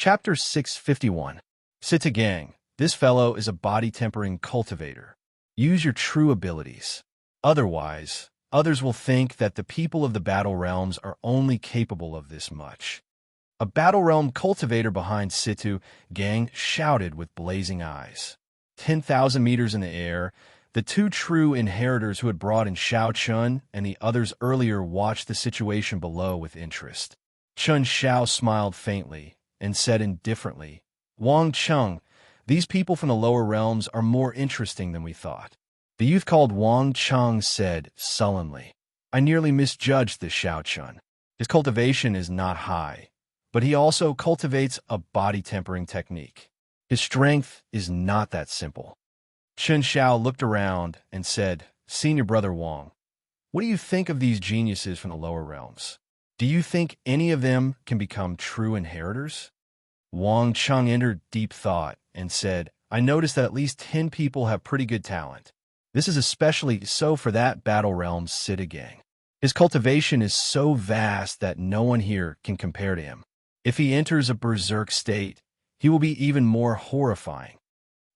Chapter 651. Sita Gang. This fellow is a body-tempering cultivator. Use your true abilities. Otherwise, others will think that the people of the Battle Realms are only capable of this much. A Battle Realm cultivator behind Situ Gang shouted with blazing eyes. 10,000 meters in the air, the two true inheritors who had brought in Xiao Chun and the others earlier watched the situation below with interest. Chun Xiao smiled faintly and said indifferently, "Wang Cheng, these people from the lower realms are more interesting than we thought." The youth called Wang Cheng said sullenly, "I nearly misjudged this Xiao Chun. His cultivation is not high, but he also cultivates a body-tempering technique. His strength is not that simple." Chun Xiao looked around and said, "Senior brother Wang, what do you think of these geniuses from the lower realms? Do you think any of them can become true inheritors?" Wang Cheng entered deep thought and said, "I noticed that at least 10 people have pretty good talent. This is especially so for that Battle Realms Sita Gang. His cultivation is so vast that no one here can compare to him. If he enters a berserk state, he will be even more horrifying.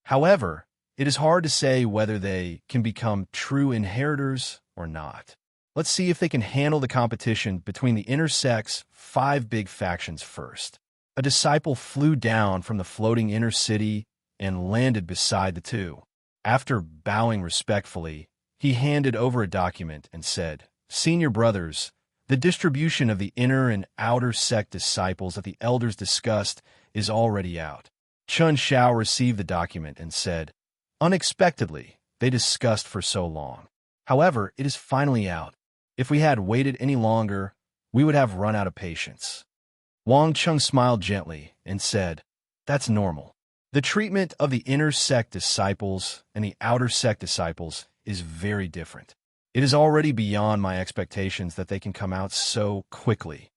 However, it is hard to say whether they can become true inheritors or not. Let's see if they can handle the competition between the intersect's 5 big factions first." A disciple flew down from the floating inner city and landed beside the two. After bowing respectfully, he handed over a document and said, "Senior brothers, the distribution of the inner and outer sect disciples that the elders discussed is already out." Chun Xiao received the document and said, "Unexpectedly, they discussed for so long. However, it is finally out. If we had waited any longer, we would have run out of patience." Wang Cheng smiled gently and said, "That's normal. The treatment of the inner sect disciples and the outer sect disciples is very different. It is already beyond my expectations that they can come out so quickly."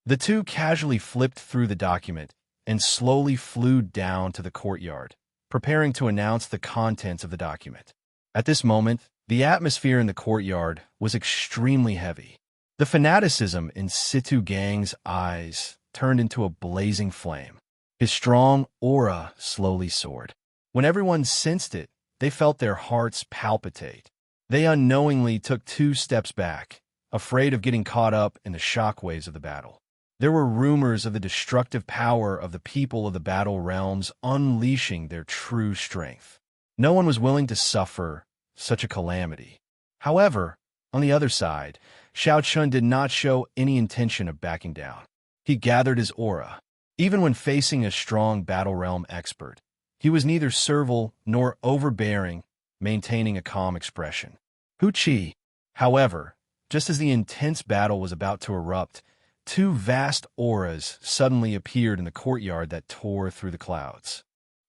The two casually flipped through the document and slowly flew down to the courtyard, preparing to announce the contents of the document. At this moment, the atmosphere in the courtyard was extremely heavy. The fanaticism in Situ Gang's eyes turned into a blazing flame. His strong aura slowly soared. When everyone sensed it, they felt their hearts palpitate. They unknowingly took 2 steps back, afraid of getting caught up in the shockwaves of the battle. There were rumors of the destructive power of the people of the Battle Realms unleashing their true strength. No one was willing to suffer such a calamity. However, on the other side, Xiao Chun did not show any intention of backing down. He gathered his aura. Even when facing a strong Battle Realm expert, he was neither servile nor overbearing, maintaining a calm expression. Hu Qi. However, just as the intense battle was about to erupt, 2 vast auras suddenly appeared in the courtyard that tore through the clouds.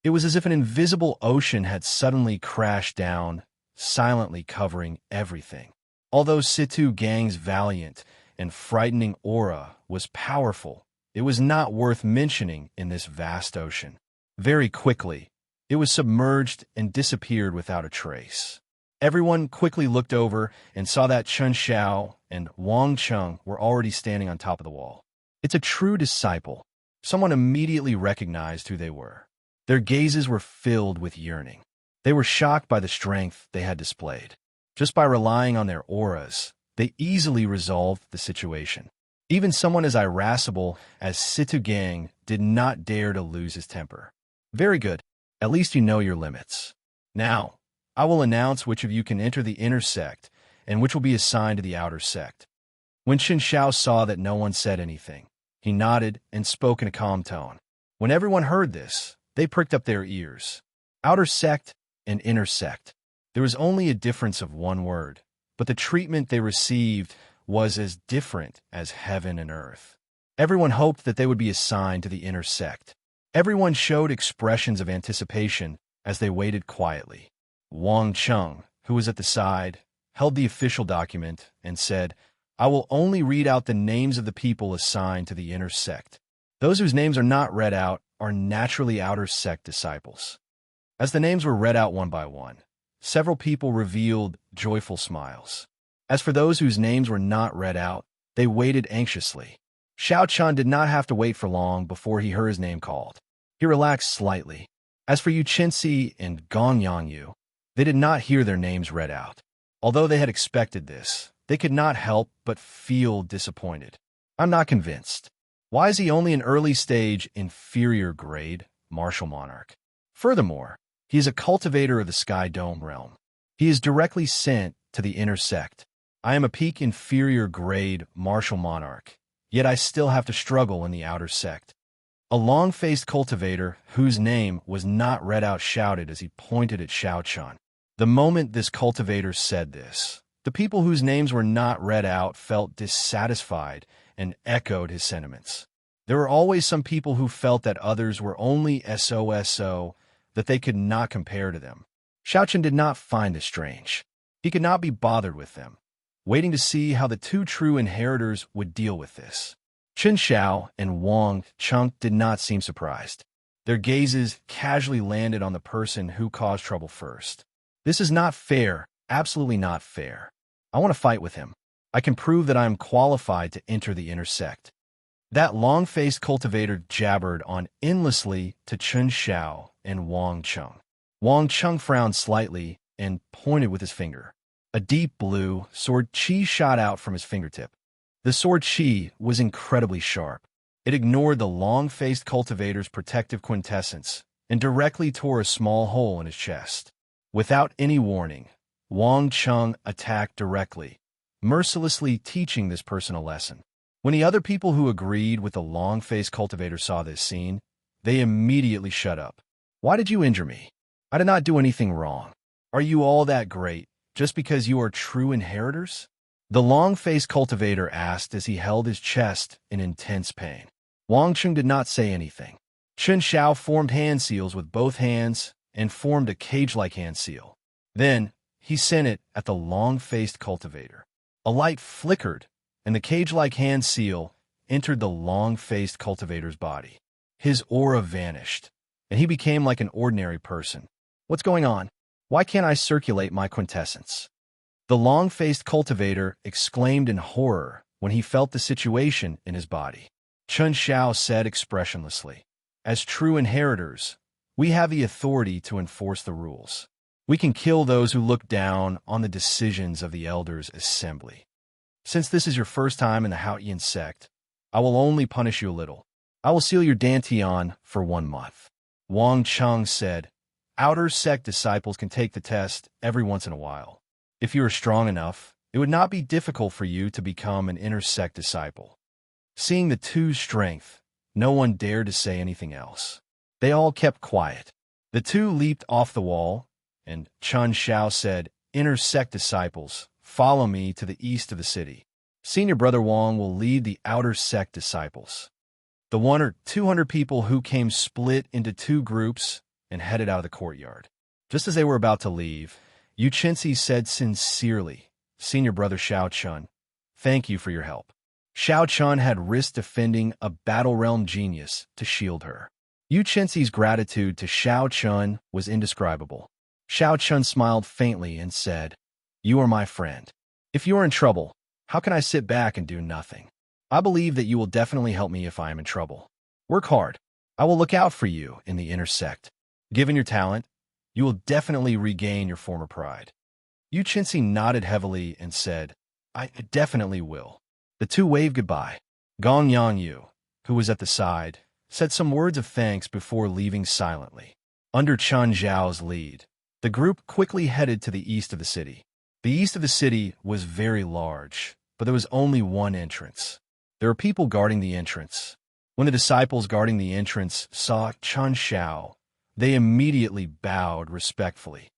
It was as if an invisible ocean had suddenly crashed down, silently covering everything. Although Situ Gang's valiant and frightening aura was powerful, it was not worth mentioning in this vast ocean. Very quickly, it was submerged and disappeared without a trace. Everyone quickly looked over and saw that Chun Xiao and Wang Cheng were already standing on top of the wall. "It's a true disciple." Someone immediately recognized who they were. Their gazes were filled with yearning. They were shocked by the strength they had displayed. Just by relying on their auras, they easily resolved the situation. Even someone as irascible as Situ Gang did not dare to lose his temper. "Very good. At least you know your limits. Now, I will announce which of you can enter the inner sect and which will be assigned to the outer sect." When Chun Xiao saw that no one said anything, he nodded and spoke in a calm tone. When everyone heard this, they pricked up their ears. Outer sect and inner sect. There was only a difference of 1 word, but the treatment they received was as different as heaven and earth. Everyone hoped that they would be assigned to the inner sect. Everyone showed expressions of anticipation as they waited quietly. Wang Cheng, who was at the side, held the official document and said, "I will only read out the names of the people assigned to the inner sect. Those whose names are not read out are naturally outer sect disciples." As the names were read out one by one, several people revealed joyful smiles. As for those whose names were not read out, they waited anxiously. Xiao Chun did not have to wait for long before he heard his name called. He relaxed slightly. As for Yu Qinci and Gong Yangyu, they did not hear their names read out. Although they had expected this, they could not help but feel disappointed. I'm not convinced. Why is he only an early-stage, inferior grade martial monarch? Furthermore, he is a cultivator of the Sky Dome realm. He is directly sent to the inner sect. I am a peak inferior grade martial monarch, yet I still have to struggle in the outer sect. A long-faced cultivator, whose name was not read out, shouted as he pointed at Xiao Chun. The moment this cultivator said this, the people whose names were not read out felt dissatisfied and echoed his sentiments. There were always some people who felt that others were only SOSO, that they could not compare to them. Xiao Chun did not find this strange. He could not be bothered with them, waiting to see how the two true inheritors would deal with this. Chen Xiao and Wang Chunk did not seem surprised. Their gazes casually landed on the person who caused trouble first. This is not fair, absolutely not fair. I want to fight with him. I can prove that I am qualified to enter the inner sect. That long-faced cultivator jabbered on endlessly to Chen Xiao and Wang Chung. Wang Chung frowned slightly and pointed with his finger. A deep blue sword chi shot out from his fingertip. The sword chi was incredibly sharp. It ignored the long-faced cultivator's protective quintessence and directly tore a small hole in his chest. Without any warning, Wang Chung attacked directly, mercilessly teaching this person a lesson. When the other people who agreed with the long-faced cultivator saw this scene, they immediately shut up. Why did you injure me? I did not do anything wrong. Are you all that great just because you are true inheritors? The long-faced cultivator asked as he held his chest in intense pain. Wang Chung did not say anything. Chen Xiao formed hand seals with both hands and formed a cage-like hand seal. Then, he sent it at the long-faced cultivator. A light flickered, and the cage-like hand seal entered the long-faced cultivator's body. His aura vanished, and he became like an ordinary person. What's going on? Why can't I circulate my quintessence? The long-faced cultivator exclaimed in horror when he felt the situation in his body. Chen Xiao said expressionlessly, "As true inheritors, we have the authority to enforce the rules. We can kill those who look down on the decisions of the Elders' Assembly. Since this is your first time in the Haotian sect, I will only punish you a little. I will seal your dantian for 1 month." Wang Chung said, "Outer sect disciples can take the test every once in a while. If you are strong enough, it would not be difficult for you to become an inner sect disciple." Seeing the two's strength, no one dared to say anything else. They all kept quiet. The two leaped off the wall, and Chen Xiao said, "Inner sect disciples, follow me to the east of the city. Senior Brother Wang will lead the outer sect disciples." The 100 or 200 people who came split into 2 groups and headed out of the courtyard. Just as they were about to leave, Yu Qinci said sincerely, "Senior Brother Xiao Chun, thank you for your help." Xiao Chun had risked defending a Battle Realm genius to shield her. Yu Qinci's gratitude to Xiao Chun was indescribable. Xiao Chun smiled faintly and said, "You are my friend. If you are in trouble, how can I sit back and do nothing? I believe that you will definitely help me if I am in trouble. Work hard. I will look out for you in the inner sect. Given your talent, you will definitely regain your former pride." Yu Qinci nodded heavily and said, "I definitely will." The two waved goodbye. Gong Yangyu, who was at the side, said some words of thanks before leaving silently. Under Chen Zhao's lead, the group quickly headed to the east of the city. The east of the city was very large, but there was only one entrance. There were people guarding the entrance. When the disciples guarding the entrance saw Chen Xiao, they immediately bowed respectfully.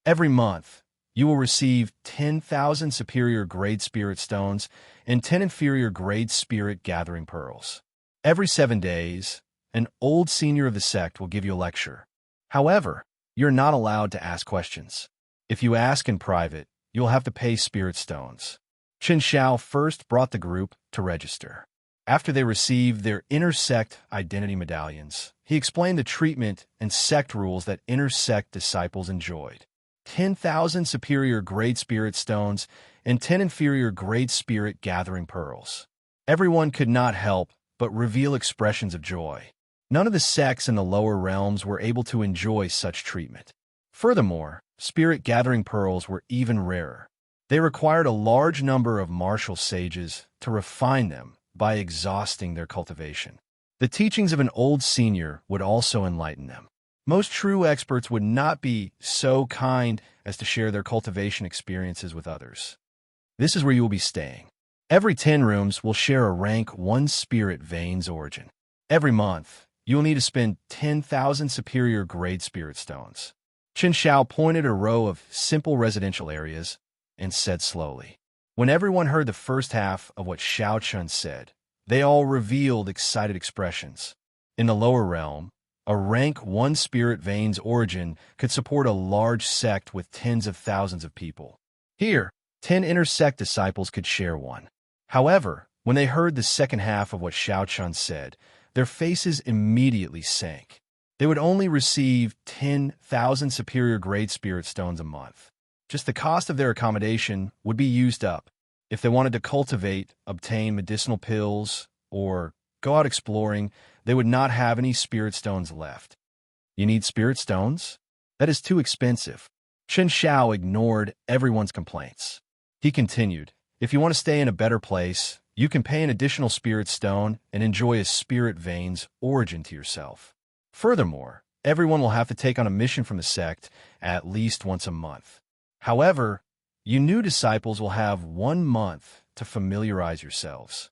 "Every month, you will receive 10,000 superior grade spirit stones and 10 inferior grade spirit gathering pearls. Every 7 days, an old senior of the sect will give you a lecture. However, you're not allowed to ask questions. If you ask in private, you'll have to pay spirit stones." Chen Xiao first brought the group to register. After they received their inner sect identity medallions, he explained the treatment and sect rules that inner sect disciples enjoyed. 10,000 superior grade spirit stones and 10 inferior grade spirit gathering pearls. Everyone could not help but reveal expressions of joy. None of the sects in the lower realms were able to enjoy such treatment. Furthermore, spirit-gathering pearls were even rarer. They required a large number of martial sages to refine them by exhausting their cultivation. The teachings of an old senior would also enlighten them. Most true experts would not be so kind as to share their cultivation experiences with others. This is where you will be staying. Every 10 rooms will share a rank 1 spirit vein's origin. Every month, you will need to spend 10,000 superior grade spirit stones. Chen Xiao pointed at a row of simple residential areas and said slowly. When everyone heard the first half of what Xiao Chun said, they all revealed excited expressions. In the lower realm, a rank 1 spirit vein's origin could support a large sect with tens of thousands of people. Here, 10 inner sect disciples could share one. However, when they heard the second half of what Xiao Chun said, their faces immediately sank. They would only receive 10,000 superior grade spirit stones a month. Just the cost of their accommodation would be used up. If they wanted to cultivate, obtain medicinal pills, or go out exploring, they would not have any spirit stones left. You need spirit stones? That is too expensive. Chen Xiao ignored everyone's complaints. He continued, if you want to stay in a better place, you can pay an additional spirit stone and enjoy a spirit vein's origin to yourself. Furthermore, everyone will have to take on a mission from the sect at least once a month. However, you new disciples will have 1 month to familiarize yourselves.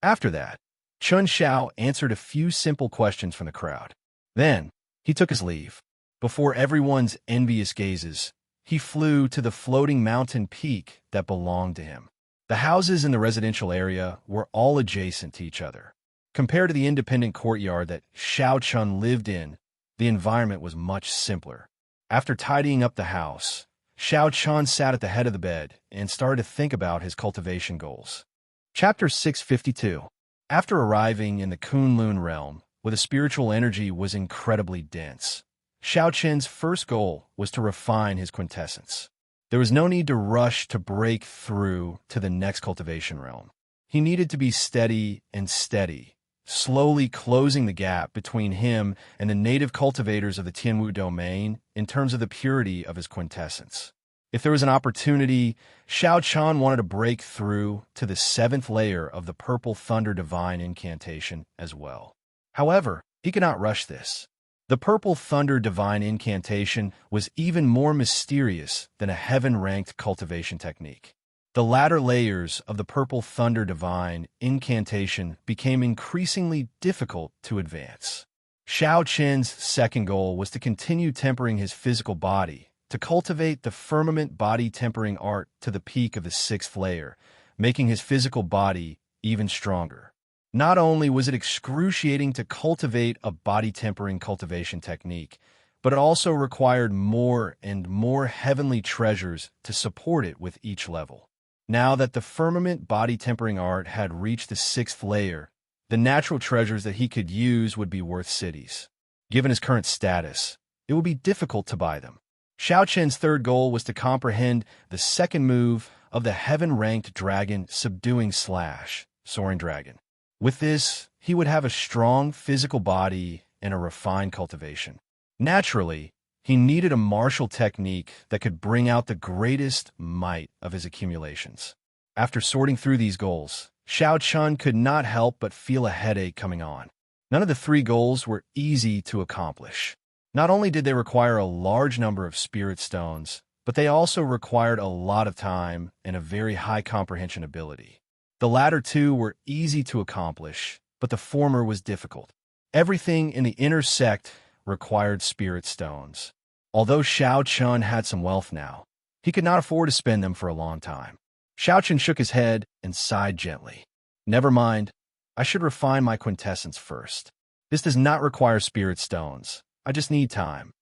After that, Chen Xiao answered a few simple questions from the crowd. Then, he took his leave. Before everyone's envious gazes, he flew to the floating mountain peak that belonged to him. The houses in the residential area were all adjacent to each other. Compared to the independent courtyard that Xiao Chun lived in, the environment was much simpler. After tidying up the house, Xiao Chun sat at the head of the bed and started to think about his cultivation goals. Chapter 652. After arriving in the Kunlun realm, where the spiritual energy was incredibly dense, Xiao Chen's first goal was to refine his quintessence. There was no need to rush to break through to the next cultivation realm. He needed to be steady and steady, slowly closing the gap between him and the native cultivators of the Tianwu domain in terms of the purity of his quintessence. If there was an opportunity, Xiao Chan wanted to break through to the 7th layer of the Purple Thunder Divine Incantation as well. However, he could not rush this. The Purple Thunder Divine Incantation was even more mysterious than a heaven-ranked cultivation technique. The latter layers of the Purple Thunder Divine Incantation became increasingly difficult to advance. Xiao Chen's second goal was to continue tempering his physical body, to cultivate the firmament body tempering art to the peak of the 6th layer, making his physical body even stronger. Not only was it excruciating to cultivate a body-tempering cultivation technique, but it also required more and more heavenly treasures to support it with each level. Now that the firmament body-tempering art had reached the 6th layer, the natural treasures that he could use would be worth cities. Given his current status, it would be difficult to buy them. Xiao Chen's third goal was to comprehend the second move of the heaven-ranked dragon subduing slash, soaring dragon. With this, he would have a strong physical body and a refined cultivation. Naturally, he needed a martial technique that could bring out the greatest might of his accumulations. After sorting through these goals, Xiao Chun could not help but feel a headache coming on. None of the 3 goals were easy to accomplish. Not only did they require a large number of spirit stones, but they also required a lot of time and a very high comprehension ability. The latter 2 were easy to accomplish, but the former was difficult. Everything in the inner sect required spirit stones. Although Xiao Chun had some wealth now, he could not afford to spend them for a long time. Xiao Chun shook his head and sighed gently. Never mind, I should refine my quintessence first. This does not require spirit stones. I just need time.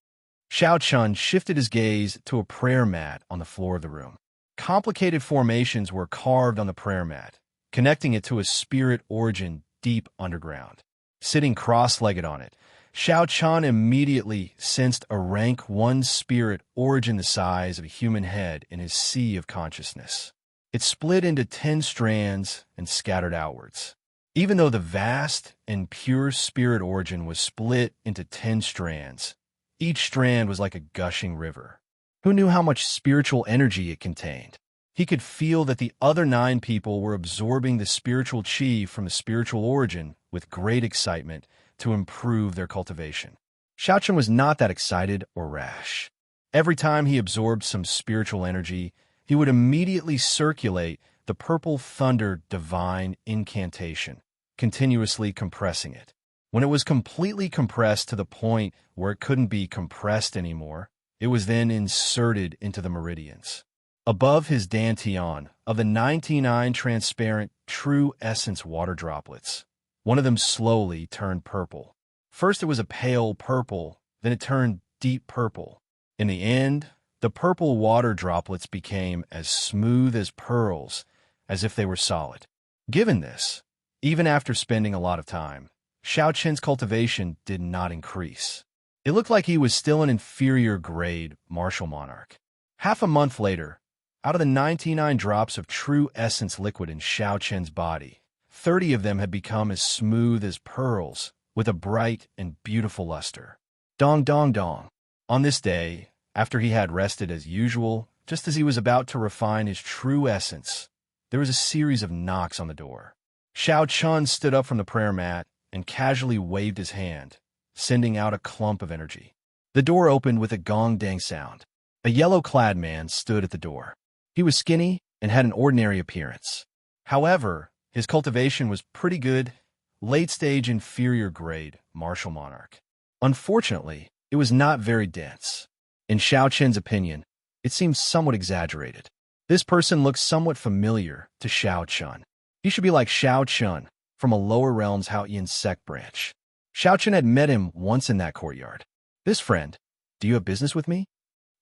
Xiao Chun shifted his gaze to a prayer mat on the floor of the room. Complicated formations were carved on the prayer mat, connecting it to a spirit origin deep underground. Sitting cross-legged on it, Xiao Chun immediately sensed a rank 1 spirit origin the size of a human head in his sea of consciousness. It split into 10 strands and scattered outwards. Even though the vast and pure spirit origin was split into 10 strands, each strand was like a gushing river. Who knew how much spiritual energy it contained? He could feel that the other 9 people were absorbing the spiritual chi from the spiritual origin with great excitement to improve their cultivation. Xiaochen was not that excited or rash. Every time he absorbed some spiritual energy, he would immediately circulate the purple thunder divine incantation, continuously compressing it. When it was completely compressed to the point where it couldn't be compressed anymore, it was then inserted into the meridians. Above his dantian of the 99 transparent true essence water droplets, one of them slowly turned purple. First it was a pale purple, then it turned deep purple. In the end, the purple water droplets became as smooth as pearls, as if they were solid. Given this, even after spending a lot of time, Xiaoqin's cultivation did not increase. It looked like he was still an inferior grade martial monarch. Half a month later, out of the 99 drops of true essence liquid in Xiaoqin's body, 30 of them had become as smooth as pearls, with a bright and beautiful luster. Dong dong dong. On this day, after he had rested as usual, just as he was about to refine his true essence, there was a series of knocks on the door. Xiao Chun stood up from the prayer mat and casually waved his hand, sending out a clump of energy. The door opened with a gong-dang sound. A yellow-clad man stood at the door. He was skinny and had an ordinary appearance. However, his cultivation was pretty good, late-stage inferior grade martial monarch. Unfortunately, it was not very dense. In Xiao Chen's opinion, it seemed somewhat exaggerated. This person looked somewhat familiar to Xiao Chun. He should be like Xiao Chun from a lower realms Haoyan sect branch. Xiao Chun had met him once in that courtyard. "This friend, do you have business with me?"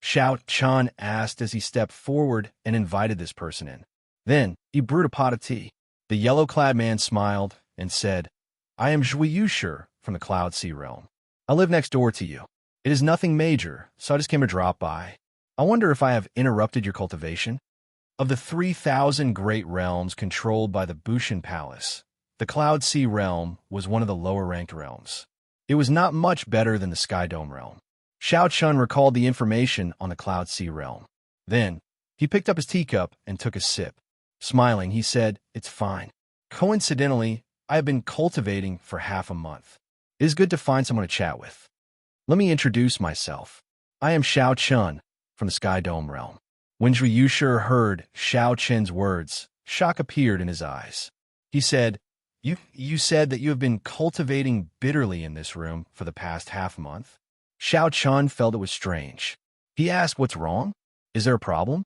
Xiao Chun asked as he stepped forward and invited this person in. Then he brewed a pot of tea. The yellow-clad man smiled and said, "I am Zhui Yushi from the Cloud Sea realm. I live next door to you. It is nothing major, so I just came to drop by. I wonder if I have interrupted your cultivation?" Of the 3,000 great realms controlled by the Bushan Palace, the Cloud Sea realm was one of the lower-ranked realms. It was not much better than the Sky Dome realm. Xiao Chun recalled the information on the Cloud Sea realm. Then, he picked up his teacup and took a sip. Smiling, he said, "It's fine. Coincidentally, I have been cultivating for half a month. It is good to find someone to chat with. Let me introduce myself. I am Xiao Chun from the Sky Dome realm." When Zhui Yushi heard Xiao Chen's words, shock appeared in his eyes. He said, You said that you have been cultivating bitterly in this room for the past half month?" Xiao Chun felt it was strange. He asked, "What's wrong? Is there a problem?"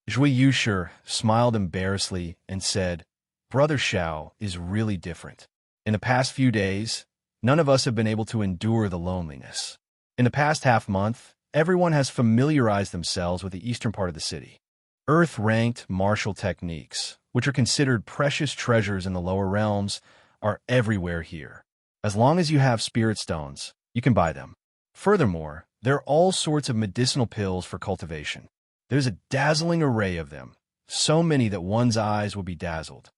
Zhui Yushi smiled embarrassedly and said, "Brother Xiao is really different. In the past few days, none of us have been able to endure the loneliness. In the past half month, everyone has familiarized themselves with the eastern part of the city. Earth-ranked martial techniques, which are considered precious treasures in the lower realms, are everywhere here. As long as you have spirit stones, you can buy them. Furthermore, there are all sorts of medicinal pills for cultivation. There's a dazzling array of them, so many that one's eyes will be dazzled.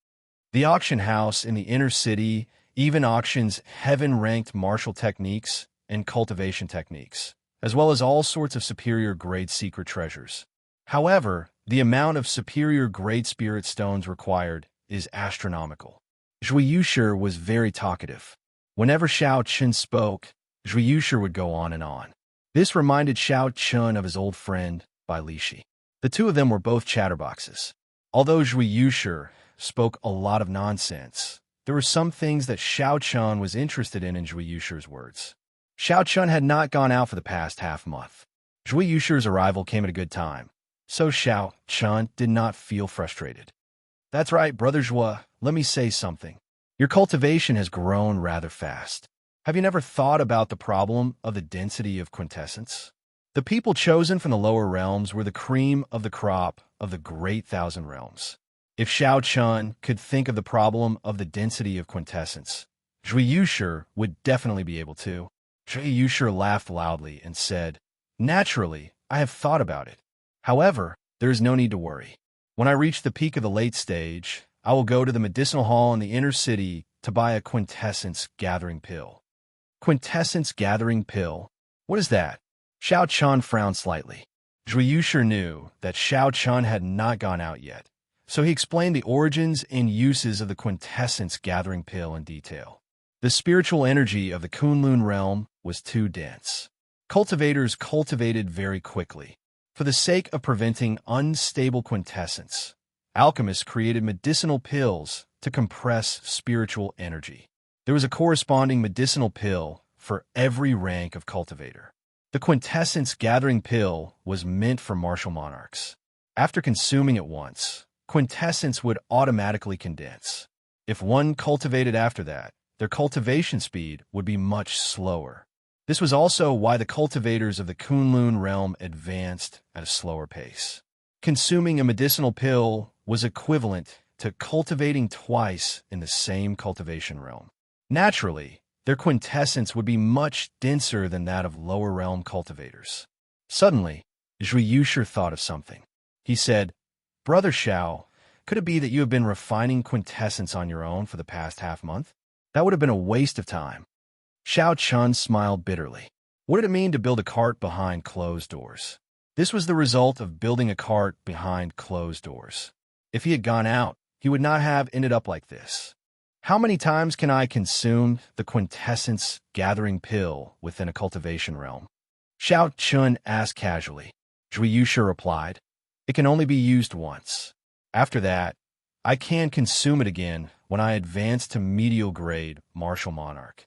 The auction house in the inner city even auctions heaven-ranked martial techniques and cultivation techniques, as well as all sorts of superior grade secret treasures. However, the amount of superior grade spirit stones required is astronomical." Zhui Yushi was very talkative. Whenever Xiao Chun spoke, Zhui Yushi would go on and on. This reminded Xiao Chun of his old friend, Bai Lishi. The two of them were both chatterboxes. Although Zhui Yushi spoke a lot of nonsense, there were some things that Xiao Chun was interested in Zhui Yushi's words. Xiao Chun had not gone out for the past half month. Zhui Yushi's arrival came at a good time, so Xiao Chun did not feel frustrated. "That's right, Brother Zhui, let me say something. Your cultivation has grown rather fast. Have you never thought about the problem of the density of quintessence? The people chosen from the lower realms were the cream of the crop of the great thousand realms. If Xiao Chun could think of the problem of the density of quintessence, Zhui Yushi would definitely be able to." Zhui Yushi laughed loudly and said, "Naturally, I have thought about it. However, there is no need to worry. When I reach the peak of the late stage, I will go to the medicinal hall in the inner city to buy a quintessence gathering pill. Quintessence gathering pill? What is that? Xiao Chun frowned slightly. Zhui Yushi knew that Xiao Chun had not gone out yet, so he explained the origins and uses of the quintessence gathering pill in detail. The spiritual energy of the Kunlun realm was too dense. Cultivators cultivated very quickly. For the sake of preventing unstable quintessence, alchemists created medicinal pills to compress spiritual energy. There was a corresponding medicinal pill for every rank of cultivator. The quintessence gathering pill was meant for martial monarchs. After consuming it once, quintessence would automatically condense. If one cultivated after that, their cultivation speed would be much slower. This was also why the cultivators of the Kunlun realm advanced at a slower pace. Consuming a medicinal pill was equivalent to cultivating twice in the same cultivation realm. Naturally, their quintessence would be much denser than that of lower realm cultivators. Suddenly, Zhui Yushi thought of something. He said, "Brother Xiao, could it be that you have been refining quintessence on your own for the past half-month? That would have been a waste of time." Xiao Chun smiled bitterly. What did it mean to build a cart behind closed doors? This was the result of building a cart behind closed doors. If he had gone out, he would not have ended up like this. How many times can I consume the quintessence gathering pill within a cultivation realm? Xiao Chun asked casually. Zhui Yushi replied, "It can only be used once. After that, I can consume it again when I advance to medial grade martial monarch."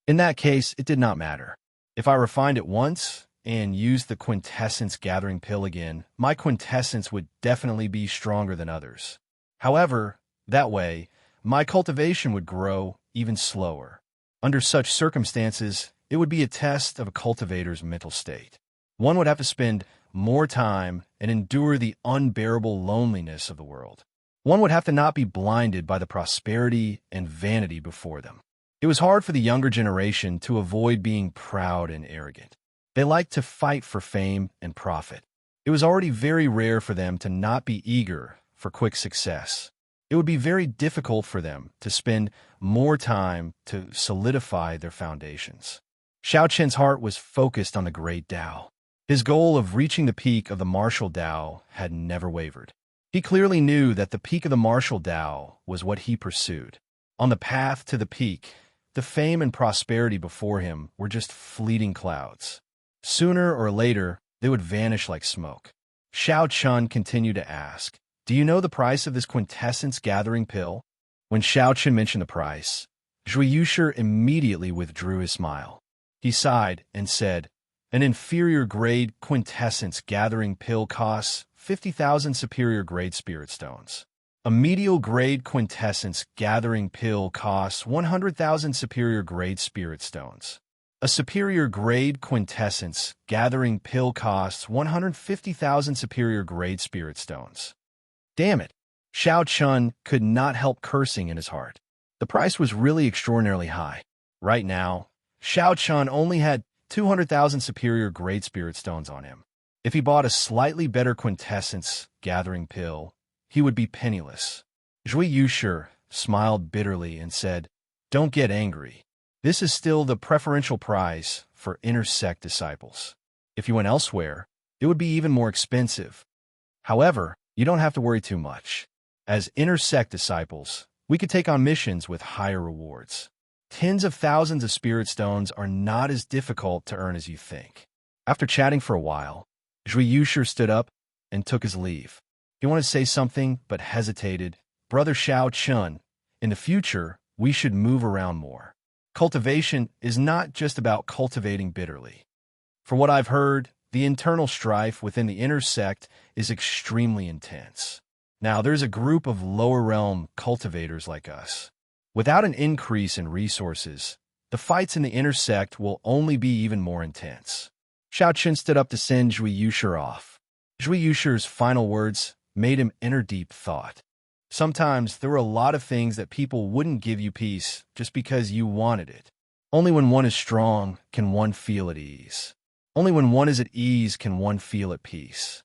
In that case, it did not matter. If I refined it once and used the quintessence gathering pill again, my quintessence would definitely be stronger than others. However, that way, my cultivation would grow even slower. Under such circumstances, it would be a test of a cultivator's mental state. One would have to spend more time and endure the unbearable loneliness of the world. One would have to not be blinded by the prosperity and vanity before them. It was hard for the younger generation to avoid being proud and arrogant. They liked to fight for fame and profit. It was already very rare for them to not be eager for quick success. It would be very difficult for them to spend more time to solidify their foundations. Xiao Chen's heart was focused on the great Tao. His goal of reaching the peak of the martial Tao had never wavered. He clearly knew that the peak of the martial Tao was what he pursued. On the path to the peak, the fame and prosperity before him were just fleeting clouds. Sooner or later, they would vanish like smoke. Xiao Chun continued to ask, "Do you know the price of this quintessence gathering pill?" When Xiao Chun mentioned the price, Zhui Yushi immediately withdrew his smile. He sighed and said, "An inferior grade quintessence gathering pill costs 50,000 superior grade spirit stones. A medial grade quintessence gathering pill costs 100,000 superior grade spirit stones. A superior grade quintessence gathering pill costs 150,000 superior grade spirit stones." Damn it! Xiao Chun could not help cursing in his heart. The price was really extraordinarily high. Right now, Xiao Chun only had 200,000 superior grade spirit stones on him. If he bought a slightly better quintessence gathering pill, he would be penniless. Zhui Yushi smiled bitterly and said, "Don't get angry. This is still the preferential price for inner sect disciples. If you went elsewhere, it would be even more expensive. However, you don't have to worry too much. As inner sect disciples, we could take on missions with higher rewards. Tens of thousands of spirit stones are not as difficult to earn as you think." After chatting for a while, Zhui Yushi stood up and took his leave. He wanted to say something, but hesitated. "Brother Xiao Chun, in the future, we should move around more. Cultivation is not just about cultivating bitterly. For what I've heard, the internal strife within the inner sect is extremely intense. Now, there's a group of lower realm cultivators like us. Without an increase in resources, the fights in the inner sect will only be even more intense." Xiao Chun stood up to send Zhui Yushi off. Zhui Yushi's final words made him enter deep thought. Sometimes there were a lot of things that people wouldn't give you peace just because you wanted it. Only when one is strong can one feel at ease. Only when one is at ease can one feel at peace.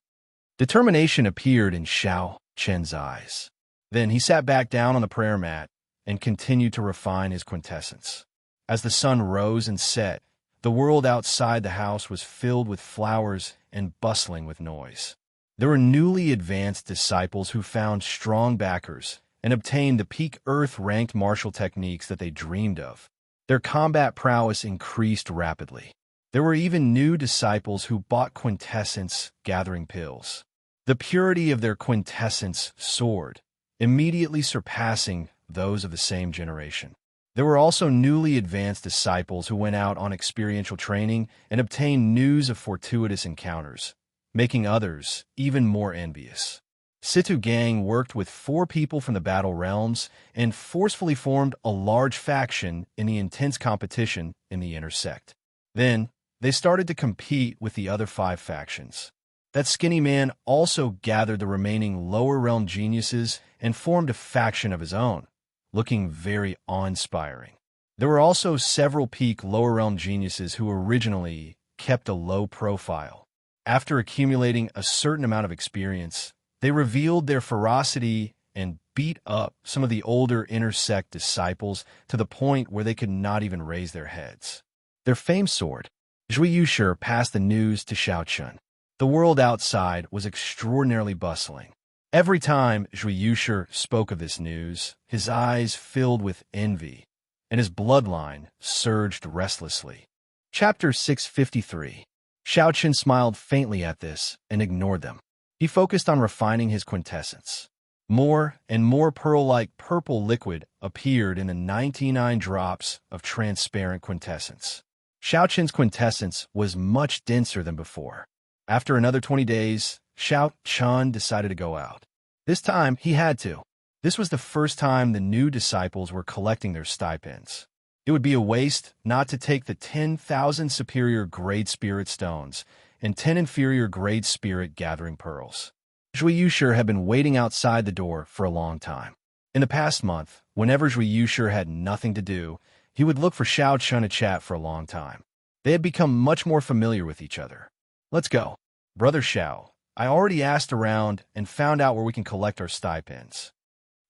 Determination appeared in Xiao Chen's eyes. Then he sat back down on the prayer mat and continued to refine his quintessence. As the sun rose and set, the world outside the house was filled with flowers and bustling with noise. There were newly advanced disciples who found strong backers and obtained the peak Earth-ranked martial techniques that they dreamed of. Their combat prowess increased rapidly. There were even new disciples who bought quintessence gathering pills. The purity of their quintessence soared, immediately surpassing those of the same generation. There were also newly advanced disciples who went out on experiential training and obtained news of fortuitous encounters, making others even more envious. Situ Gang worked with 4 people from the Battle Realms and forcefully formed a large faction in the intense competition in the inner sect. Then, they started to compete with the other 5 factions. That skinny man also gathered the remaining lower realm geniuses and formed a faction of his own, looking very awe-inspiring. There were also several peak lower realm geniuses who originally kept a low profile. After accumulating a certain amount of experience, they revealed their ferocity and beat up some of the older inner sect disciples to the point where they could not even raise their heads. Their famed sword, Zhui Yushi, passed the news to Xiao Chun. The world outside was extraordinarily bustling. Every time Zhui Yushi spoke of this news, his eyes filled with envy, and his bloodline surged restlessly. Chapter 653. Xiao Chun smiled faintly at this and ignored them. He focused on refining his quintessence. More and more pearl-like purple liquid appeared in the 99 drops of transparent quintessence. Xiao Chun's quintessence was much denser than before. After another 20 days, Xiao Chun decided to go out. This time, he had to. This was the first time the new disciples were collecting their stipends. It would be a waste not to take the 10,000 superior grade spirit stones and 10 inferior grade spirit gathering pearls. Zhui Yushi had been waiting outside the door for a long time. In the past month, whenever Zhui Yushi had nothing to do, he would look for Xiao Chun to chat for a long time. They had become much more familiar with each other. Let's go. Brother Xiao, I already asked around and found out where we can collect our stipends.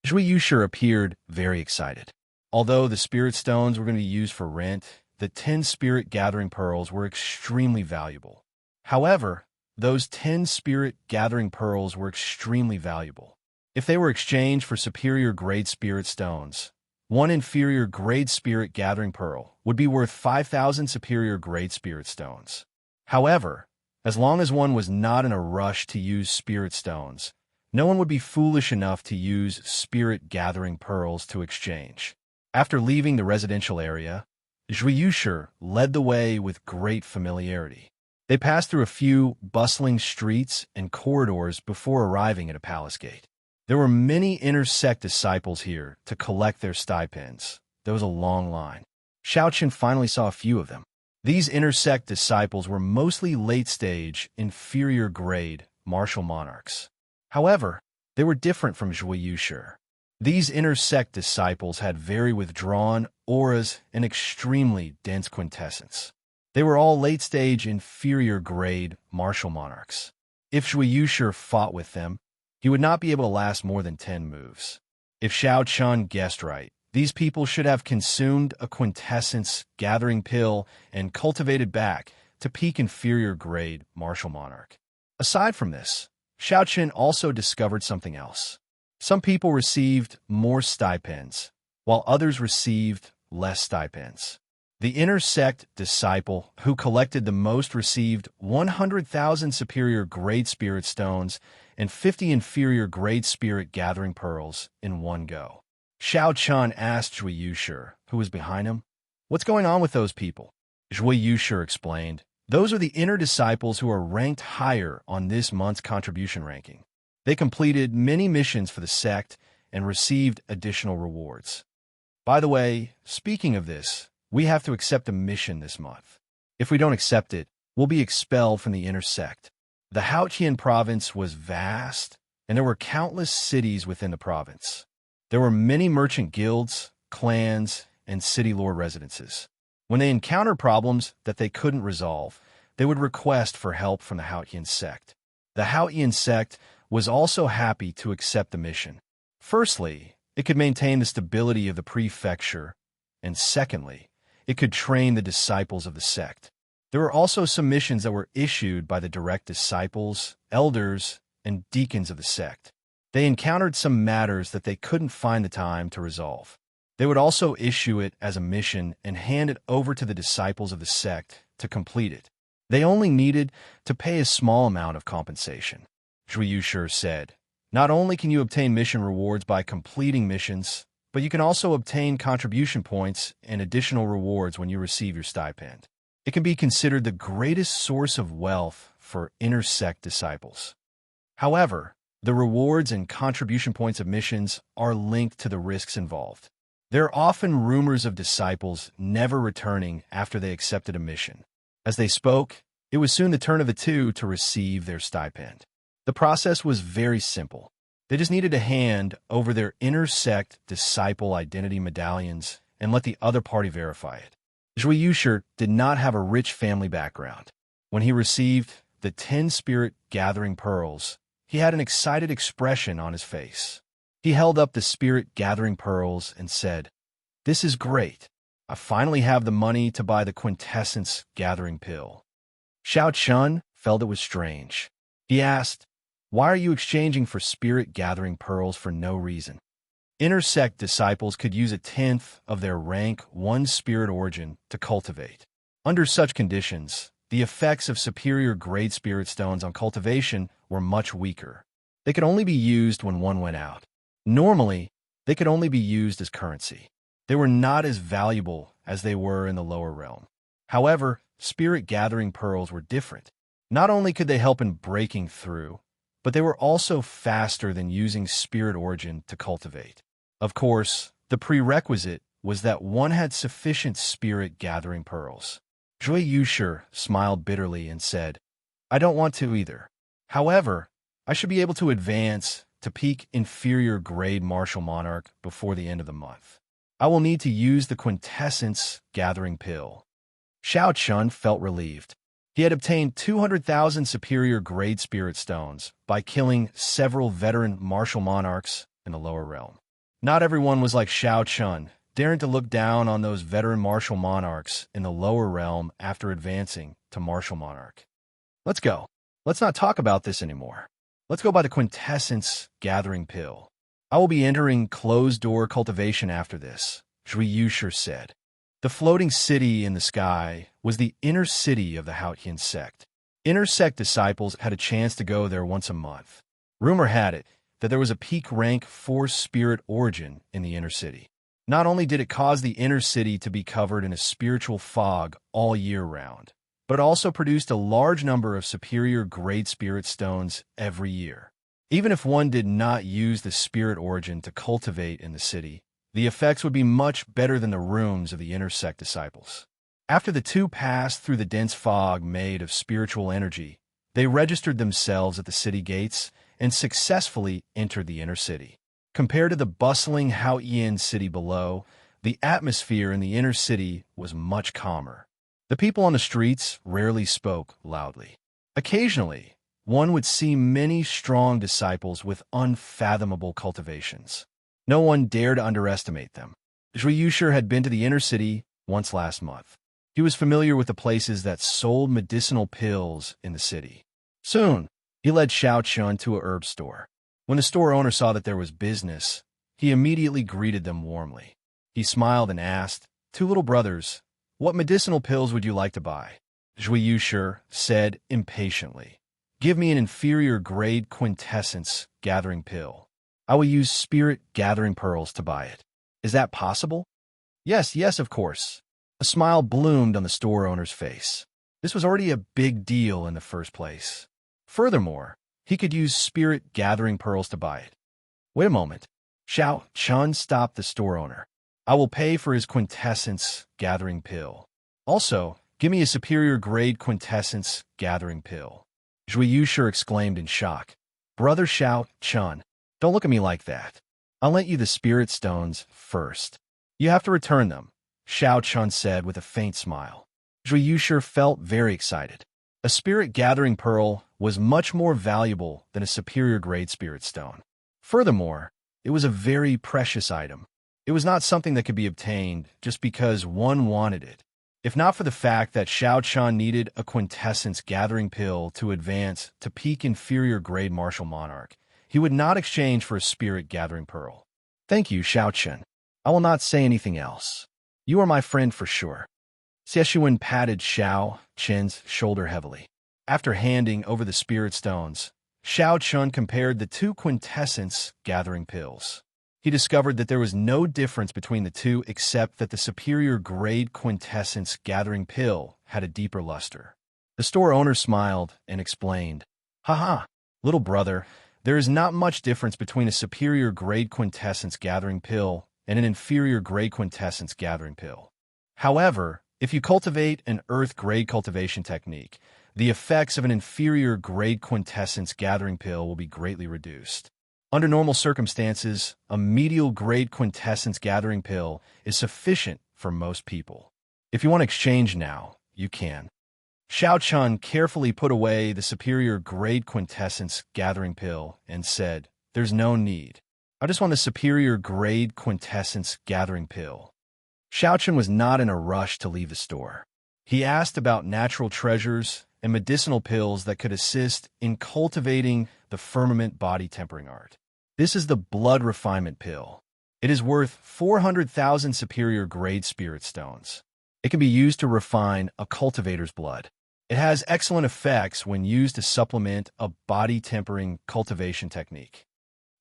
Zhui Yushi appeared very excited. Although the spirit stones were going to be used for rent, the 10 spirit gathering pearls were extremely valuable. However, those 10 spirit gathering pearls were extremely valuable. If they were exchanged for superior grade spirit stones, one inferior grade spirit gathering pearl would be worth 5,000 superior grade spirit stones. However, as long as one was not in a rush to use spirit stones, no one would be foolish enough to use spirit gathering pearls to exchange. After leaving the residential area, Zhui Yushi led the way with great familiarity. They passed through a few bustling streets and corridors before arriving at a palace gate. There were many inner sect disciples here to collect their stipends. There was a long line. Xiao Chun finally saw a few of them. These inner sect disciples were mostly late-stage, inferior grade martial monarchs. However, they were different from Zhui Yushi. These inner sect disciples had very withdrawn auras and extremely dense quintessence. They were all late-stage, inferior grade martial monarchs. If Zhui Yushi fought with them, he would not be able to last more than 10 moves. If Xiao Chun guessed right, these people should have consumed a quintessence gathering pill and cultivated back to peak inferior grade martial monarch. Aside from this, Xiao Chun also discovered something else. Some people received more stipends, while others received less stipends. The inner sect disciple who collected the most received 100,000 superior grade spirit stones and 50 inferior grade spirit gathering pearls in one go. Xiao Chun asked Zhui Yushi, who was behind him, "What's going on with those people?" Zhui Yushi explained, "Those are the inner disciples who are ranked higher on this month's contribution ranking. They completed many missions for the sect and received additional rewards. By the way, speaking of this, we have to accept a mission this month. If we don't accept it, we'll be expelled from the inner sect." The Haotian province was vast, and there were countless cities within the province. There were many merchant guilds, clans, and city lord residences. When they encountered problems that they couldn't resolve, they would request for help from the Haotian sect. The Haotian sect was also happy to accept the mission. Firstly, it could maintain the stability of the prefecture, and secondly, it could train the disciples of the sect. There were also some missions that were issued by the direct disciples, elders, and deacons of the sect. They encountered some matters that they couldn't find the time to resolve. They would also issue it as a mission and hand it over to the disciples of the sect to complete it. They only needed to pay a small amount of compensation. Zhuyu said, "Not only can you obtain mission rewards by completing missions, but you can also obtain contribution points and additional rewards when you receive your stipend. It can be considered the greatest source of wealth for inner sect disciples. However, the rewards and contribution points of missions are linked to the risks involved. There are often rumors of disciples never returning after they accepted a mission. As they spoke, it was soon the turn of the two to receive their stipend. The process was very simple. They just needed to hand over their inner sect disciple identity medallions and let the other party verify it. Zhuyu did not have a rich family background. When he received the 10 spirit gathering pearls, he had an excited expression on his face. He held up the spirit gathering pearls and said, "This is great. I finally have the money to buy the quintessence gathering pill." Xiao Chun felt it was strange. He asked, "Why are you exchanging for spirit gathering pearls for no reason?" Inner sect disciples could use 1/10 of their rank 1 spirit origin to cultivate. Under such conditions, the effects of superior grade spirit stones on cultivation were much weaker. They could only be used when one went out. Normally, they could only be used as currency. They were not as valuable as they were in the lower realm. However, spirit gathering pearls were different. Not only could they help in breaking through, but they were also faster than using spirit origin to cultivate. Of course, the prerequisite was that one had sufficient spirit gathering pearls. Zhuyu smiled bitterly and said, "I don't want to either. However, I should be able to advance to peak inferior grade martial monarch before the end of the month. I will need to use the quintessence gathering pill." Xiao Chun felt relieved. He had obtained 200,000 superior grade spirit stones by killing several veteran martial monarchs in the lower realm. Not everyone was like Xiao Chun, daring to look down on those veteran martial monarchs in the lower realm after advancing to martial monarch. "Let's go. Let's not talk about this anymore. Let's go by the quintessence gathering pill. I will be entering closed-door cultivation after this," Zhuyu said. The floating city in the sky was the inner city of the Haotian sect. Inner sect disciples had a chance to go there once a month. Rumor had it that there was a peak rank 4 spirit origin in the inner city. Not only did it cause the inner city to be covered in a spiritual fog all year round, but it also produced a large number of superior grade spirit stones every year. Even if one did not use the spirit origin to cultivate in the city, the effects would be much better than the rooms of the inner sect disciples. After the two passed through the dense fog made of spiritual energy, they registered themselves at the city gates and successfully entered the inner city. Compared to the bustling Haotian city below, the atmosphere in the inner city was much calmer. The people on the streets rarely spoke loudly. Occasionally, one would see many strong disciples with unfathomable cultivations. No one dared to underestimate them. Zhuyu had been to the inner city once last month. He was familiar with the places that sold medicinal pills in the city. Soon, he led Xiao Chun to a herb store. When the store owner saw that there was business, he immediately greeted them warmly. He smiled and asked, "Two little brothers, what medicinal pills would you like to buy?" Zhuyu said impatiently, "Give me an inferior grade quintessence gathering pill. I will use spirit gathering pearls to buy it. Is that possible?" Yes, of course." A smile bloomed on the store owner's face. This was already a big deal in the first place. Furthermore, he could use spirit gathering pearls to buy it. Wait a moment. Xiao Chun stopped the store owner. "I will pay for his quintessence gathering pill. Also, give me a superior grade quintessence gathering pill." Zhuyu exclaimed in shock. "Brother Xiao Chun, don't look at me like that. I'll lend you the spirit stones first. You have to return them," Xiao Chun said with a faint smile. Zhuyu felt very excited. A spirit gathering pearl was much more valuable than a superior grade spirit stone. Furthermore, it was a very precious item. It was not something that could be obtained just because one wanted it. If not for the fact that Xiao Chun needed a quintessence gathering pill to advance to peak inferior grade martial monarch, he would not exchange for a spirit gathering pearl. Thank you, Xiao Chun. I will not say anything else. You are my friend for sure. Xie patted Xiao Chun's shoulder heavily. After handing over the spirit stones, Xiao Chun compared the two quintessence gathering pills. He discovered that there was no difference between the two except that the superior grade quintessence gathering pill had a deeper luster. The store owner smiled and explained, "Haha, little brother, there is not much difference between a superior grade quintessence gathering pill and an inferior grade quintessence gathering pill. However, if you cultivate an earth grade cultivation technique, the effects of an inferior grade quintessence gathering pill will be greatly reduced. Under normal circumstances, a medial grade quintessence gathering pill is sufficient for most people. If you want to exchange now, you can." Xiao Chun carefully put away the superior grade quintessence gathering pill and said, "There's no need. I just want the superior grade quintessence gathering pill." Xiao Chun was not in a rush to leave the store. He asked about natural treasures and medicinal pills that could assist in cultivating the firmament body tempering art. This is the blood refinement pill. It is worth 400,000 superior grade spirit stones. It can be used to refine a cultivator's blood. It has excellent effects when used to supplement a body tempering cultivation technique.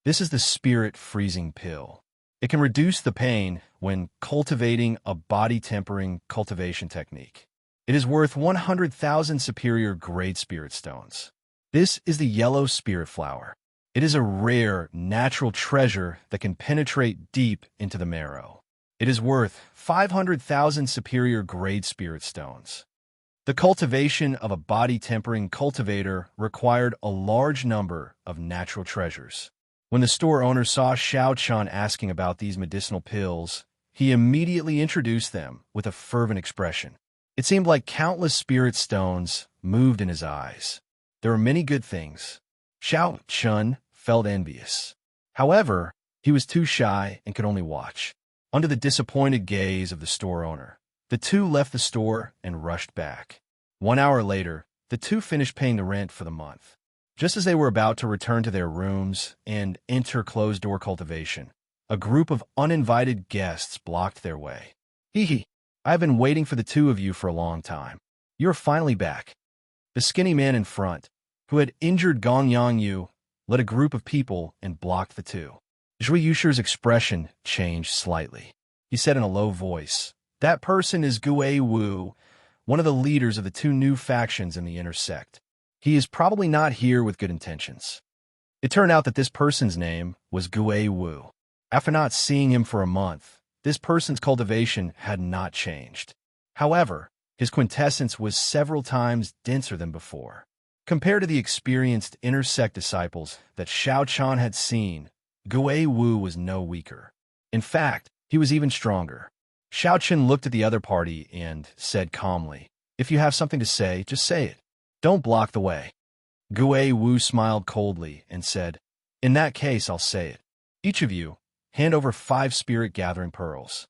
This is the spirit freezing pill. It can reduce the pain when cultivating a body tempering cultivation technique. It is worth 100,000 superior grade spirit stones. This is the yellow spirit flower. It is a rare, natural treasure that can penetrate deep into the marrow. It is worth 500,000 superior grade spirit stones. The cultivation of a body-tempering cultivator required a large number of natural treasures. When the store owner saw Xiao Chun asking about these medicinal pills, he immediately introduced them with a fervent expression. It seemed like countless spirit stones moved in his eyes. There were many good things. Xiao Chun felt envious. However, he was too shy and could only watch. Under the disappointed gaze of the store owner, the two left the store and rushed back. 1 hour later, the two finished paying the rent for the month. Just as they were about to return to their rooms and enter closed-door cultivation, a group of uninvited guests blocked their way. "Hee hee, I've been waiting for the two of you for a long time. You're finally back." The skinny man in front, who had injured Gong Yangyu, led a group of people and blocked the two. Zhui Yusher's expression changed slightly. He said in a low voice, "That person is Gue Wu, one of the leaders of the two new factions in the inner sect. He is probably not here with good intentions." It turned out that this person's name was Gue Wu. After not seeing him for a month, this person's cultivation had not changed. However, his quintessence was several times denser than before. Compared to the experienced inner sect disciples that Xiao Chun had seen, Gue Wu was no weaker. In fact, he was even stronger. Xiao Chun looked at the other party and said calmly, "If you have something to say, just say it. Don't block the way." Gue Wu smiled coldly and said, "In that case, I'll say it. Each of you, hand over 5 spirit gathering pearls."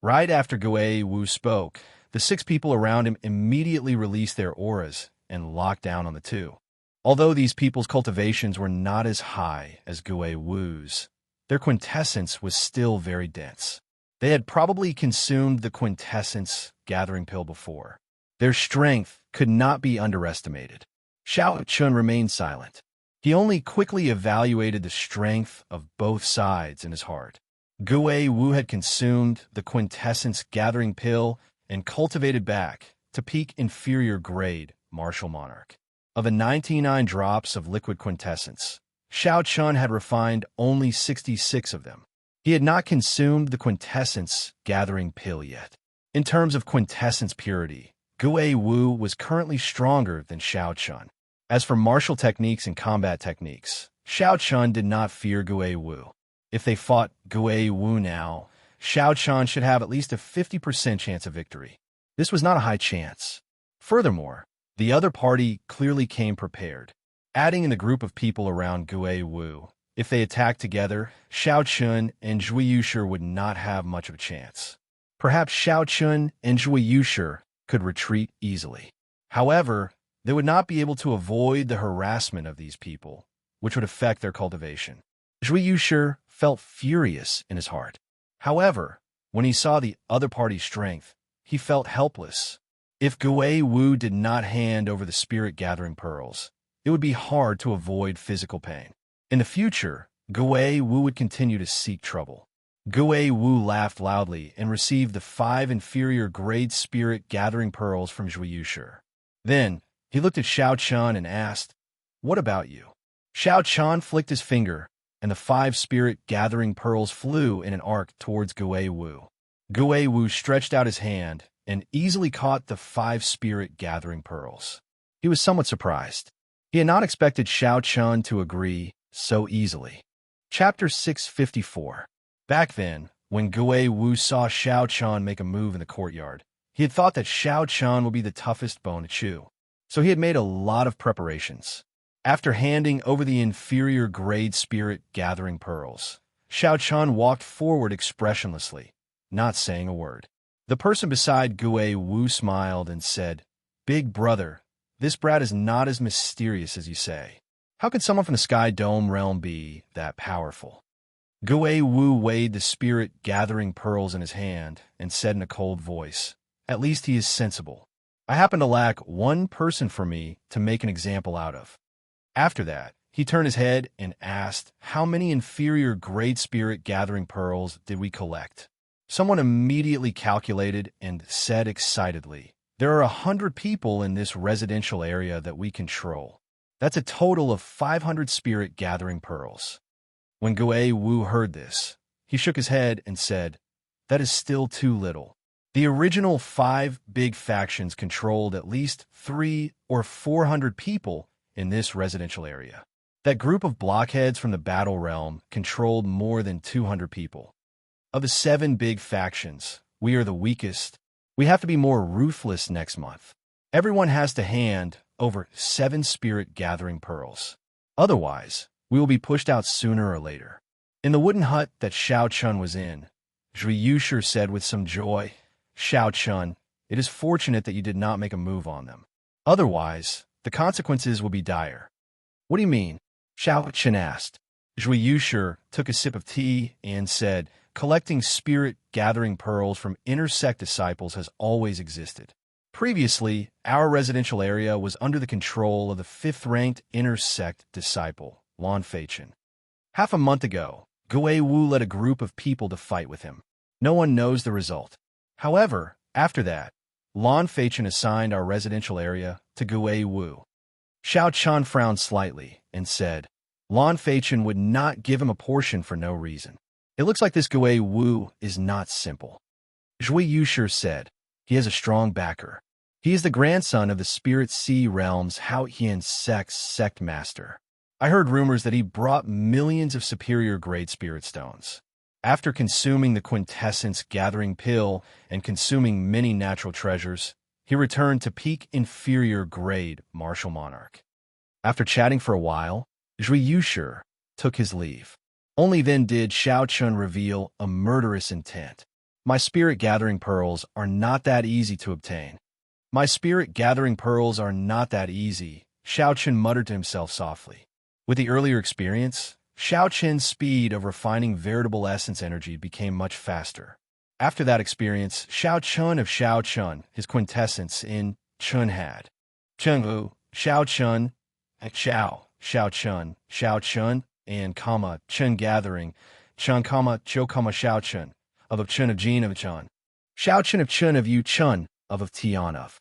Right after Gue Wu spoke, the 6 people around him immediately released their auras and locked down on the two. Although these people's cultivations were not as high as Gue Wu's, their quintessence was still very dense. They had probably consumed the quintessence gathering pill before. Their strength could not be underestimated. Xiao Chun remained silent. He only quickly evaluated the strength of both sides in his heart. Gue Wu had consumed the quintessence gathering pill and cultivated back to peak inferior grade martial monarch. Of the 99 drops of liquid quintessence, Xiao Chun had refined only 66 of them. He had not consumed the quintessence gathering pill yet. In terms of quintessence purity, Gue Wu was currently stronger than Xiao Chun. As for martial techniques and combat techniques, Xiao Chun did not fear Gue Wu. If they fought Gue Wu now, Xiao Chun should have at least a 50% chance of victory. This was not a high chance. Furthermore, The other party clearly came prepared, adding in the group of people around Gui Wu. If they attacked together, Xiao Chun and Zhui Yushi would not have much of a chance. Perhaps Xiao Chun and Zhui Yushi could retreat easily. However, they would not be able to avoid the harassment of these people, which would affect their cultivation. Zhui Yushi felt furious in his heart. However, when he saw the other party's strength, he felt helpless. If Gui Wu did not hand over the spirit-gathering pearls, it would be hard to avoid physical pain. In the future, Gui Wu would continue to seek trouble. Gui Wu laughed loudly and received the 5 inferior-grade spirit-gathering pearls from Zhui Yushi. Then, he looked at Xiao Chun and asked, "What about you?" Xiao Chun flicked his finger, and the 5 spirit-gathering pearls flew in an arc towards Gui Wu. Gui Wu stretched out his hand and easily caught the 5 spirit-gathering pearls. He was somewhat surprised. He had not expected Xiao Chun to agree so easily. Chapter 654. Back then, when Gui Wu saw Xiao Chun make a move in the courtyard, he had thought that Xiao Chun would be the toughest bone to chew. So he had made a lot of preparations. After handing over the inferior-grade spirit-gathering pearls, Xiao Chun walked forward expressionlessly, not saying a word. The person beside Gui Wu smiled and said, "Big brother, this brat is not as mysterious as you say. How can someone from the Sky Dome realm be that powerful?" Gui Wu weighed the spirit-gathering pearls in his hand and said in a cold voice, "At least he is sensible. I happen to lack one person for me to make an example out of." After that, he turned his head and asked, "How many inferior-grade spirit-gathering pearls did we collect?" Someone immediately calculated and said excitedly, "There are 100 people in this residential area that we control. That's a total of 500 spirit-gathering pearls." When Gui Wu heard this, he shook his head and said, "That is still too little. The original 5 big factions controlled at least 300 or 400 people in this residential area. That group of blockheads from the battle realm controlled more than 200 people. Of the 7 big factions, we are the weakest. We have to be more ruthless next month. Everyone has to hand over 7 spirit-gathering pearls. Otherwise, we will be pushed out sooner or later." In the wooden hut that Xiao Chun was in, Zhui Yushi said with some joy, "Xiao Chun, it is fortunate that you did not make a move on them. Otherwise, the consequences will be dire." "What do you mean?" Xiao Chun asked. Zhui Yushi took a sip of tea and said, "Collecting spirit-gathering pearls from inner sect disciples has always existed. Previously, our residential area was under the control of the 5th-ranked inner sect disciple, Lan Feichen. Half a month ago, Gui Wu led a group of people to fight with him. No one knows the result. However, after that, Lan Feichen assigned our residential area to Gui Wu." Xiao Chun frowned slightly and said, "Lan Feichen would not give him a portion for no reason. It looks like this Gui Wu is not simple." Zhui Yushi said, "He has a strong backer. He is the grandson of the Spirit Sea Realm's Haotian sect master. I heard rumors that he brought millions of superior-grade spirit stones. After consuming the quintessence-gathering pill and consuming many natural treasures, he returned to peak inferior-grade martial monarch." After chatting for a while, Zhui Yushi took his leave. Only then did Xiao Chun reveal a murderous intent. "My spirit-gathering pearls are not that easy to obtain. My spirit-gathering pearls are not that easy," Xiao Chun muttered to himself softly. With the earlier experience, Xiao Chun's speed of refining veritable essence energy became much faster. After that experience, Xiao Chun, his quintessence in Chun had. Chun-Wu, Xiao Chun, Xiao Chun, and Chun gathering, Chun, Cho, Xiao Chun, of Chun of Jin of Chun. Xiao Chun of Yu Chun, of Tian of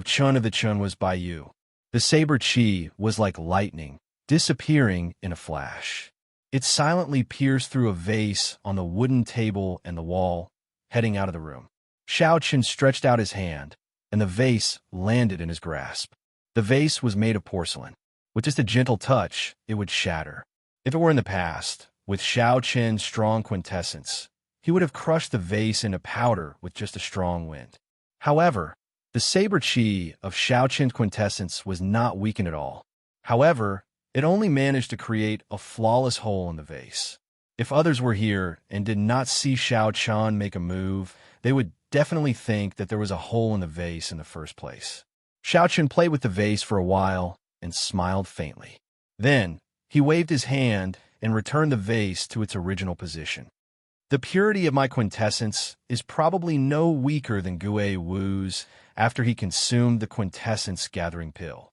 Chun of the Chun was by Yu. The saber chi was like lightning, disappearing in a flash. It silently pierced through a vase on the wooden table and the wall, heading out of the room. Xiao Chun stretched out his hand, and the vase landed in his grasp. The vase was made of porcelain. With just a gentle touch, it would shatter. If it were in the past, with Xiao Chun's strong quintessence, he would have crushed the vase into powder with just a strong wind. However, The saber chi of Xiao Qin's quintessence was not weakened at all. However, it only managed to create a flawless hole in the vase. If others were here and did not see Xiao Qin make a move, they would definitely think that there was a hole in the vase in the first place. Xiao Qin played with the vase for a while and smiled faintly. Then, he waved his hand and returned the vase to its original position. The purity of my quintessence is probably no weaker than Gui Wu's after he consumed the quintessence gathering pill.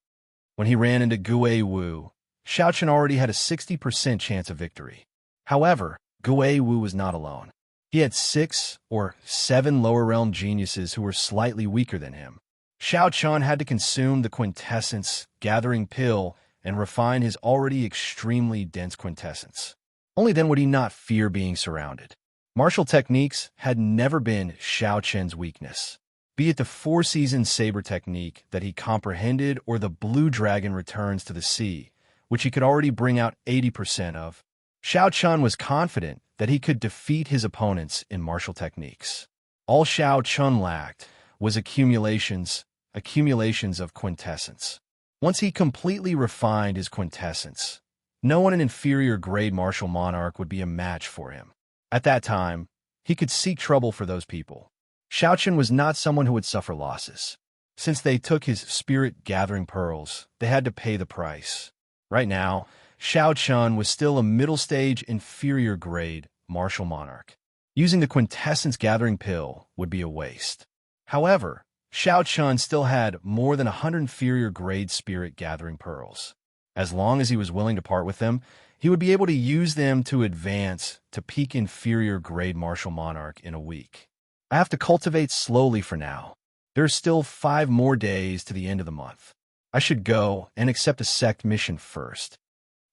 When he ran into Gui Wu, Xiao Qin already had a 60% chance of victory. However, Gui Wu was not alone. He had 6 or 7 lower realm geniuses who were slightly weaker than him. Xiao Qin had to consume the quintessence gathering pill and refine his already extremely dense quintessence. Only then would he not fear being surrounded. Martial techniques had never been Xiao Qin's weakness. Be it the four-season saber technique that he comprehended or the blue dragon returns to the sea, which he could already bring out 80% of, Xiao Qin was confident that he could defeat his opponents in martial techniques. All Xiao Qin lacked was accumulations of quintessence. Once he completely refined his quintessence, no one in inferior grade martial monarch would be a match for him. At that time, he could seek trouble for those people. Xiao Qin was not someone who would suffer losses. Since they took his spirit-gathering pearls, they had to pay the price. Right now, Xiao Qin was still a middle-stage inferior grade martial monarch. Using the quintessence-gathering pill would be a waste. However, Xiao Qin still had more than 100 inferior grade spirit-gathering pearls. As long as he was willing to part with them, he would be able to use them to advance to peak inferior grade martial monarch in a week. I have to cultivate slowly for now. There are still 5 more days to the end of the month. I should go and accept a sect mission first.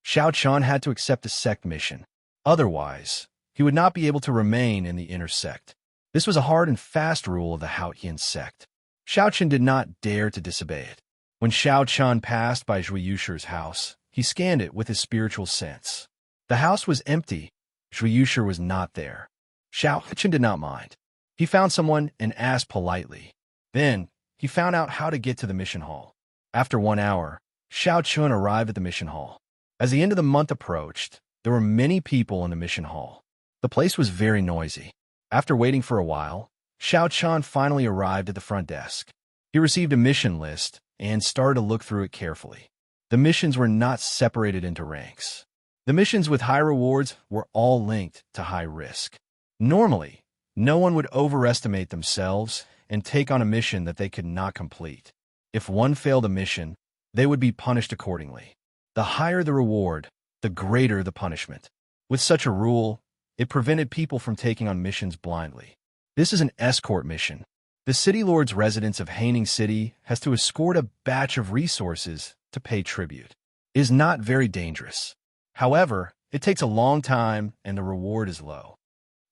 Xiao Qin had to accept a sect mission. Otherwise, he would not be able to remain in the inner sect. This was a hard and fast rule of the Haotian sect. Xiao Qin did not dare to disobey it. When Xiao Qin passed by Zhui Yusher's house, he scanned it with his spiritual sense. The house was empty. Zhui Yusher was not there. Xiao Qin did not mind. He found someone and asked politely. Then, he found out how to get to the mission hall. After 1 hour, Xiao Qin arrived at the mission hall. As the end of the month approached, there were many people in the mission hall. The place was very noisy. After waiting for a while, Xiao Qin finally arrived at the front desk. He received a mission list and started to look through it carefully. The missions were not separated into ranks. The missions with high rewards were all linked to high risk. Normally, no one would overestimate themselves and take on a mission that they could not complete. If one failed a mission, they would be punished accordingly. The higher the reward, the greater the punishment. With such a rule, it prevented people from taking on missions blindly. This is an escort mission. The city lord's residence of Haining City has to escort a batch of resources to pay tribute. It is not very dangerous. However, it takes a long time and the reward is low.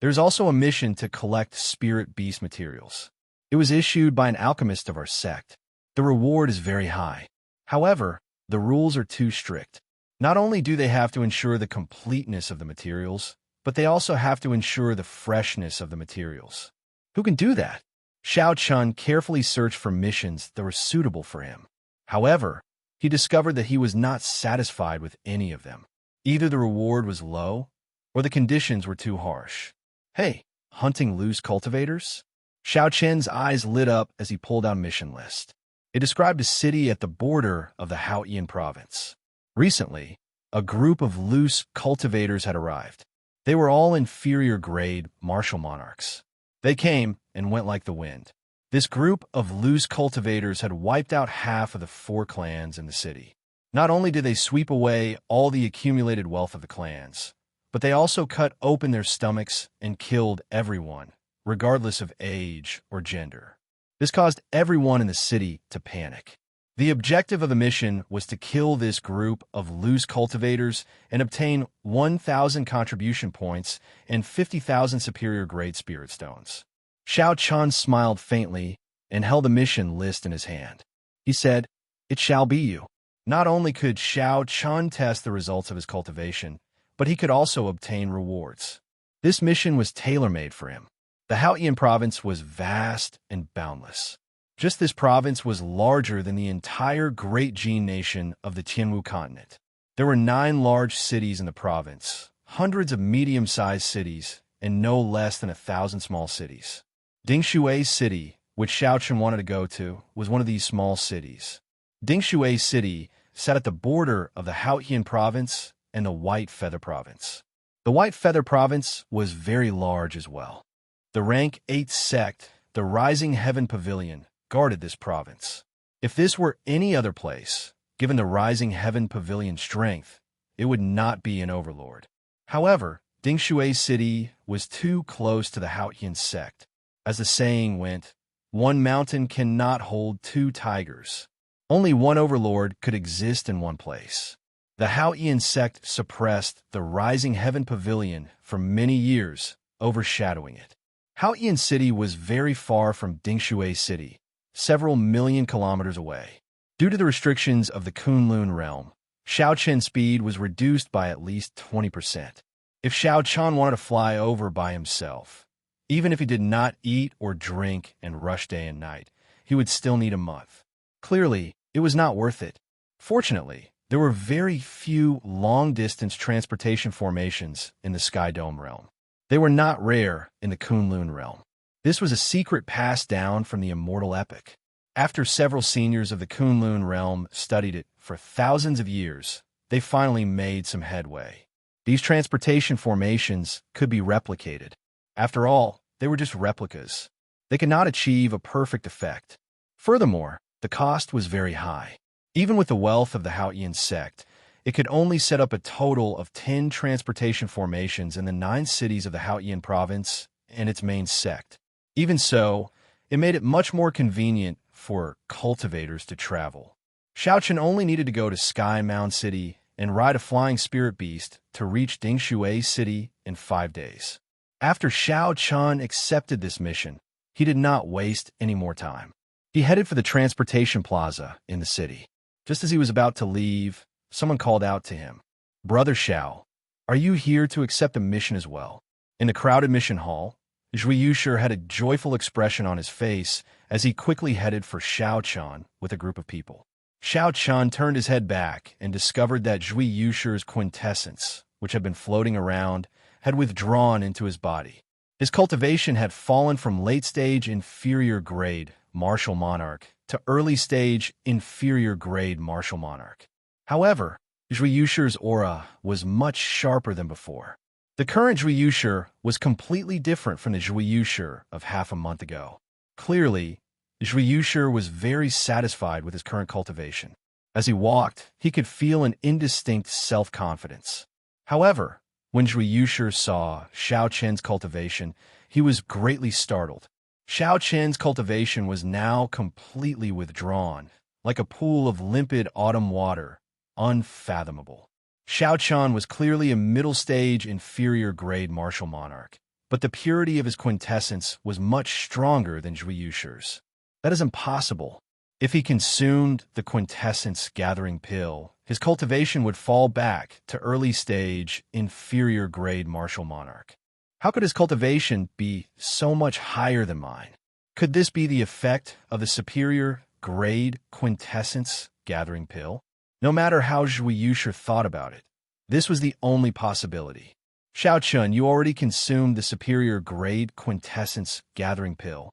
There is also a mission to collect spirit beast materials. It was issued by an alchemist of our sect. The reward is very high. However, the rules are too strict. Not only do they have to ensure the completeness of the materials, but they also have to ensure the freshness of the materials. Who can do that? Xiao Qin carefully searched for missions that were suitable for him. However, he discovered that he was not satisfied with any of them. Either the reward was low, or the conditions were too harsh. Hey, hunting loose cultivators? Xiao Qin's eyes lit up as he pulled out a mission list. It described a city at the border of the Haotian province. Recently, a group of loose cultivators had arrived. They were all inferior grade martial monarchs. They came and went like the wind. This group of loose cultivators had wiped out half of the 4 clans in the city. Not only did they sweep away all the accumulated wealth of the clans, but they also cut open their stomachs and killed everyone, regardless of age or gender. This caused everyone in the city to panic. The objective of the mission was to kill this group of loose cultivators and obtain 1,000 contribution points and 50,000 superior grade spirit stones. Xiao Qin smiled faintly and held a mission list in his hand. He said, "It shall be you." Not only could Xiao Qin test the results of his cultivation, but he could also obtain rewards. This mission was tailor-made for him. The Haotian province was vast and boundless. Just this province was larger than the entire Great Jin nation of the Tianwu continent. There were 9 large cities in the province, hundreds of medium-sized cities, and no less than 1,000 small cities. Dingshui City, which Xiao Chen wanted to go to, was one of these small cities. Dingshui City sat at the border of the Haotian province and the White Feather province. The White Feather province was very large as well. The rank 8 sect, the Rising Heaven Pavilion, guarded this province. If this were any other place, given the Rising Heaven Pavilion's strength, it would not be an overlord. However, Dingshui City was too close to the Haotian sect. As the saying went, one mountain cannot hold 2 tigers. Only one overlord could exist in one place. The Haotian sect suppressed the Rising Heaven Pavilion for many years, overshadowing it. Haotian City was very far from Dingshui City, several million kilometers away. Due to the restrictions of the Kunlun realm, Xiao Chen's speed was reduced by at least 20%. If Xiao Chen wanted to fly over by himself, even if he did not eat or drink and rush day and night, he would still need a month. Clearly, it was not worth it. Fortunately, there were very few long-distance transportation formations in the Sky Dome realm. They were not rare in the Kunlun realm. This was a secret passed down from the Immortal epic. After several seniors of the Kunlun realm studied it for thousands of years, they finally made some headway. These transportation formations could be replicated. After all, they were just replicas. They could not achieve a perfect effect. Furthermore, the cost was very high. Even with the wealth of the Haotian sect, it could only set up a total of 10 transportation formations in the 9 cities of the Haotian province and its main sect. Even so, it made it much more convenient for cultivators to travel. Xiao Chen only needed to go to Sky Mound City and ride a flying spirit beast to reach Dingshui City in 5 days. After Xiao Chen accepted this mission, he did not waste any more time. He headed for the transportation plaza in the city. Just as he was about to leave, someone called out to him, "Brother Xiao, are you here to accept a mission as well?" In the crowded mission hall, Zhui Yushi had a joyful expression on his face as he quickly headed for Xiao Chen with a group of people. Xiao Chen turned his head back and discovered that Zhui Yushi's quintessence, which had been floating around, had withdrawn into his body. His cultivation had fallen from late-stage inferior grade martial monarch to early-stage inferior grade martial monarch. However, Zhui Yushi's aura was much sharper than before. The current Zhui Yushi was completely different from the Zhui Yushi of half a month ago. Clearly, Zhui Yushi was very satisfied with his current cultivation. As he walked, he could feel an indistinct self-confidence. However, when Zhui Yushi saw Xiao Chen's cultivation, he was greatly startled. Xiao Chen's cultivation was now completely withdrawn, like a pool of limpid autumn water, unfathomable. Xiao Chen was clearly a middle-stage inferior grade martial monarch, but the purity of his quintessence was much stronger than Zhui Yushi's. That is impossible. If he consumed the quintessence gathering pill, his cultivation would fall back to early-stage inferior grade martial monarch. How could his cultivation be so much higher than mine? Could this be the effect of the superior grade quintessence gathering pill? No matter how Zhui Yushi thought about it, this was the only possibility. "Xiao Chen, you already consumed the superior grade quintessence gathering pill?"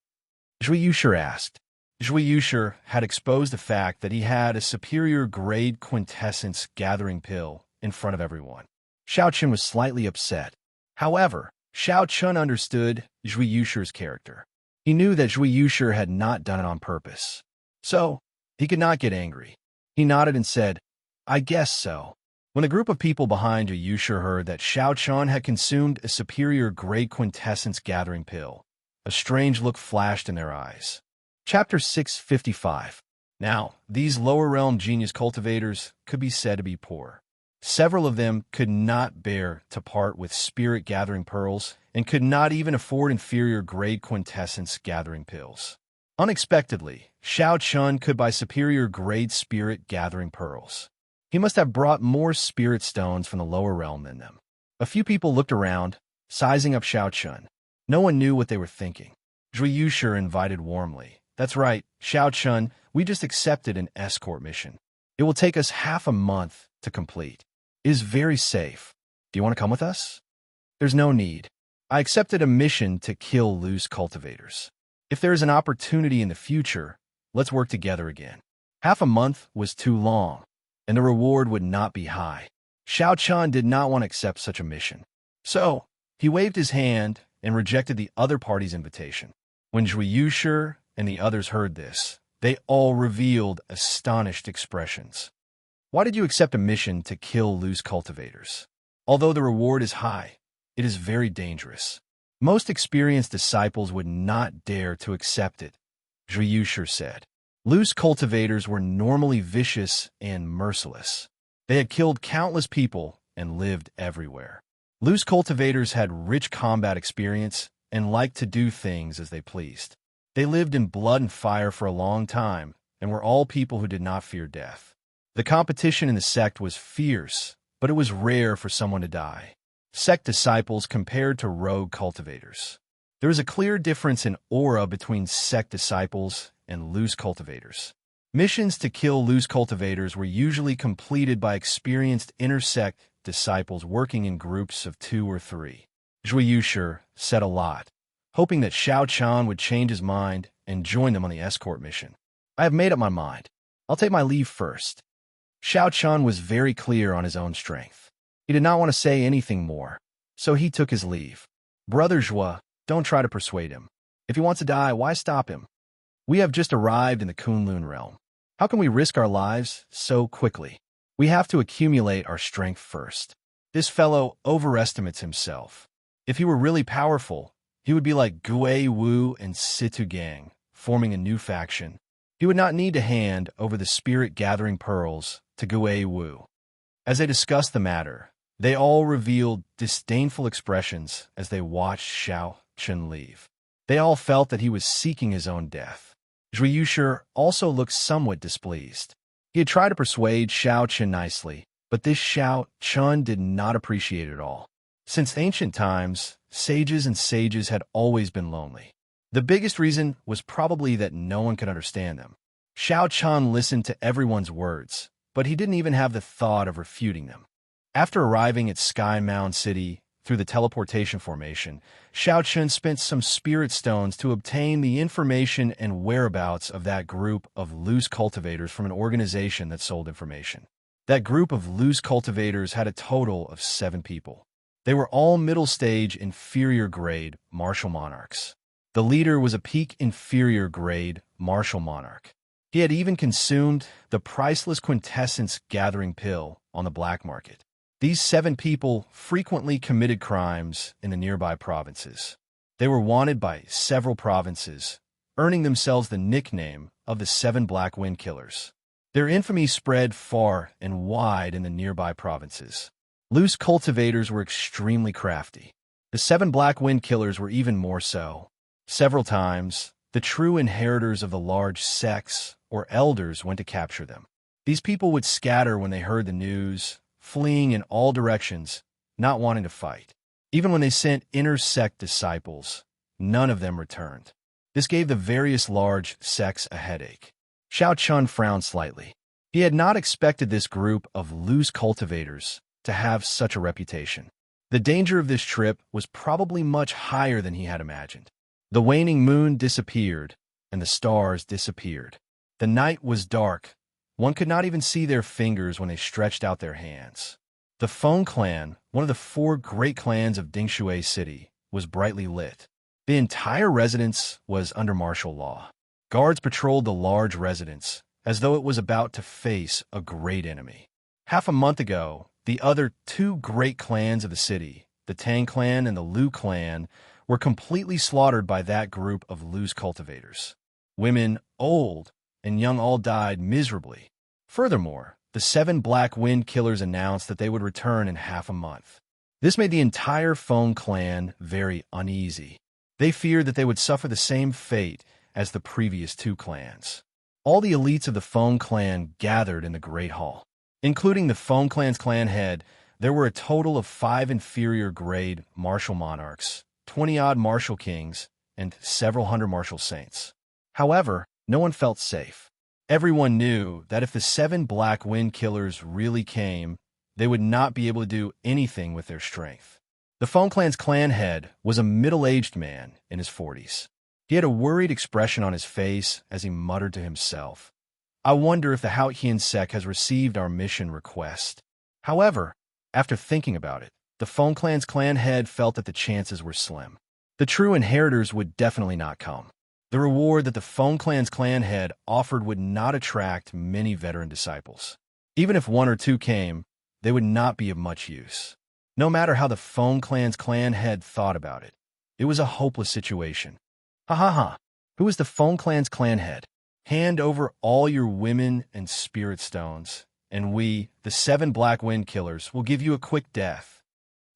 Zhui Yushi asked. Zhui Yushi had exposed the fact that he had a superior grade quintessence gathering pill in front of everyone. Xiao Chen was slightly upset. However, Xiao Chen understood Zhui Yushi's character. He knew that Zhui Yushi had not done it on purpose. So, he could not get angry. He nodded and said, "I guess so." When the group of people behind Zhui Yushi heard that Xiao Chen had consumed a superior grade quintessence gathering pill, a strange look flashed in their eyes. Chapter 655. Now, these lower realm genius cultivators could be said to be poor. Several of them could not bear to part with spirit gathering pearls and could not even afford inferior grade quintessence gathering pills. Unexpectedly, Xiao Chen could buy superior grade spirit gathering pearls. He must have brought more spirit stones from the lower realm than them. A few people looked around, sizing up Xiao Chen. No one knew what they were thinking. Zhui Yushi invited warmly, That's right, Xiao Chun, we just accepted an escort mission. It will take us half a month to complete. It is very safe. Do you want to come with us? There's no need. I accepted a mission to kill loose cultivators. If there is an opportunity in the future, let's work together again. Half a month was too long, and the reward would not be high. Xiao Chun did not want to accept such a mission. So, he waved his hand and rejected the other party's invitation. When Zhui Yushi and the others heard this, they all revealed astonished expressions. Why did you accept a mission to kill loose cultivators? Although the reward is high, it is very dangerous. Most experienced disciples would not dare to accept it, Zhui Yushi said. Loose cultivators were normally vicious and merciless. They had killed countless people and lived everywhere. Loose cultivators had rich combat experience and liked to do things as they pleased. They lived in blood and fire for a long time and were all people who did not fear death. The competition in the sect was fierce, but it was rare for someone to die. Sect disciples compared to rogue cultivators. There is a clear difference in aura between sect disciples and loose cultivators. Missions to kill loose cultivators were usually completed by experienced intersect disciples working in groups of 2 or 3. Zhui Yushi said a lot, hoping that Xiao Chun would change his mind and join them on the escort mission. I have made up my mind. I'll take my leave first. Xiao Chun was very clear on his own strength. He did not want to say anything more, so he took his leave. Brother Zhua, don't try to persuade him. If he wants to die, why stop him? We have just arrived in the Kunlun realm. How can we risk our lives so quickly? We have to accumulate our strength first. This fellow overestimates himself. If he were really powerful, he would be like Gui Wu and Situ Gang, forming a new faction. He would not need to hand over the spirit-gathering pearls to Gui Wu. As they discussed the matter, they all revealed disdainful expressions as they watched Xiao Chun leave. They all felt that he was seeking his own death. Zhui Yushi also looked somewhat displeased. He had tried to persuade Xiao Chun nicely, but this Xiao Chun did not appreciate it at all. Since ancient times, sages and sages had always been lonely. The biggest reason was probably that no one could understand them. Xiao Chun listened to everyone's words, but he didn't even have the thought of refuting them. After arriving at Sky Mound City through the teleportation formation, Xiao Chun spent some spirit stones to obtain the information and whereabouts of that group of loose cultivators from an organization that sold information. That group of loose cultivators had a total of 7 people. They were all middle-stage inferior grade martial monarchs. The leader was a peak inferior grade martial monarch. He had even consumed the priceless quintessence gathering pill on the black market. These 7 people frequently committed crimes in the nearby provinces. They were wanted by several provinces, earning themselves the nickname of the 7 Black Wind Killers. Their infamy spread far and wide in the nearby provinces. Loose cultivators were extremely crafty. The 7 Black Wind Killers were even more so. Several times, the true inheritors of the large sects or elders went to capture them. These people would scatter when they heard the news, fleeing in all directions, not wanting to fight. Even when they sent inter-sect disciples, none of them returned. This gave the various large sects a headache. Xiao Chun frowned slightly. He had not expected this group of loose cultivators to have such a reputation. The danger of this trip was probably much higher than he had imagined. The waning moon disappeared, and the stars disappeared. The night was dark. One could not even see their fingers when they stretched out their hands. The Feng clan, one of the 4 great clans of Dingshui City, was brightly lit. The entire residence was under martial law. Guards patrolled the large residence, as though it was about to face a great enemy. Half a month ago, the other 2 great clans of the city, the Tang clan and the Liu clan, were completely slaughtered by that group of loose cultivators. Women, old and young, all died miserably. Furthermore, the 7 Black Wind Killers announced that they would return in half a month. This made the entire Feng clan very uneasy. They feared that they would suffer the same fate as the previous 2 clans. All the elites of the Feng clan gathered in the Great Hall. Including the Feng clan's clan head, there were a total of 5 inferior grade martial monarchs, 20-odd martial kings, and several hundred martial saints. However, no one felt safe. Everyone knew that if the 7 black wind killers really came, they would not be able to do anything with their strength. The Phone Clan's clan head was a middle-aged man in his 40s. He had a worried expression on his face as he muttered to himself, "I wonder if the Hautian sect has received our mission request." However, after thinking about it, the Phone Clan's clan head felt that the chances were slim. The true inheritors would definitely not come. The reward that the Phone Clan's clan head offered would not attract many veteran disciples. Even if 1 or 2 came, they would not be of much use. No matter how the Phone Clan's clan head thought about it, it was a hopeless situation. Ha ha ha! Who is the Phone Clan's clan head? Hand over all your women and spirit stones, and we, the 7 black wind killers, will give you a quick death.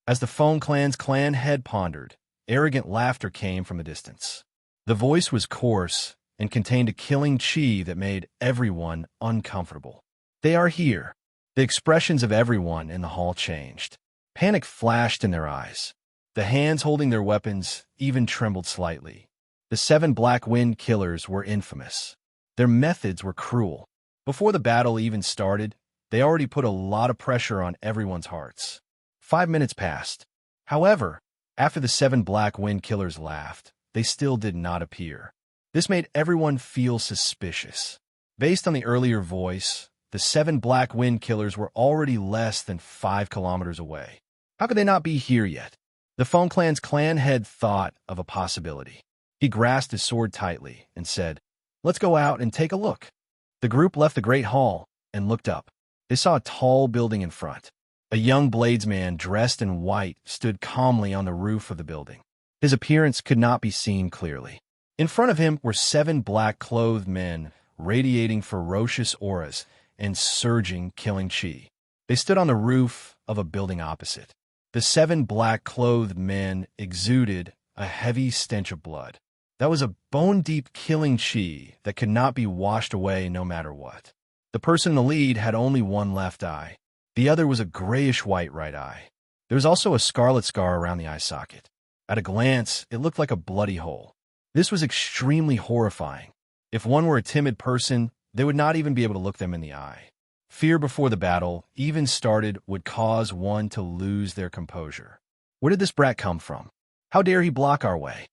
As the Phone Clan's clan head pondered, arrogant laughter came from the distance. The voice was coarse and contained a killing chi that made everyone uncomfortable. "They are here." The expressions of everyone in the hall changed. Panic flashed in their eyes. The hands holding their weapons even trembled slightly. The 7 black wind killers were infamous. Their methods were cruel. Before the battle even started, they already put a lot of pressure on everyone's hearts. 5 minutes passed. However, after the 7 black wind killers laughed, they still did not appear. This made everyone feel suspicious. Based on the earlier voice, the 7 black wind killers were already less than 5 kilometers away. How could they not be here yet? The Phone Clan's clan head thought of a possibility. He grasped his sword tightly and said, "Let's go out and take a look." The group left the great hall and looked up. They saw a tall building in front. A young bladesman dressed in white stood calmly on the roof of the building. His appearance could not be seen clearly. In front of him were 7 black-clothed men, radiating ferocious auras and surging killing chi. They stood on the roof of a building opposite. The 7 black-clothed men exuded a heavy stench of blood. That was a bone-deep killing chi that could not be washed away no matter what. The person in the lead had only one left eye. The other was a grayish-white right eye. There was also a scarlet scar around the eye socket. At a glance, it looked like a bloody hole. This was extremely horrifying. If one were a timid person, they would not even be able to look them in the eye. Fear before the battle, even started, would cause one to lose their composure. Where did this brat come from? How dare he block our way?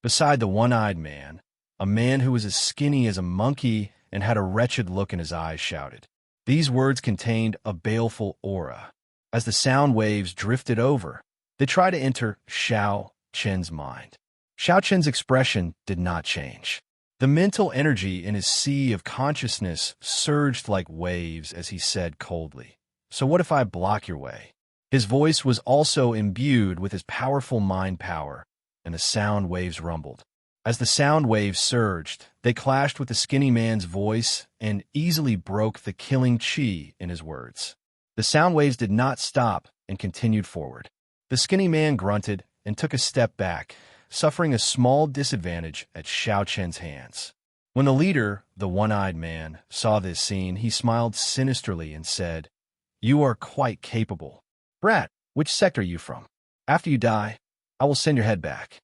Beside the one-eyed man, a man who was as skinny as a monkey and had a wretched look in his eyes shouted. These words contained a baleful aura. As the sound waves drifted over, they tried to enter Xiao Chen's mind. Xiao Chen's expression did not change. The mental energy in his sea of consciousness surged like waves as he said coldly, "So what if I block your way?" His voice was also imbued with his powerful mind power, and the sound waves rumbled. As the sound waves surged, they clashed with the skinny man's voice and easily broke the killing chi in his words. The sound waves did not stop and continued forward. The skinny man grunted and took a step back, suffering a small disadvantage at Xiao Chen's hands. When the leader, the one-eyed man, saw this scene, he smiled sinisterly and said, "You are quite capable. Brat, which sect are you from? After you die, I will send your head back."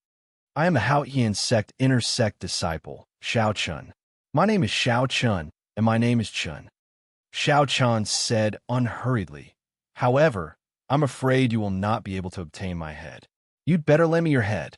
"I am a Hautian sect inner-sect disciple, Xiao Chun. My name is Xiao Chun, and my name is Chun," Xiao Chun said unhurriedly. "However, I'm afraid you will not be able to obtain my head. You'd better lend me your head."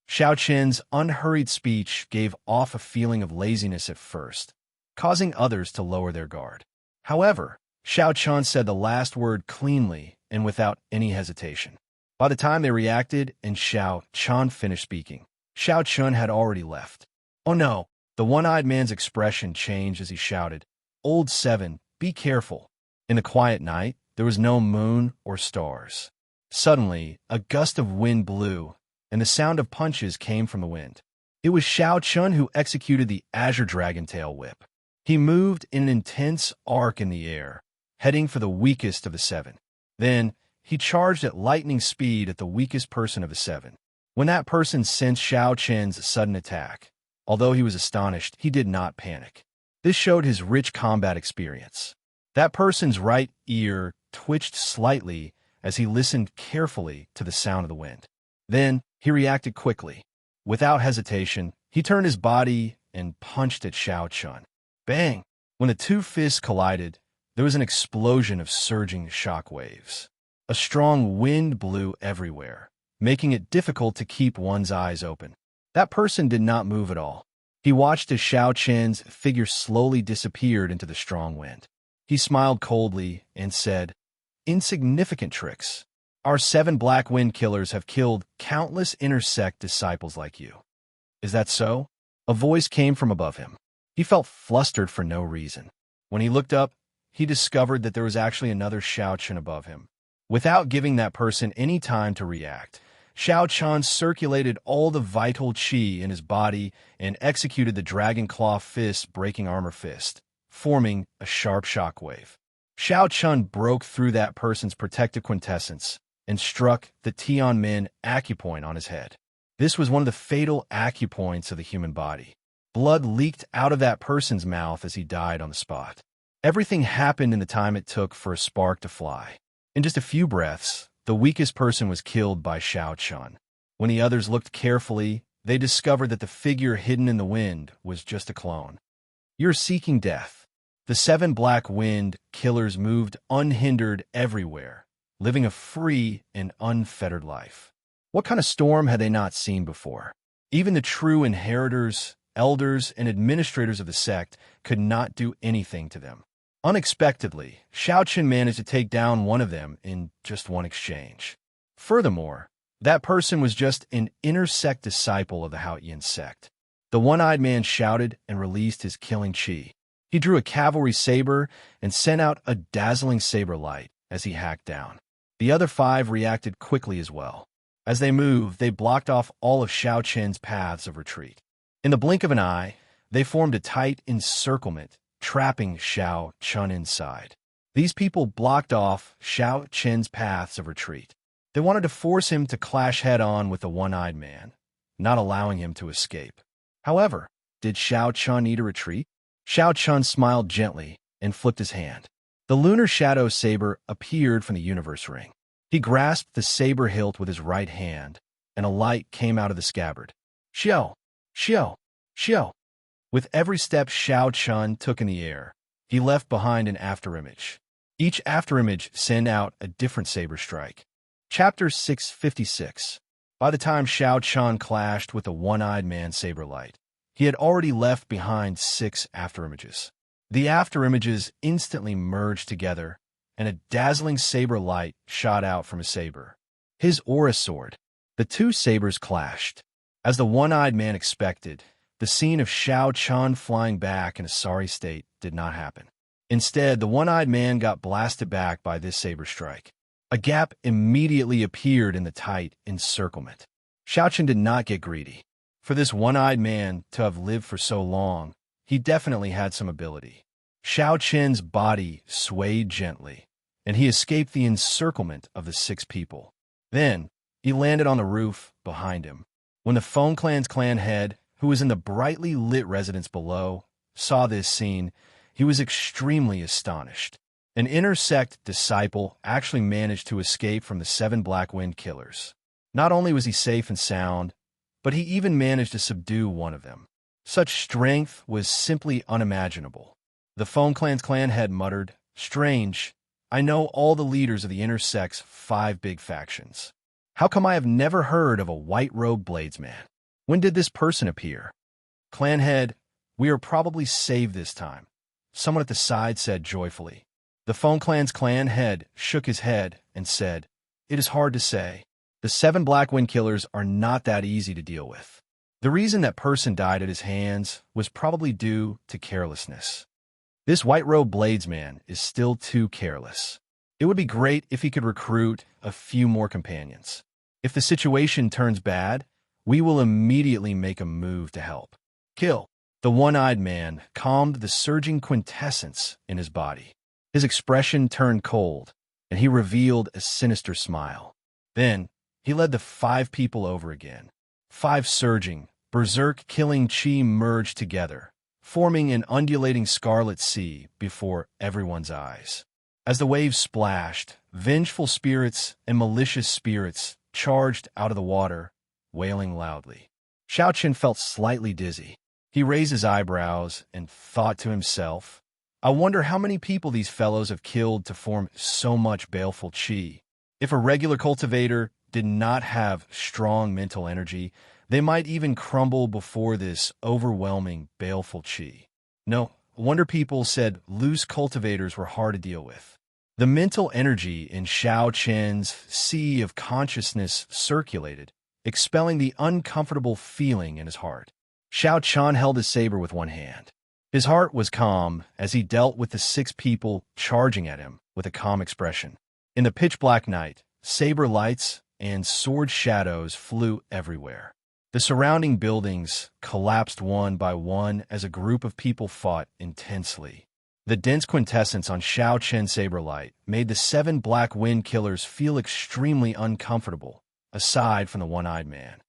Xiao Chen's unhurried speech gave off a feeling of laziness at first, causing others to lower their guard. However, Xiao Chun said the last word cleanly and without any hesitation. By the time they reacted and Xiao Chun finished speaking, Xiao Chun had already left. "Oh no!" The one-eyed man's expression changed as he shouted, "Old 7, be careful." In the quiet night, there was no moon or stars. Suddenly, a gust of wind blew, and the sound of punches came from the wind. It was Xiao Chun who executed the Azure Dragon Tail Whip. He moved in an intense arc in the air, heading for the weakest of the 7. Then, he charged at lightning speed at the weakest person of the 7. When that person sensed Xiao Chen's sudden attack, although he was astonished, he did not panic. This showed his rich combat experience. That person's right ear twitched slightly as he listened carefully to the sound of the wind. Then, he reacted quickly. Without hesitation, he turned his body and punched at Xiao Chun. Bang! When the two fists collided, there was an explosion of surging shock waves. A strong wind blew everywhere, making it difficult to keep one's eyes open. That person did not move at all. He watched as Xiao Chen's figure slowly disappeared into the strong wind. He smiled coldly and said, "Insignificant tricks. Our 7 black wind killers have killed countless inner sect disciples like you." "Is that so?" A voice came from above him. He felt flustered for no reason. When he looked up, he discovered that there was actually another Xiao Chen above him. Without giving that person any time to react, Xiao Chan circulated all the vital qi in his body and executed the Dragon Claw Fist Breaking Armor Fist, forming a sharp shockwave. Xiao Chun broke through that person's protective quintessence and struck the Tianmin acupoint on his head. This was one of the fatal acupoints of the human body. Blood leaked out of that person's mouth as he died on the spot. Everything happened in the time it took for a spark to fly. In just a few breaths, the weakest person was killed by Xiao Chun. When the others looked carefully, they discovered that the figure hidden in the wind was just a clone. "You're seeking death." The 7 black wind killers moved unhindered everywhere, living a free and unfettered life. What kind of storm had they not seen before? Even the true inheritors, elders, and administrators of the sect could not do anything to them. Unexpectedly, Xiao Chen managed to take down one of them in just one exchange. Furthermore, that person was just an inner sect disciple of the Haotian sect. The one-eyed man shouted and released his killing qi. He drew a cavalry saber and sent out a dazzling saber light as he hacked down. The other 5 reacted quickly as well. As they moved, they blocked off all of Xiao Chen's paths of retreat. In the blink of an eye, they formed a tight encirclement, trapping Xiao Chun inside. These people blocked off Xiao Chen's paths of retreat. They wanted to force him to clash head-on with the one-eyed man, not allowing him to escape. However, did Xiao Chun need a retreat? Xiao Chun smiled gently and flipped his hand. The lunar shadow saber appeared from the universe ring. He grasped the saber hilt with his right hand, and a light came out of the scabbard. "Xiao! Xiao! Xiao!" With every step Xiao Chun took in the air, he left behind an afterimage. Each afterimage sent out a different saber strike. Chapter 656. By the time Xiao Chun clashed with the one-eyed man's saber light, he had already left behind 6 afterimages. The afterimages instantly merged together, and a dazzling saber light shot out from his saber. His aura sword. The 2 sabers clashed. As the one-eyed man expected, the scene of Xiao Chun flying back in a sorry state did not happen. Instead, the one-eyed man got blasted back by this saber strike. A gap immediately appeared in the tight encirclement. Xiao Chun did not get greedy. For this one-eyed man to have lived for so long, he definitely had some ability. Xiao Chen's body swayed gently, and he escaped the encirclement of the 6 people. Then, he landed on the roof behind him. When the Phone Clan's clan head, who was in the brightly lit residence below, saw this scene, he was extremely astonished. An inner sect disciple actually managed to escape from the 7 black wind killers. Not only was he safe and sound, but he even managed to subdue one of them. Such strength was simply unimaginable. The Phone Clan's clan head muttered, "Strange, I know all the leaders of the inner sect's 5 big factions. How come I have never heard of a white-robed bladesman? When did this person appear?" "Clan head, we are probably saved this time," someone at the side said joyfully. The Phone Clan's clan head shook his head and said, "It is hard to say. The 7 black wind killers are not that easy to deal with. The reason that person died at his hands was probably due to carelessness. This white-robed bladesman is still too careless. It would be great if he could recruit a few more companions. If the situation turns bad, we will immediately make a move to help." "Kill." The one-eyed man calmed the surging quintessence in his body. His expression turned cold, and he revealed a sinister smile. Then, he led the 5 people over again. 5 surging, berserk-killing qi merged together, forming an undulating scarlet sea before everyone's eyes. As the waves splashed, vengeful spirits and malicious spirits charged out of the water, wailing loudly. Xiao Chen felt slightly dizzy. He raised his eyebrows and thought to himself, I wonder how many people these fellows have killed to form so much baleful chi. If a regular cultivator did not have strong mental energy, they might even crumble before this overwhelming baleful chi. No wonder people said loose cultivators were hard to deal with. The mental energy in Xiao Chen's sea of consciousness circulated, expelling the uncomfortable feeling in his heart. Xiao Chen held his saber with one hand. His heart was calm as he dealt with the 6 people charging at him with a calm expression. In the pitch-black night, saber lights and sword shadows flew everywhere. The surrounding buildings collapsed one by one as a group of people fought intensely. The dense quintessence on Xiao Chen's saber light made the 7 black wind killers feel extremely uncomfortable, aside from the one-eyed man.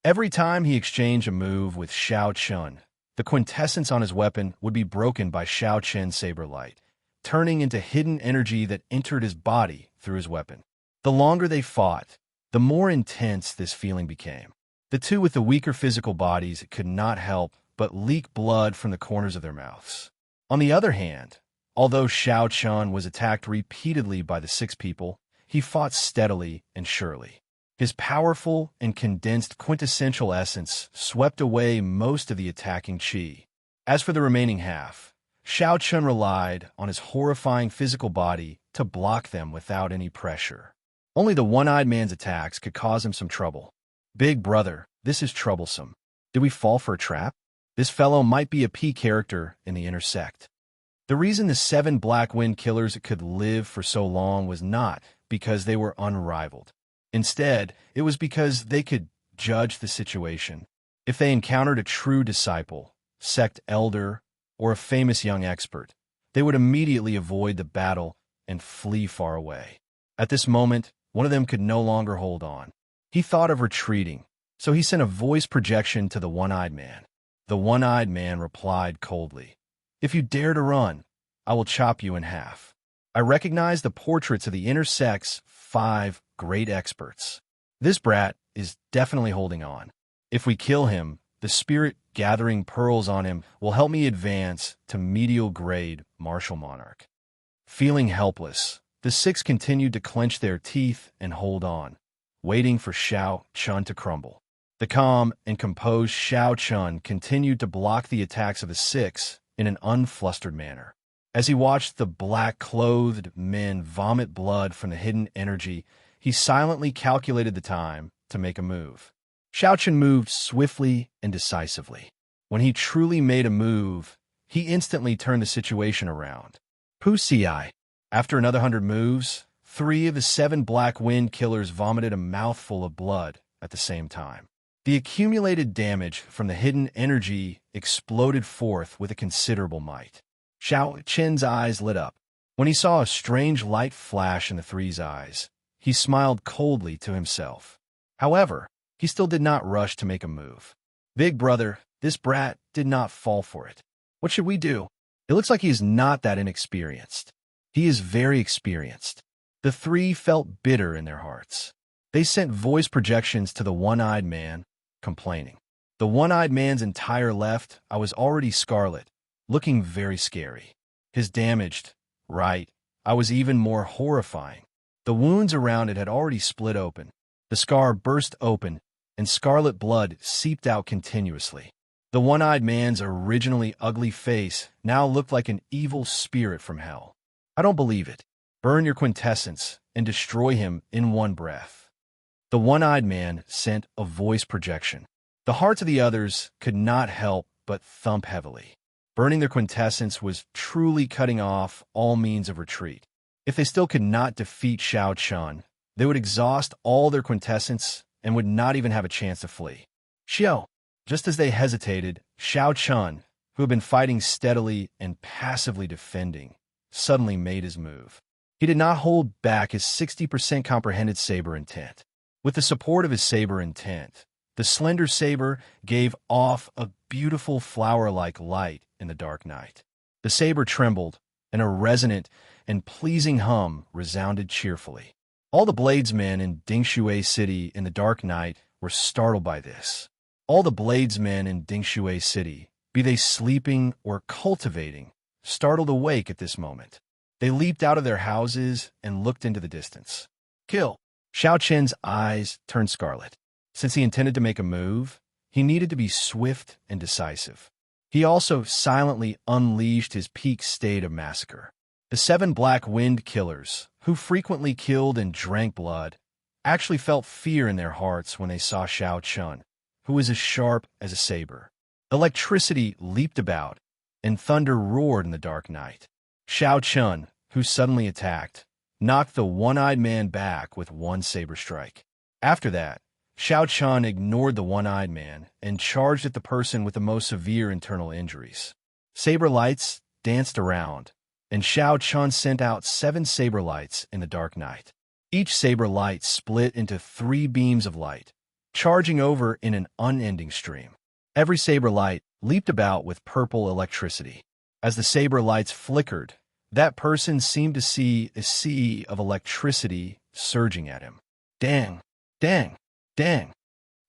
Every time he exchanged a move with Xiao Chen, the quintessence on his weapon would be broken by Xiao Chen's saber light, turning into hidden energy that entered his body through his weapon. The longer they fought, the more intense this feeling became. The 2 with the weaker physical bodies could not help but leak blood from the corners of their mouths. On the other hand, although Xiao Chen was attacked repeatedly by the 6 people, he fought steadily and surely. His powerful and condensed quintessential essence swept away most of the attacking chi. As for the remaining half, Xiao Chen relied on his horrifying physical body to block them without any pressure. Only the one-eyed man's attacks could cause him some trouble. Big brother, this is troublesome. Did we fall for a trap? This fellow might be a P character in the inner sect. The reason the 7 black wind killers could live for so long was not because they were unrivaled. Instead, it was because they could judge the situation. If they encountered a true disciple, sect elder, or a famous young expert, they would immediately avoid the battle and flee far away. At this moment, one of them could no longer hold on. He thought of retreating, so he sent a voice projection to the one-eyed man. The one-eyed man replied coldly, If you dare to run, I will chop you in half. I recognize the portraits of the inner sect's 5 great experts. This brat is definitely holding on. If we kill him, the spirit gathering pearls on him will help me advance to medial grade martial monarch. Feeling helpless, the 6 continued to clench their teeth and hold on, waiting for Xiao Chen to crumble. The calm and composed Xiao Chen continued to block the attacks of the 6 in an unflustered manner. As he watched the black-clothed men vomit blood from the hidden energy, he silently calculated the time to make a move. Xiao Chen moved swiftly and decisively. When he truly made a move, he instantly turned the situation around. Pussy-eye. After another 100 moves, 3 of the 7 black wind killers vomited a mouthful of blood at the same time. The accumulated damage from the hidden energy exploded forth with a considerable might. Xiao Chen's eyes lit up. When he saw a strange light flash in the 3's eyes, he smiled coldly to himself. However, he still did not rush to make a move. Big brother, this brat did not fall for it. What should we do? It looks like he is not that inexperienced. He is very experienced. The 3 felt bitter in their hearts. They sent voice projections to the one-eyed man, complaining. The one-eyed man's entire left eye was already scarlet, looking very scary. His damaged right eye was even more horrifying. The wounds around it had already split open. The scar burst open, and scarlet blood seeped out continuously. The one-eyed man's originally ugly face now looked like an evil spirit from hell. I don't believe it. Burn your quintessence and destroy him in one breath. The one-eyed man sent a voice projection. The hearts of the others could not help but thump heavily. Burning their quintessence was truly cutting off all means of retreat. If they still could not defeat Xiao Chen, they would exhaust all their quintessence and would not even have a chance to flee. Xiao. Just as they hesitated, Xiao Chen, who had been fighting steadily and passively defending, suddenly made his move. He did not hold back his 60% comprehended saber intent. With the support of his saber intent, the slender saber gave off a beautiful flower-like light in the dark night. The saber trembled, and a resonant and pleasing hum resounded cheerfully. All the bladesmen in Dingshui City in the dark night were startled by this. All the bladesmen in Dingshui City be they sleeping or cultivating, startled awake at this moment. They leaped out of their houses and looked into the distance. Kill! Xiao Qian's eyes turned scarlet. Since he intended to make a move, he needed to be swift and decisive. He also silently unleashed his peak state of massacre. The 7 Black Wind Killers, who frequently killed and drank blood, actually felt fear in their hearts when they saw Xiao Qian, who was as sharp as a saber. Electricity leaped about, and thunder roared in the dark night. Xiao Qian, who suddenly attacked, knocked the one-eyed man back with one saber strike. After that, Xiao Qian ignored the one-eyed man and charged at the person with the most severe internal injuries. Saber lights danced around, and Xiao Qian sent out 7 saber lights in the dark night. Each saber light split into 3 beams of light, charging over in an unending stream. Every saber light leaped about with purple electricity. As the saber lights flickered, that person seemed to see a sea of electricity surging at him. Dang! Dang! Dang!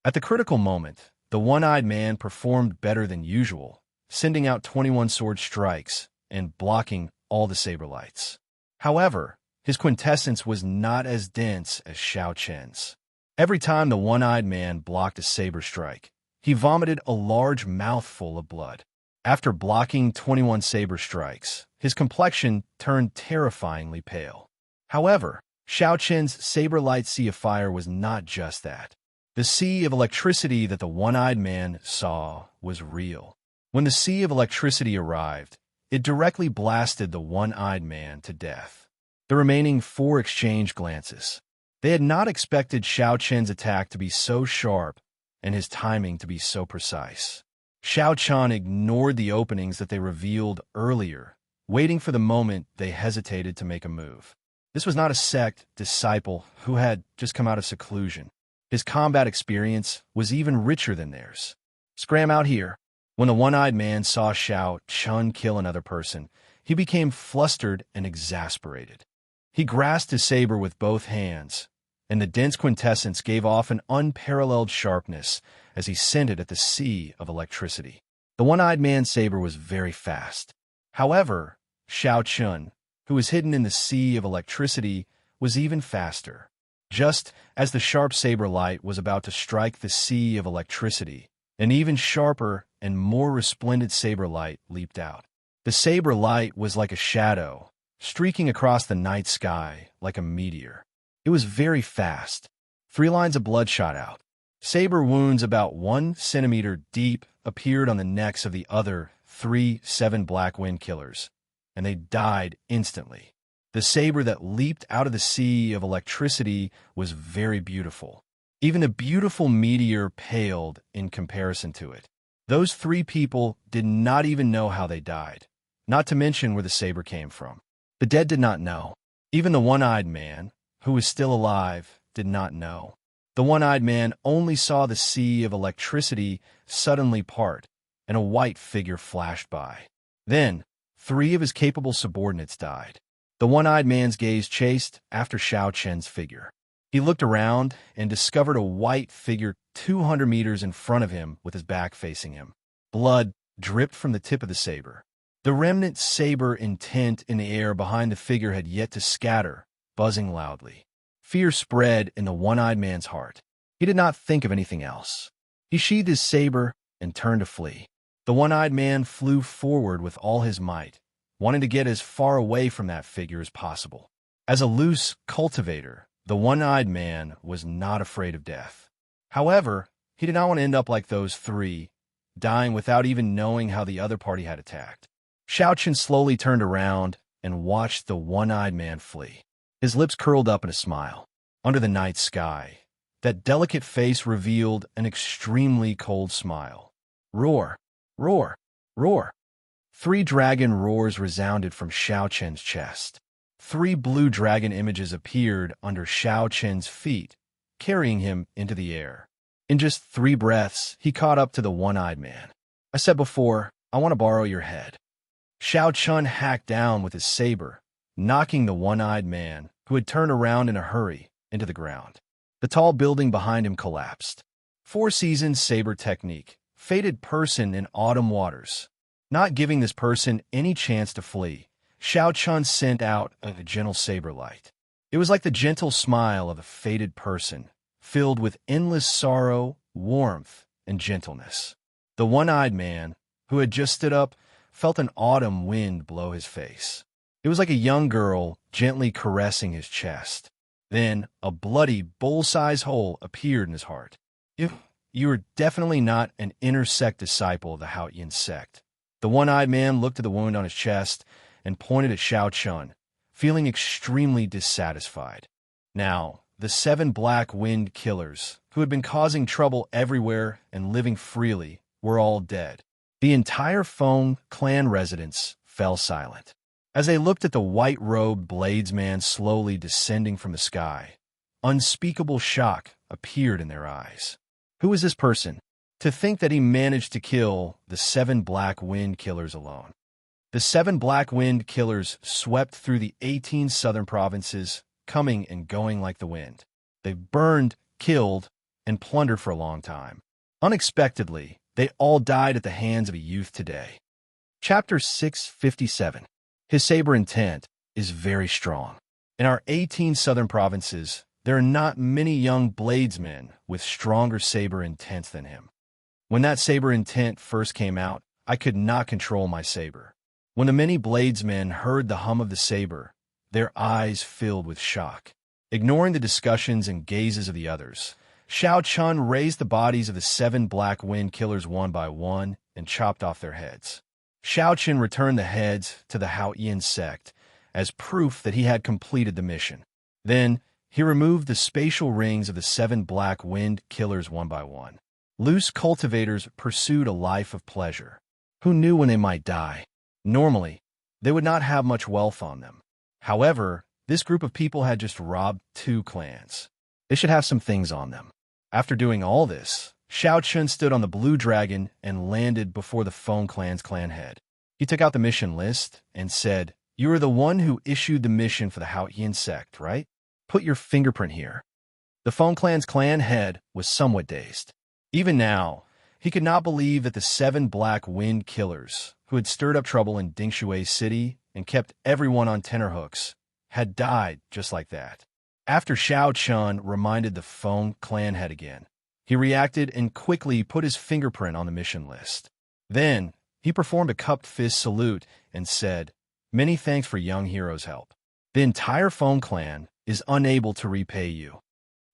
At the critical moment, the one-eyed man performed better than usual, sending out 21 sword strikes and blocking all the saber lights. However, his quintessence was not as dense as Xiao Qian's. Every time the one-eyed man blocked a saber strike, he vomited a large mouthful of blood. After blocking 21 saber strikes, his complexion turned terrifyingly pale. However, Xiao Qian's saber light sea of fire was not just that. The sea of electricity that the one-eyed man saw was real. When the sea of electricity arrived, it directly blasted the one-eyed man to death. The remaining 4 exchanged glances. They had not expected Xiao Qian's attack to be so sharp and his timing to be so precise. Xiao Qian ignored the openings that they revealed earlier, waiting for the moment they hesitated to make a move. This was not a sect disciple who had just come out of seclusion. His combat experience was even richer than theirs. Scram out here. When the one-eyed man saw Xiao Qian kill another person, he became flustered and exasperated. He grasped his saber with both hands, and the dense quintessence gave off an unparalleled sharpness as he sent it at the sea of electricity. The one-eyed man's saber was very fast. However, Xiao Qian, who was hidden in the sea of electricity, was even faster. Just as the sharp saber light was about to strike the sea of electricity, an even sharper and more resplendent saber light leaped out. The saber light was like a shadow, streaking across the night sky like a meteor. It was very fast. 3 lines of blood shot out. Saber wounds about 1 centimeter deep appeared on the necks of the other 3 7 Black Wind Killers, and they died instantly. The saber that leaped out of the sea of electricity was very beautiful. Even the beautiful meteor paled in comparison to it. Those 3 people did not even know how they died, not to mention where the saber came from. The dead did not know. Even the one-eyed man, who was still alive, did not know. The one-eyed man only saw the sea of electricity suddenly part, and a white figure flashed by. Then, 3 of his capable subordinates died. The one-eyed man's gaze chased after Xiao Qian's figure. He looked around and discovered a white figure 200 meters in front of him with his back facing him. Blood dripped from the tip of the saber. The remnant saber intent in the air behind the figure had yet to scatter, buzzing loudly. Fear spread in the one-eyed man's heart. He did not think of anything else. He sheathed his saber and turned to flee. The one-eyed man flew forward with all his might, wanting to get as far away from that figure as possible. As a loose cultivator, the one-eyed man was not afraid of death. However, he did not want to end up like those 3, dying without even knowing how the other party had attacked. Xiao Qian slowly turned around and watched the one-eyed man flee. His lips curled up in a smile. Under the night sky, that delicate face revealed an extremely cold smile. Roar! Roar! Roar! 3 dragon roars resounded from Xiao Qian's chest. 3 blue dragon images appeared under Xiao Qian's feet, carrying him into the air. In just 3 breaths, he caught up to the one-eyed man. I said before, I want to borrow your head. Xiao Qian hacked down with his saber, knocking the one-eyed man, who had turned around in a hurry, into the ground. The tall building behind him collapsed. 4 Seasons saber technique, fated person in autumn waters. Not giving this person any chance to flee, Xiao Chun sent out a gentle saber light. It was like the gentle smile of a fated person, filled with endless sorrow, warmth, and gentleness. The one-eyed man, who had just stood up, felt an autumn wind blow his face. It was like a young girl gently caressing his chest. Then a bloody, bull-sized hole appeared in his heart. You are definitely not an inner sect disciple of the Haotian sect. The one-eyed man looked at the wound on his chest and pointed at Xiao Chun, feeling extremely dissatisfied. Now, the 7 black wind killers, who had been causing trouble everywhere and living freely, were all dead. The entire Feng clan residents fell silent. As they looked at the white-robed bladesman slowly descending from the sky, unspeakable shock appeared in their eyes. Who was this person? To think that he managed to kill the 7 black wind killers alone. The 7 black wind killers swept through the 18 southern provinces, coming and going like the wind. They burned, killed, and plundered for a long time. Unexpectedly, they all died at the hands of a youth today. Chapter 657. His saber intent is very strong. In our 18 southern provinces, there are not many young bladesmen with stronger saber intent than him. When that saber intent first came out, I could not control my saber. When the many bladesmen heard the hum of the saber, their eyes filled with shock. Ignoring the discussions and gazes of the others, Xiao Chun raised the bodies of the 7 black wind killers one by one and chopped off their heads. Xiao Chun returned the heads to the Haotian sect as proof that he had completed the mission. Then, he removed the spatial rings of the 7 black wind killers one by one. Loose cultivators pursued a life of pleasure. Who knew when they might die? Normally, they would not have much wealth on them. However, this group of people had just robbed 2 clans. They should have some things on them. After doing all this, Xiao Chun stood on the blue dragon and landed before the Feng clan's clan head. He took out the mission list and said, "You are the one who issued the mission for the Haotian sect, right? Put your fingerprint here." The Feng clan's clan head was somewhat dazed. Even now, he could not believe that the 7 black wind killers, who had stirred up trouble in Dingshui City and kept everyone on tenterhooks, had died just like that. After Xiao Chun reminded the Feng clan head again, he reacted and quickly put his fingerprint on the mission list. Then, he performed a cupped fist salute and said, "Many thanks for young hero's help. The entire Feng clan is unable to repay you.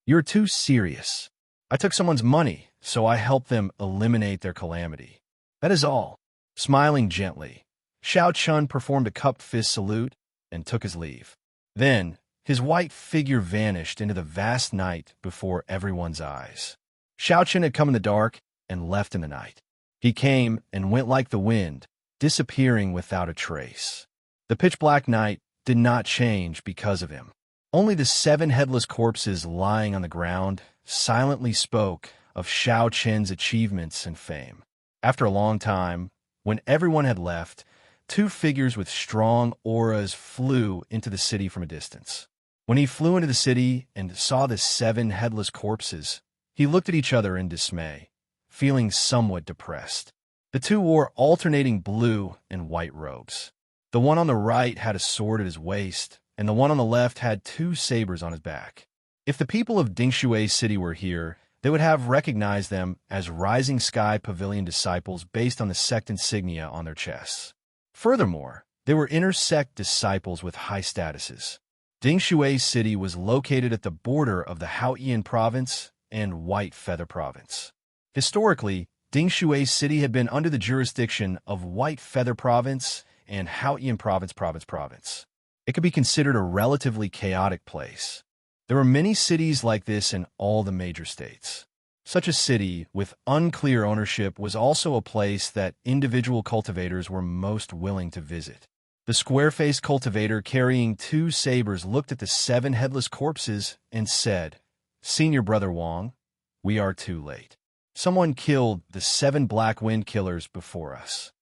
You're too serious. I took someone's money, so I helped them eliminate their calamity. That is all." Smiling gently, Xiao Chun performed a cupped fist salute and took his leave. Then, his white figure vanished into the vast night before everyone's eyes. Xiao Chun had come in the dark and left in the night. He came and went like the wind, disappearing without a trace. The pitch-black night did not change because of him. Only the 7 headless corpses lying on the ground silently spoke of Xiao Chun's achievements and fame. After a long time, when everyone had left, 2 figures with strong auras flew into the city from a distance. When he flew into the city and saw the 7 headless corpses, he looked at each other in dismay, feeling somewhat depressed. The 2 wore alternating blue and white robes. The one on the right had a sword at his waist, and the one on the left had 2 sabers on his back. If the people of Dingshui City were here, they would have recognized them as Rising Sky Pavilion disciples based on the sect insignia on their chests. Furthermore, they were inner-sect disciples with high statuses. Dingshui City was located at the border of the Haotian province and White Feather province. Historically, Dingshui City had been under the jurisdiction of White Feather province and Haotian province. It could be considered a relatively chaotic place. There were many cities like this in all the major states. Such a city with unclear ownership was also a place that individual cultivators were most willing to visit. The square-faced cultivator carrying 2 sabers looked at the 7 headless corpses and said, "Senior Brother Wong, we are too late. Someone killed the 7 black wind killers before us.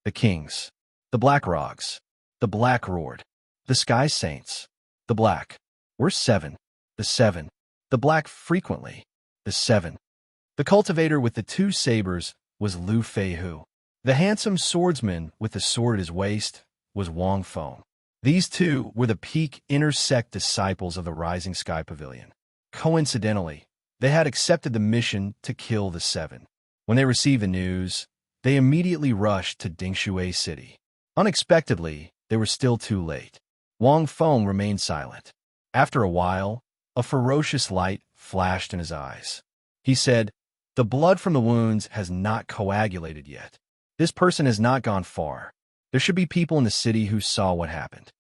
The kings, the black rogs, the black roared, the sky saints, the black. We're 7. The 7. The black frequently. The 7. The cultivator with the 2 sabers was Lu Feihu. The handsome swordsman with the sword at his waist was Wang Feng. These two were the peak inner sect disciples of the Rising Sky Pavilion. Coincidentally, they had accepted the mission to kill the seven. When they received the news, they immediately rushed to Dingshui City. Unexpectedly, they were still too late. Wang Feng remained silent. After a while, a ferocious light flashed in his eyes. He said, "The blood from the wounds has not coagulated yet. This person has not gone far. There should be people in the city who saw what happened."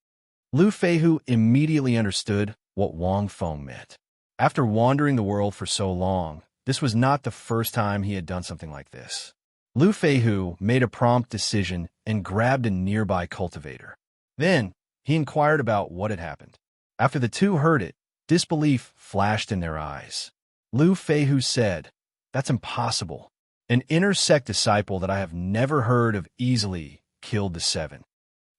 Lu Feihu immediately understood what Wang Feng meant. After wandering the world for so long, this was not the first time he had done something like this. Lu Feihu made a prompt decision and grabbed a nearby cultivator. Then, he inquired about what had happened. After the two heard it, disbelief flashed in their eyes. Lu Feihu said, "That's impossible. An inner sect disciple that I have never heard of easily killed the seven.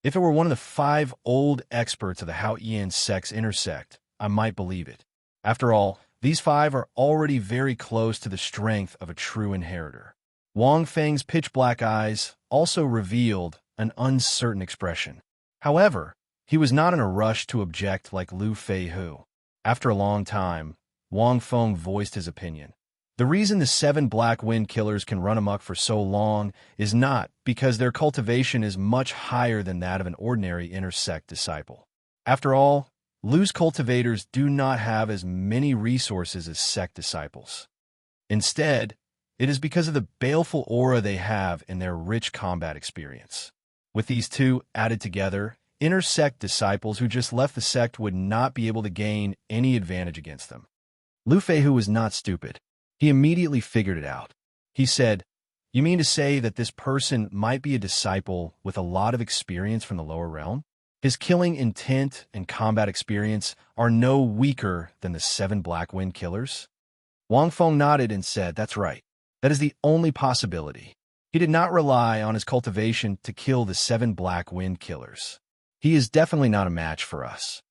If it were one of the 5 old experts of the Haotian sect's inner sect, I might believe it. After all, these 5 are already very close to the strength of a true inheritor." Wang Feng's pitch-black eyes also revealed an uncertain expression. However, he was not in a rush to object like Lu Feihu. After a long time, Wang Feng voiced his opinion. The reason the 7 Black Wind Killers can run amok for so long is not because their cultivation is much higher than that of an ordinary inner sect disciple. After all, Lu's cultivators do not have as many resources as sect disciples. Instead, it is because of the baleful aura they have in their rich combat experience. With these two added together, inner sect disciples who just left the sect would not be able to gain any advantage against them. Lu Feihu was not stupid. He immediately figured it out. He said, "You mean to say that this person might be a disciple with a lot of experience from the lower realm? His killing intent and combat experience are no weaker than the 7 Black Wind Killers?" Wang Feng nodded and said, "That's right. That is the only possibility. He did not rely on his cultivation to kill the 7 Black Wind Killers. He is definitely not a match for us.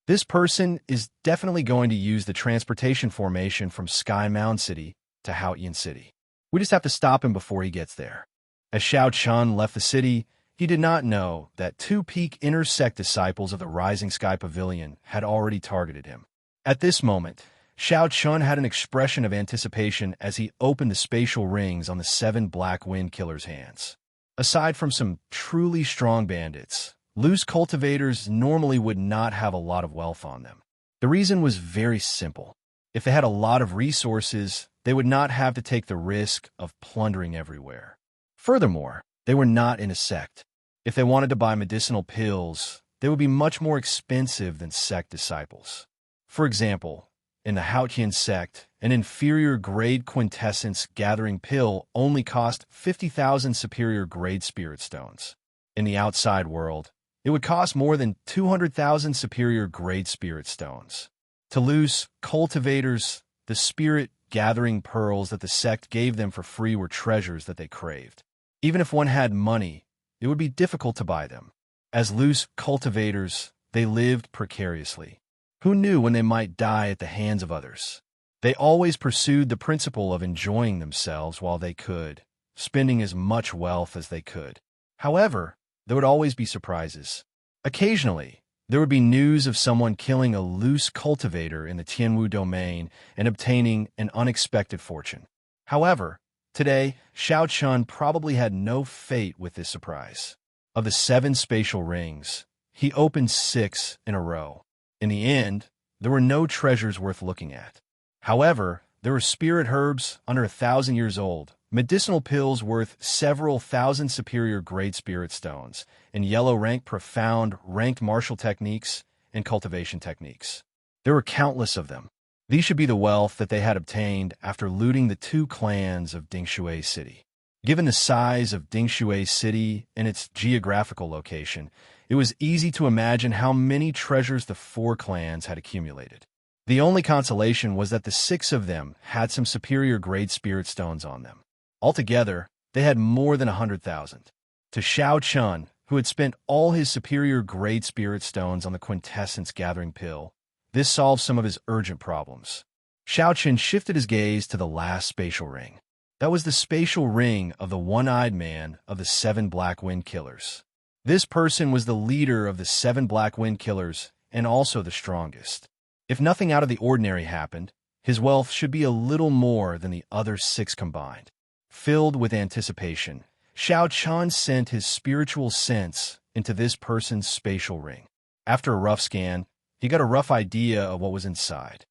This person is definitely going to use the transportation formation from Sky Mound City to Haotian City. We just have to stop him before he gets there." As Xiao Chun left the city, he did not know that 2 peak inner sect disciples of the Rising Sky Pavilion had already targeted him. At this moment, Xiao Chun had an expression of anticipation as he opened the spatial rings on the 7 Black Wind Killers' hands. Aside from some truly strong bandits, Lu's cultivators normally would not have a lot of wealth on them. The reason was very simple. If they had a lot of resources, they would not have to take the risk of plundering everywhere. Furthermore, they were not in a sect. If they wanted to buy medicinal pills, they would be much more expensive than sect disciples. For example, in the Haotian sect, an inferior grade quintessence gathering pill only cost 50,000 superior grade spirit stones. In the outside world, it would cost more than 200,000 superior grade spirit stones. To Lu's cultivators, the spirit gathering pearls that the sect gave them for free were treasures that they craved. Even if one had money, it would be difficult to buy them. As Lu's cultivators, they lived precariously. Who knew when they might die at the hands of others? They always pursued the principle of enjoying themselves while they could, spending as much wealth as they could. However, there would always be surprises. Occasionally, there would be news of someone killing a loose cultivator in the Tianwu domain and obtaining an unexpected fortune. However, today, Xiao Chun probably had no fate with this surprise. Of the 7 spatial rings, he opened 6 in a row. In the end, there were no treasures worth looking at. However, there were spirit herbs under 1,000 years old, medicinal pills worth several thousand superior grade spirit stones, and yellow rank profound ranked martial techniques and cultivation techniques. There were countless of them. These should be the wealth that they had obtained after looting the 2 clans of Dingshui City. Given the size of Dingshui City and its geographical location, it was easy to imagine how many treasures the 4 clans had accumulated. The only consolation was that the 6 of them had some superior grade spirit stones on them. Altogether, they had more than 100,000. To Xiao Chun, who had spent all his superior grade spirit stones on the quintessence gathering pill, this solved some of his urgent problems. Xiao Chun shifted his gaze to the last spatial ring. That was the spatial ring of the one-eyed man of the 7 Black Wind Killers. This person was the leader of the 7 Black Wind Killers and also the strongest. If nothing out of the ordinary happened, his wealth should be a little more than the other 6 combined. Filled with anticipation, Xiao Chun sent his spiritual sense into this person's spatial ring. After a rough scan, he got a rough idea of what was inside.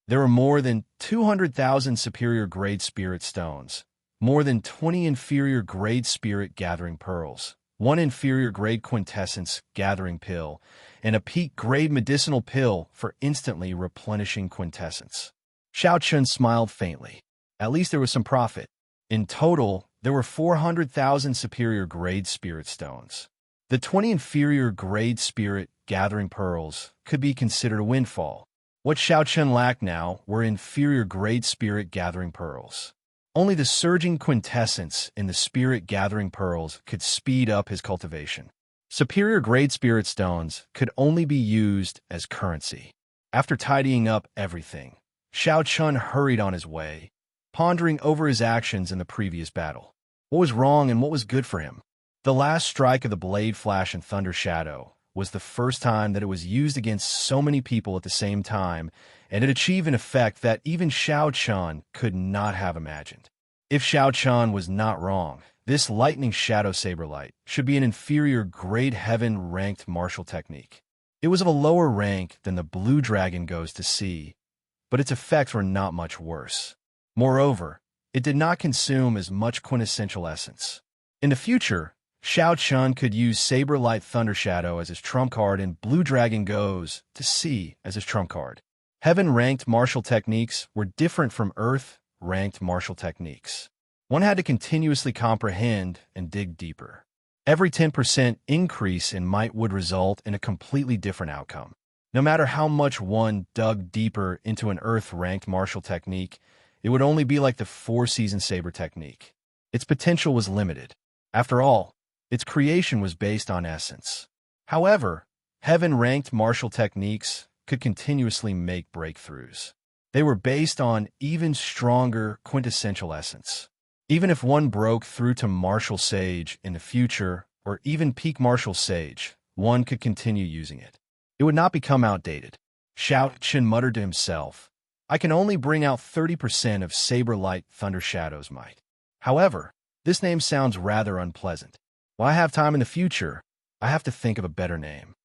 There were more than 200,000 superior-grade spirit stones, more than 20 inferior-grade spirit gathering pearls, 1 inferior-grade quintessence gathering pill, and a peak-grade medicinal pill for instantly replenishing quintessence. Xiao Chun smiled faintly. At least there was some profit. In total, there were 400,000 superior-grade spirit stones. The 20 inferior-grade spirit gathering pearls could be considered a windfall. What Xiao Chun lacked now were inferior-grade spirit gathering pearls. Only the surging quintessence in the spirit gathering pearls could speed up his cultivation. Superior-grade spirit stones could only be used as currency. After tidying up everything, Xiao Chun hurried on his way, pondering over his actions in the previous battle. What was wrong and what was good for him? The last strike of the Blade Flash and Thunder Shadow was the first time that it was used against so many people at the same time, and it achieved an effect that even Xiao Chun could not have imagined. If Xiao Chun was not wrong, this Lightning Shadow Saberlight should be an inferior grade heaven ranked martial technique. It was of a lower rank than the Blue Dragon goes to sea, but its effects were not much worse. Moreover, it did not consume as much quintessential essence. In the future, Xiao Chun could use Saberlight Thunder Shadow as his trump card and Blue Dragon Goes to Sea as his trump card. Heaven-ranked martial techniques were different from Earth-ranked martial techniques. One had to continuously comprehend and dig deeper. Every 10% increase in might would result in a completely different outcome. No matter how much one dug deeper into an Earth-ranked martial technique, it would only be like the Four-Season Saber technique. Its potential was limited. After all, its creation was based on essence. However, heaven-ranked martial techniques could continuously make breakthroughs. They were based on even stronger quintessential essence. Even if one broke through to Martial Sage in the future, or even Peak Martial Sage, one could continue using it. It would not become outdated. Xiao Chun muttered to himself, I can only bring out 30% of Saberlight Thunder Shadow's might. However, this name sounds rather unpleasant. While I have time in the future, I have to think of a better name.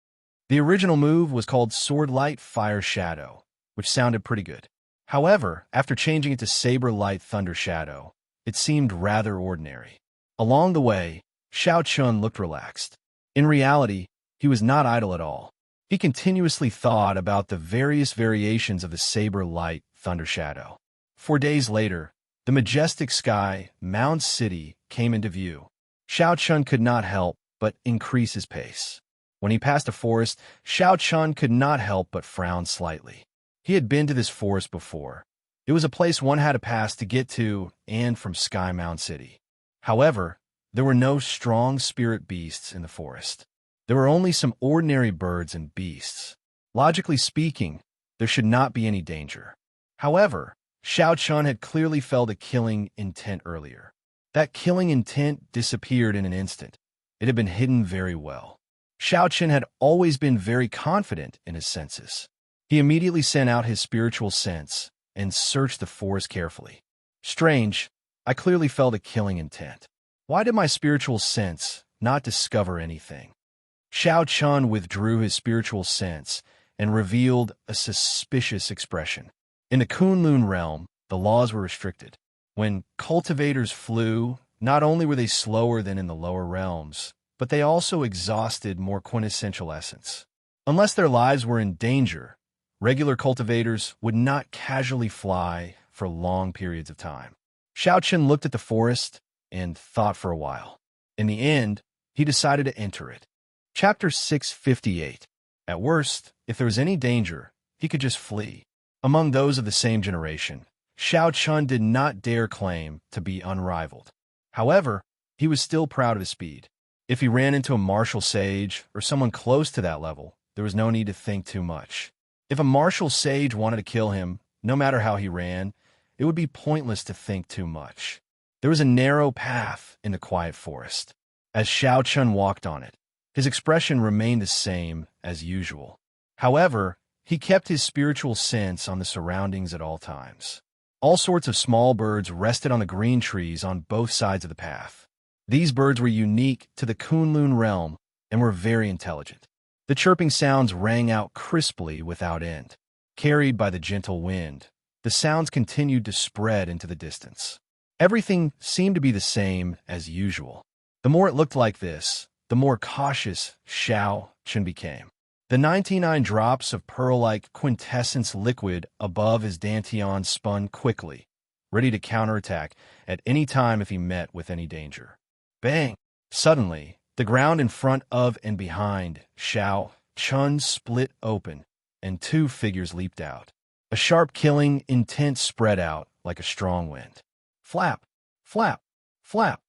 The original move was called Swordlight Fire Shadow, which sounded pretty good. However, after changing it to Saberlight Thunder Shadow, it seemed rather ordinary. Along the way, Xiao Chun looked relaxed. In reality, he was not idle at all. He continuously thought about the various variations of the Saberlight Thunder Shadow. 4 days later, the majestic sky, Mound City, came into view. Xiao Chun could not help but increase his pace. When he passed a forest, Xiao Chun could not help but frown slightly. He had been to this forest before. It was a place one had to pass to get to and from Sky Mound City. However, there were no strong spirit beasts in the forest. There were only some ordinary birds and beasts. Logically speaking, there should not be any danger. However, Xiao Chun had clearly felt a killing intent earlier. That killing intent disappeared in an instant. It had been hidden very well. Xiao Chun had always been very confident in his senses. He immediately sent out his spiritual sense and searched the forest carefully. Strange, I clearly felt a killing intent. Why did my spiritual sense not discover anything? Xiao Chun withdrew his spiritual sense and revealed a suspicious expression. In the Kunlun realm, the laws were restricted. When cultivators flew, not only were they slower than in the lower realms, but they also exhausted more quintessential essence. Unless their lives were in danger, regular cultivators would not casually fly for long periods of time. Xiao Chun looked at the forest and thought for a while. In the end, he decided to enter it. Chapter 658. At worst, if there was any danger, he could just flee. Among those of the same generation, Xiao Chun did not dare claim to be unrivaled. However, he was still proud of his speed. If he ran into a martial sage or someone close to that level, there was no need to think too much. If a martial sage wanted to kill him, no matter how he ran, it would be pointless to think too much. There was a narrow path in the quiet forest. As Xiao Chun walked on it, his expression remained the same as usual. However, he kept his spiritual sense on the surroundings at all times. All sorts of small birds rested on the green trees on both sides of the path. These birds were unique to the Kunlun realm and were very intelligent. The chirping sounds rang out crisply without end. Carried by the gentle wind, the sounds continued to spread into the distance. Everything seemed to be the same as usual. The more it looked like this, the more cautious Xiao Chun became. The 99 drops of pearl-like quintessence liquid above his dantian spun quickly, ready to counterattack at any time if he met with any danger. Bang! Suddenly, the ground in front of and behind Xiao Chun split open, and two figures leaped out. A sharp killing intent spread out like a strong wind. Flap! Flap! Flap!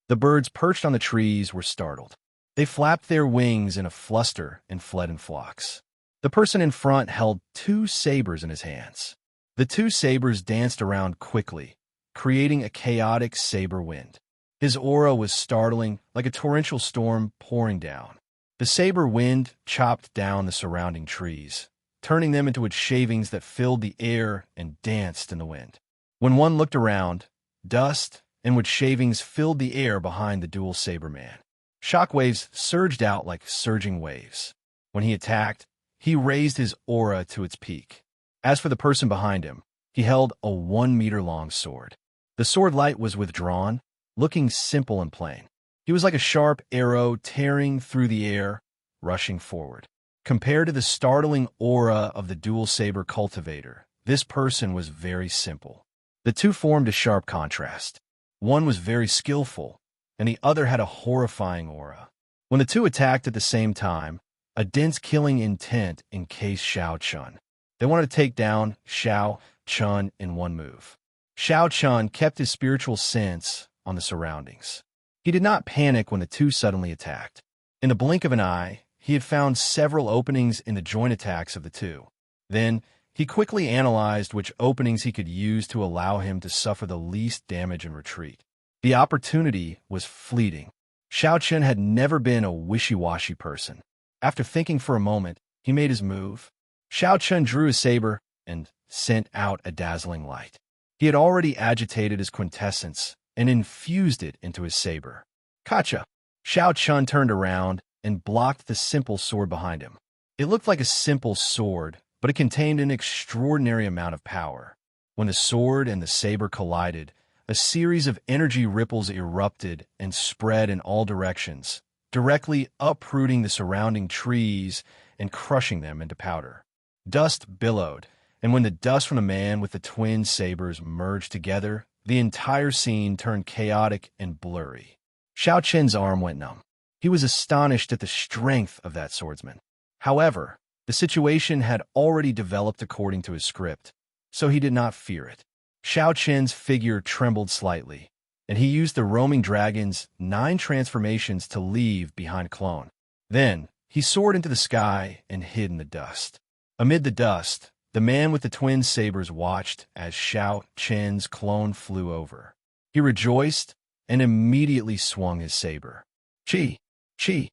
The birds perched on the trees were startled. They flapped their wings in a fluster and fled in flocks. The person in front held two sabers in his hands. The two sabers danced around quickly, creating a chaotic saber wind. His aura was startling, like a torrential storm pouring down. The saber wind chopped down the surrounding trees, turning them into its shavings that filled the air and danced in the wind. When one looked around, dust and wood shavings filled the air behind the dual saber man. Shockwaves surged out like surging waves. When he attacked, he raised his aura to its peak. As for the person behind him, he held a 1-meter-long sword. The sword light was withdrawn, looking simple and plain. He was like a sharp arrow tearing through the air, rushing forward. Compared to the startling aura of the dual saber cultivator, this person was very simple. The two formed a sharp contrast. One was very skillful, and the other had a horrifying aura. When the two attacked at the same time, a dense killing intent encased Xiao Chun. They wanted to take down Xiao Chun in one move. Xiao Chun kept his spiritual sense on the surroundings. He did not panic when the two suddenly attacked. In the blink of an eye, he had found several openings in the joint attacks of the two. Then, he quickly analyzed which openings he could use to allow him to suffer the least damage and retreat. The opportunity was fleeting. Xiao Chun had never been a wishy-washy person. After thinking for a moment, he made his move. Xiao Chun drew his saber and sent out a dazzling light. He had already agitated his quintessence and infused it into his saber. Kacha! Xiao Chun turned around and blocked the simple sword behind him. It looked like a simple sword, but it contained an extraordinary amount of power. When the sword and the saber collided, a series of energy ripples erupted and spread in all directions, directly uprooting the surrounding trees and crushing them into powder. Dust billowed, and when the dust from the man with the twin sabers merged together, the entire scene turned chaotic and blurry. Xiao Chen's arm went numb. He was astonished at the strength of that swordsman. However, the situation had already developed according to his script, so he did not fear it. Xiao Chen's figure trembled slightly, and he used the roaming dragon's 9 transformations to leave behind Clone. Then, he soared into the sky and hid in the dust. Amid the dust, the man with the twin sabers watched as Xiao Chen's clone flew over. He rejoiced and immediately swung his saber. Chi! Chi!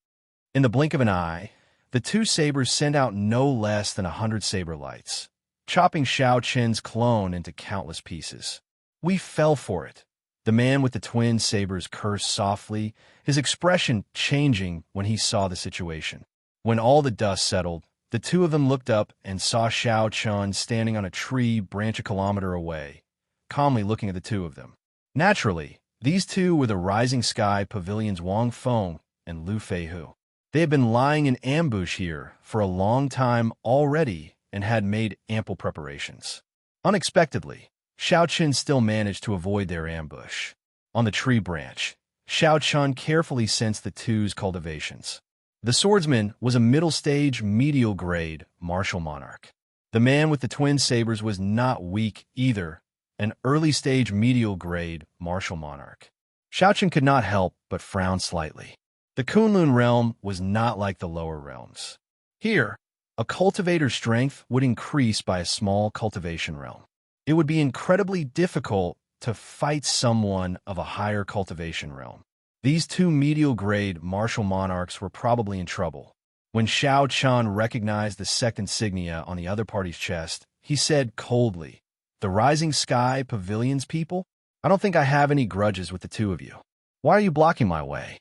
In the blink of an eye, the two sabers sent out no less than 100 saber lights, chopping Xiao Chen's clone into countless pieces. We fell for it. The man with the twin sabers cursed softly, his expression changing when he saw the situation. When all the dust settled, the two of them looked up and saw Xiao Chun standing on a tree branch a kilometer away, calmly looking at the two of them. Naturally, these two were the Rising Sky Pavilion's Wang Feng and Lu Feihu. They had been lying in ambush here for a long time already and had made ample preparations. Unexpectedly, Xiao Chun still managed to avoid their ambush. On the tree branch, Xiao Chun carefully sensed the two's cultivations. The swordsman was a middle-stage, medial-grade martial monarch. The man with the twin sabers was not weak either, an early-stage medial-grade martial monarch. Xiao Chun could not help but frown slightly. The Kunlun realm was not like the lower realms. Here, a cultivator's strength would increase by a small cultivation realm. It would be incredibly difficult to fight someone of a higher cultivation realm. These two medial-grade martial monarchs were probably in trouble. When Xiao Chun recognized the sect insignia on the other party's chest, he said coldly, "The Rising Sky Pavilion's people? I don't think I have any grudges with the two of you. Why are you blocking my way?"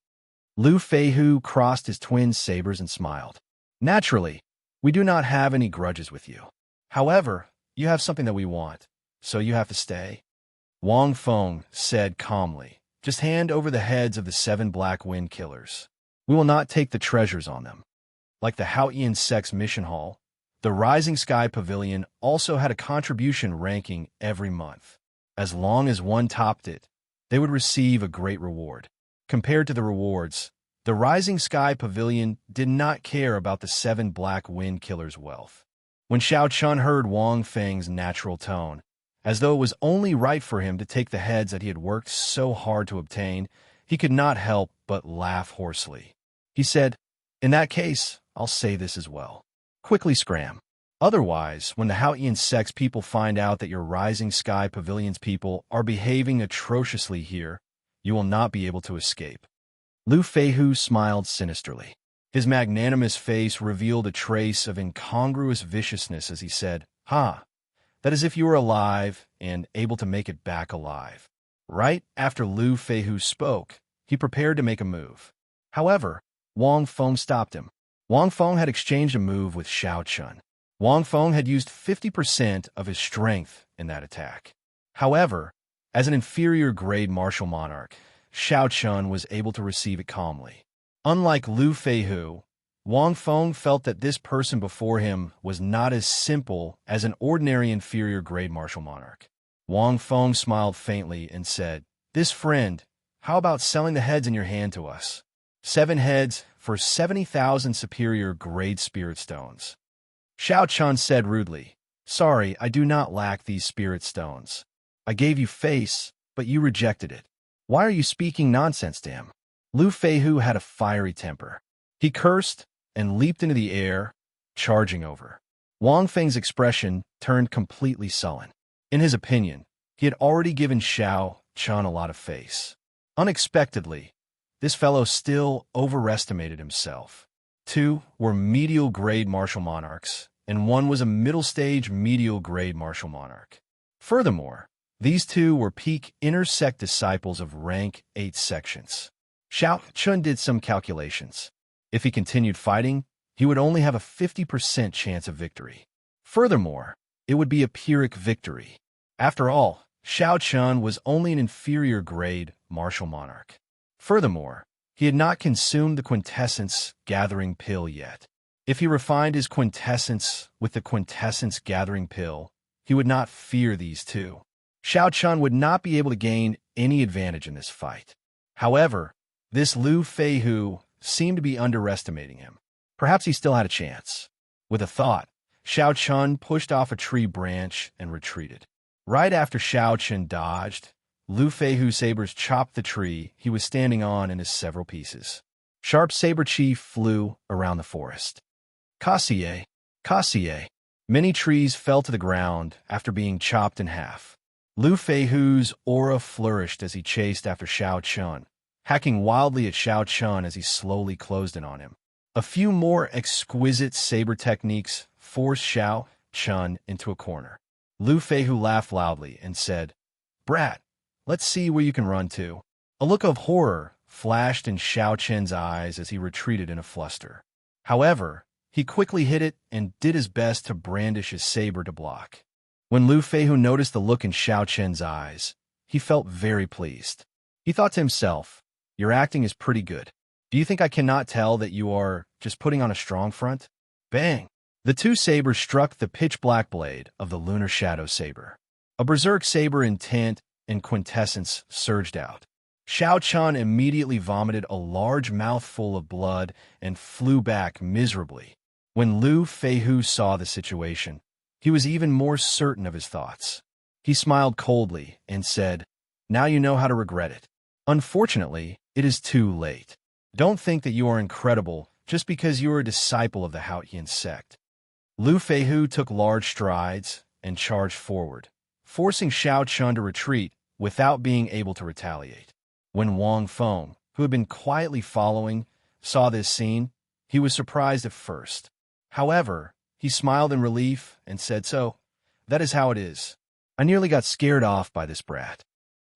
Lu Feihu crossed his twin sabers and smiled. "Naturally, we do not have any grudges with you. However, you have something that we want, so you have to stay." Wang Feng said calmly, "Just hand over the heads of the 7 Black Wind Killers. We will not take the treasures on them." Like the Haotian sect's mission hall, the Rising Sky Pavilion also had a contribution ranking every month. As long as one topped it, they would receive a great reward. Compared to the rewards, the Rising Sky Pavilion did not care about the 7 Black Wind Killers' wealth. When Xiao Chun heard Wang Feng's natural tone, as though it was only right for him to take the heads that he had worked so hard to obtain, he could not help but laugh hoarsely. He said, "In that case, I'll say this as well. Quickly scram. Otherwise, when the Haotian sect's people find out that your Rising Sky Pavilion's people are behaving atrociously here, you will not be able to escape." Lu Feihu smiled sinisterly. His magnanimous face revealed a trace of incongruous viciousness as he said, "Ha, that is if you were alive and able to make it back alive." Right after Lu Feihu spoke, he prepared to make a move. However, Wang Feng stopped him. Wang Feng had exchanged a move with Xiao Chun. Wang Feng had used 50% of his strength in that attack. However, as an inferior-grade martial monarch, Xiao Chun was able to receive it calmly. Unlike Lu Feihu, Wang Feng felt that this person before him was not as simple as an ordinary inferior-grade martial monarch. Wang Feng smiled faintly and said, "This friend, how about selling the heads in your hand to us? 7 heads for 70,000 superior-grade spirit stones." Xiao Chun said rudely, "Sorry, I do not lack these spirit stones. I gave you face, but you rejected it. Why are you speaking nonsense to him?" Lu Feihu had a fiery temper. He cursed and leaped into the air, charging over. Wang Feng's expression turned completely sullen. In his opinion, he had already given Xiao Chun a lot of face. Unexpectedly, this fellow still overestimated himself. 2 were medial-grade martial monarchs, and 1 was a middle-stage medial-grade martial monarch. Furthermore, these 2 were peak inner-sect disciples of rank 8 sections. Xiao Chun did some calculations. If he continued fighting, he would only have a 50% chance of victory. Furthermore, it would be a Pyrrhic victory. After all, Xiao Chun was only an inferior-grade martial monarch. Furthermore, he had not consumed the quintessence gathering pill yet. If he refined his quintessence with the quintessence gathering pill, he would not fear these 2. Xiao Chun would not be able to gain any advantage in this fight. However, this Lu Feihu seemed to be underestimating him. Perhaps he still had a chance. With a thought, Xiao Chun pushed off a tree branch and retreated. Right after Xiao Chun dodged, Lu Feihu's sabers chopped the tree he was standing on into several pieces. Sharp saber chi flew around the forest. Kassier, Kassier. Many trees fell to the ground after being chopped in half. Lu Feihu's aura flourished as he chased after Xiao Chun, hacking wildly at Xiao Chun as he slowly closed in on him. A few more exquisite saber techniques forced Xiao Chun into a corner. Lu Feihu laughed loudly and said, "Brat, let's see where you can run to." A look of horror flashed in Xiao Chun's eyes as he retreated in a fluster. However, he quickly hid it and did his best to brandish his saber to block. When Lu Feihu noticed the look in Xiao Chun's eyes, he felt very pleased. He thought to himself, "Your acting is pretty good. Do you think I cannot tell that you are just putting on a strong front?" Bang! The 2 sabers struck the pitch-black blade of the Lunar Shadow Saber. A berserk saber intent and quintessence surged out. Xiao Chun immediately vomited a large mouthful of blood and flew back miserably. When Lu Feihu saw the situation, he was even more certain of his thoughts. He smiled coldly and said, "Now you know how to regret it. Unfortunately, it is too late. Don't think that you are incredible just because you are a disciple of the Haotian sect." Lu Feihu took large strides and charged forward. Forcing Xiao Chun to retreat, without being able to retaliate. When Wang Feng, who had been quietly following, saw this scene, he was surprised at first. However, he smiled in relief and said, "So, that is how it is. I nearly got scared off by this brat.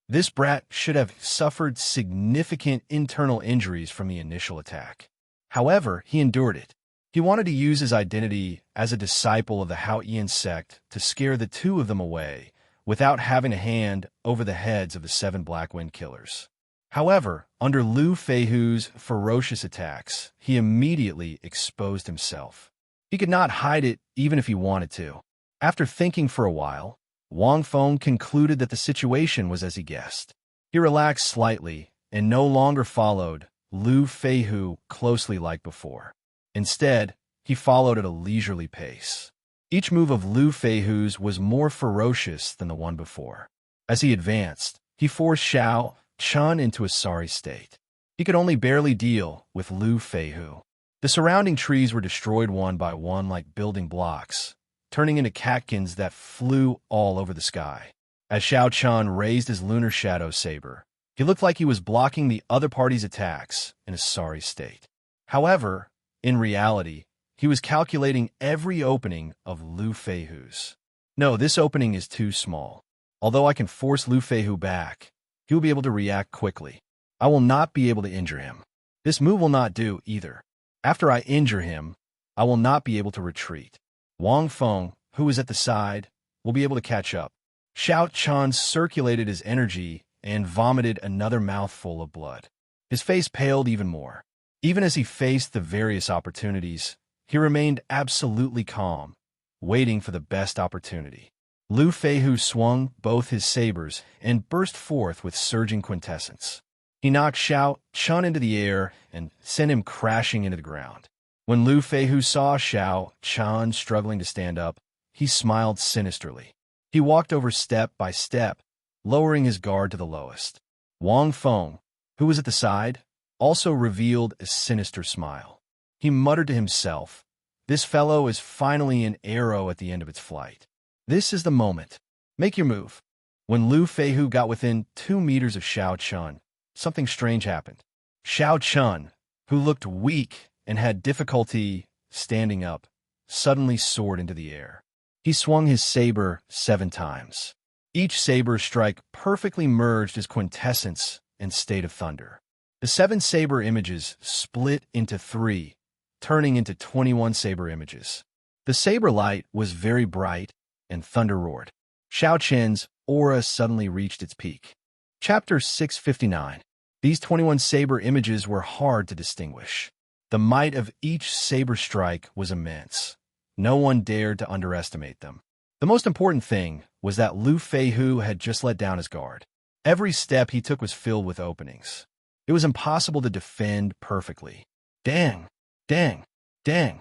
This brat should have suffered significant internal injuries from the initial attack. However, he endured it. He wanted to use his identity as a disciple of the Haoyan sect to scare the two of them away without having a hand over the heads of the 7 Black Wind Killers. However, under Lu Feihu's ferocious attacks, he immediately exposed himself. He could not hide it even if he wanted to. After thinking for a while, Wang Feng concluded that the situation was as he guessed. He relaxed slightly and no longer followed Lu Feihu closely like before. Instead, he followed at a leisurely pace. Each move of Lu Feihu's was more ferocious than the one before. As he advanced, he forced Xiao Chun into a sorry state. He could only barely deal with Lu Feihu. The surrounding trees were destroyed one by one like building blocks, turning into catkins that flew all over the sky. As Xiao Chun raised his lunar shadow saber, he looked like he was blocking the other party's attacks in a sorry state. However, in reality, he was calculating every opening of Lu Feihu's. "No, this opening is too small. Although I can force Lu Feihu back, he will be able to react quickly. I will not be able to injure him. This move will not do either. After I injure him, I will not be able to retreat. Wang Feng, who is at the side, will be able to catch up." Xiao Chun circulated his energy and vomited another mouthful of blood. His face paled even more. Even as he faced the various opportunities, he remained absolutely calm, waiting for the best opportunity. Lu Feihu swung both his sabers and burst forth with surging quintessence. He knocked Xiao Chun into the air and sent him crashing into the ground. When Lu Feihu saw Xiao Chun struggling to stand up, he smiled sinisterly. He walked over step by step, lowering his guard to the lowest. Wang Feng, who was at the side, also revealed a sinister smile. He muttered to himself, "This fellow is finally an arrow at the end of its flight. This is the moment. Make your move." When Lu Feihu got within 2 meters of Xiao Chun, something strange happened. Xiao Chun, who looked weak and had difficulty standing up, suddenly soared into the air. He swung his saber 7 times. Each saber strike perfectly merged his quintessence and state of thunder. The 7 saber images split into 3, turning into 21 saber images. The saber light was very bright, and thunder roared. Xiao Chen's aura suddenly reached its peak. Chapter 659. These 21 saber images were hard to distinguish. The might of each saber strike was immense. No one dared to underestimate them. The most important thing was that Lu Feihu had just let down his guard. Every step he took was filled with openings. It was impossible to defend perfectly. Dang, dang, dang.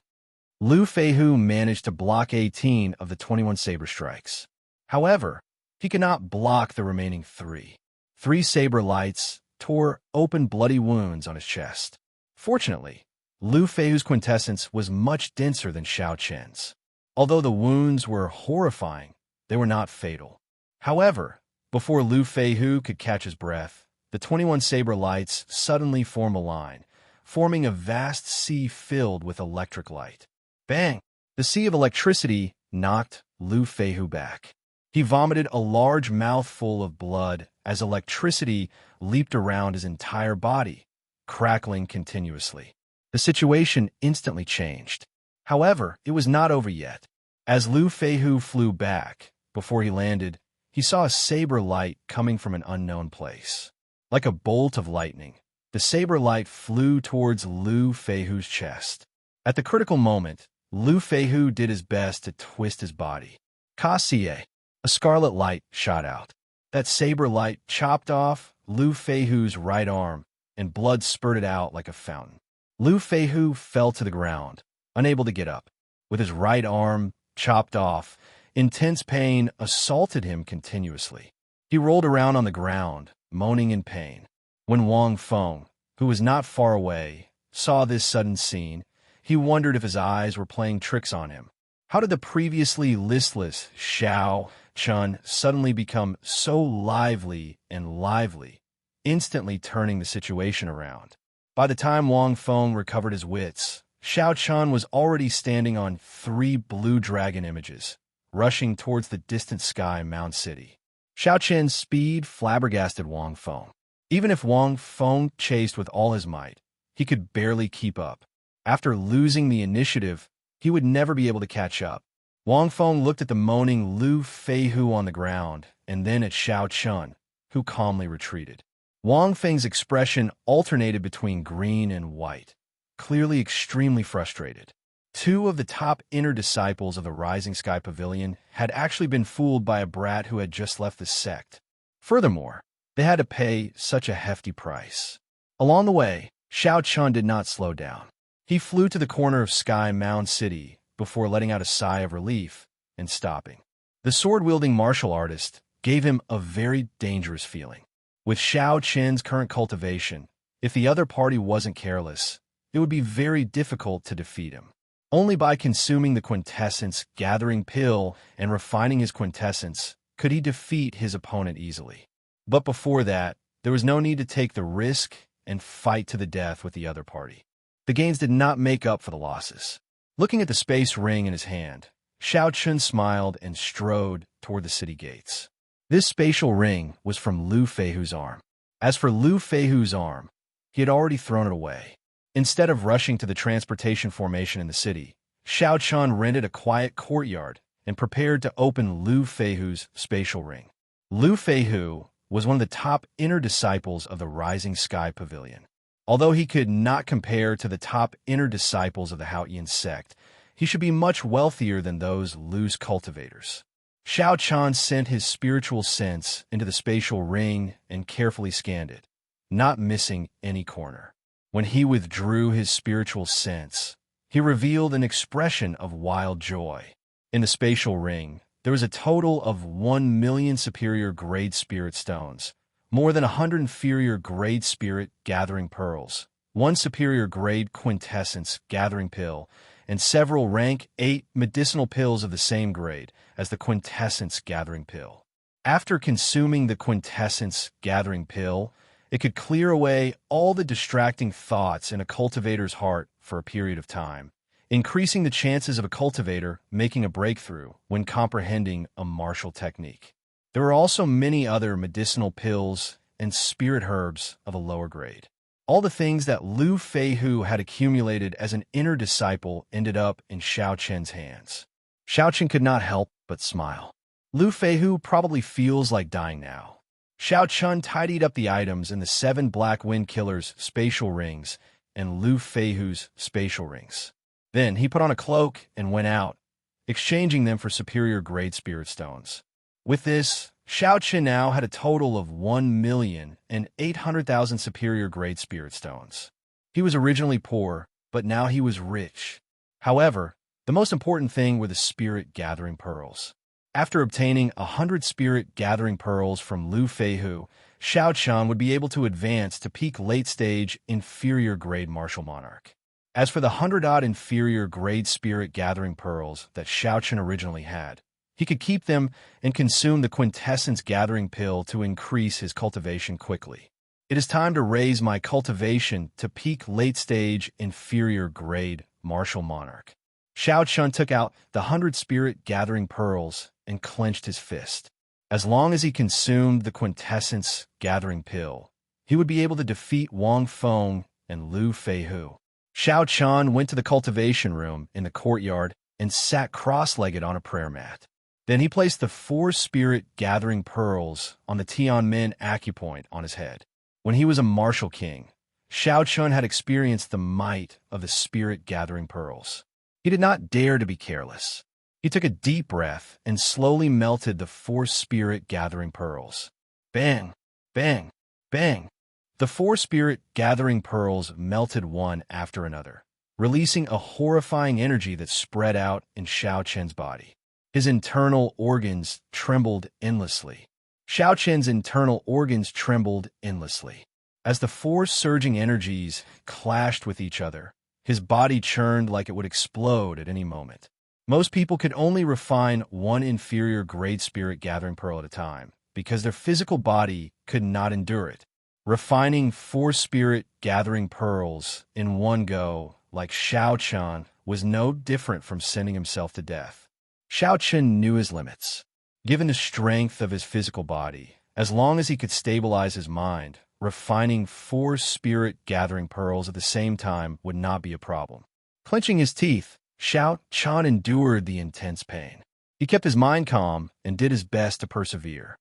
Lu Feihu managed to block 18 of the 21 saber strikes. However, he could not block the remaining 3. 3 saber lights tore open bloody wounds on his chest. Fortunately, Lu Feihu's quintessence was much denser than Xiao Chen's. Although the wounds were horrifying, they were not fatal. However, before Lu Feihu could catch his breath, the 21 saber lights suddenly formed a line, forming a vast sea filled with electric light. Bang! The sea of electricity knocked Lu Feihu back. He vomited a large mouthful of blood as electricity leaped around his entire body, crackling continuously. The situation instantly changed. However, it was not over yet. As Lu Feihu flew back, before he landed, he saw a saber light coming from an unknown place. Like a bolt of lightning, the saber light flew towards Lu Feihu's chest. At the critical moment, Lu Feihu did his best to twist his body. Kasie, a scarlet light shot out. That saber light chopped off Lu Feihu's right arm, and blood spurted out like a fountain. Lu Feihu fell to the ground, unable to get up. With his right arm chopped off, intense pain assaulted him continuously. He rolled around on the ground, moaning in pain. When Wang Feng, who was not far away, saw this sudden scene, he wondered if his eyes were playing tricks on him. How did the previously listless Xiao Chun suddenly become so lively and lively, instantly turning the situation around. By the time Wang Feng recovered his wits, Xiao Chun was already standing on 3 blue dragon images, rushing towards the distant sky Mound City. Xiao Chen's speed flabbergasted Wang Feng. Even if Wang Feng chased with all his might, he could barely keep up. After losing the initiative, he would never be able to catch up. Wang Feng looked at the moaning Lu Feihu on the ground, and then at Xiao Chun, who calmly retreated. Wang Feng's expression alternated between green and white, clearly extremely frustrated. 2 of the top inner disciples of the Rising Sky Pavilion had actually been fooled by a brat who had just left the sect. Furthermore, they had to pay such a hefty price. Along the way, Xiao Chun did not slow down. He flew to the corner of Sky Mound City before letting out a sigh of relief and stopping. The sword-wielding martial artist gave him a very dangerous feeling. With Xiao Chen's current cultivation, if the other party wasn't careless, it would be very difficult to defeat him. Only by consuming the quintessence gathering pill and refining his quintessence could he defeat his opponent easily. But before that, there was no need to take the risk and fight to the death with the other party. The gains did not make up for the losses. Looking at the space ring in his hand, Xiao Chun smiled and strode toward the city gates. This spatial ring was from Lu Feihu's arm. As for Lu Feihu's arm, he had already thrown it away. Instead of rushing to the transportation formation in the city, Xiao Chun rented a quiet courtyard and prepared to open Lu Feihu's spatial ring. Lu Feihu was one of the top inner disciples of the Rising Sky Pavilion. Although he could not compare to the top inner disciples of the Haotian sect, he should be much wealthier than those loose cultivators. Xiao Chun sent his spiritual sense into the spatial ring and carefully scanned it, not missing any corner. When he withdrew his spiritual sense, he revealed an expression of wild joy. In the spatial ring, there was a total of 1 million superior grade spirit stones, more than 100 inferior grade spirit gathering pearls, 1 superior grade quintessence gathering pill, and several rank 8 medicinal pills of the same grade as the quintessence gathering pill. After consuming the quintessence gathering pill, it could clear away all the distracting thoughts in a cultivator's heart for a period of time, increasing the chances of a cultivator making a breakthrough when comprehending a martial technique. There were also many other medicinal pills and spirit herbs of a lower grade. All the things that Lu Feihu had accumulated as an inner disciple ended up in Xiao Chen's hands. Xiao Chen could not help but smile. Lu Feihu probably feels like dying now. Xiao Chun tidied up the items in the 7 Black Wind Killers' spatial rings and Lu Feihu's spatial rings. Then he put on a cloak and went out, exchanging them for superior grade spirit stones. With this, Xiao Chen now had a total of 1,800,000 superior grade spirit stones. He was originally poor, but now he was rich. However, the most important thing were the spirit gathering pearls. After obtaining 100 spirit gathering pearls from Lu Feihu, Xiao Chun would be able to advance to peak late-stage inferior grade martial monarch. As for the 100-odd inferior grade spirit gathering pearls that Xiao Chun originally had, he could keep them and consume the quintessence gathering pill to increase his cultivation quickly. It is time to raise my cultivation to peak late-stage inferior grade martial monarch. Xiao Chun took out the 100 spirit gathering pearls and clenched his fist. As long as he consumed the quintessence gathering pill, he would be able to defeat Wang Feng and Lu Feihu. Xiao Chun went to the cultivation room in the courtyard and sat cross-legged on a prayer mat. Then he placed the 4 spirit gathering pearls on the Tianmen acupoint on his head. When he was a martial king, Xiao Chun had experienced the might of the spirit gathering pearls. He did not dare to be careless. He took a deep breath and slowly melted the 4 spirit gathering pearls. Bang! Bang! Bang! The 4 spirit gathering pearls melted one after another, releasing a horrifying energy that spread out in Xiao Chen's body. His internal organs trembled endlessly. Xiao Chen's internal organs trembled endlessly. As the 4 surging energies clashed with each other, his body churned like it would explode at any moment. Most people could only refine one inferior grade spirit gathering pearl at a time because their physical body could not endure it. Refining 4 spirit gathering pearls in one go, like Xiao Qian, was no different from sending himself to death. Xiao Qian knew his limits. Given the strength of his physical body, as long as he could stabilize his mind, refining 4 spirit gathering pearls at the same time would not be a problem. Clenching his teeth, Xiao Qian endured the intense pain. He kept his mind calm and did his best to persevere.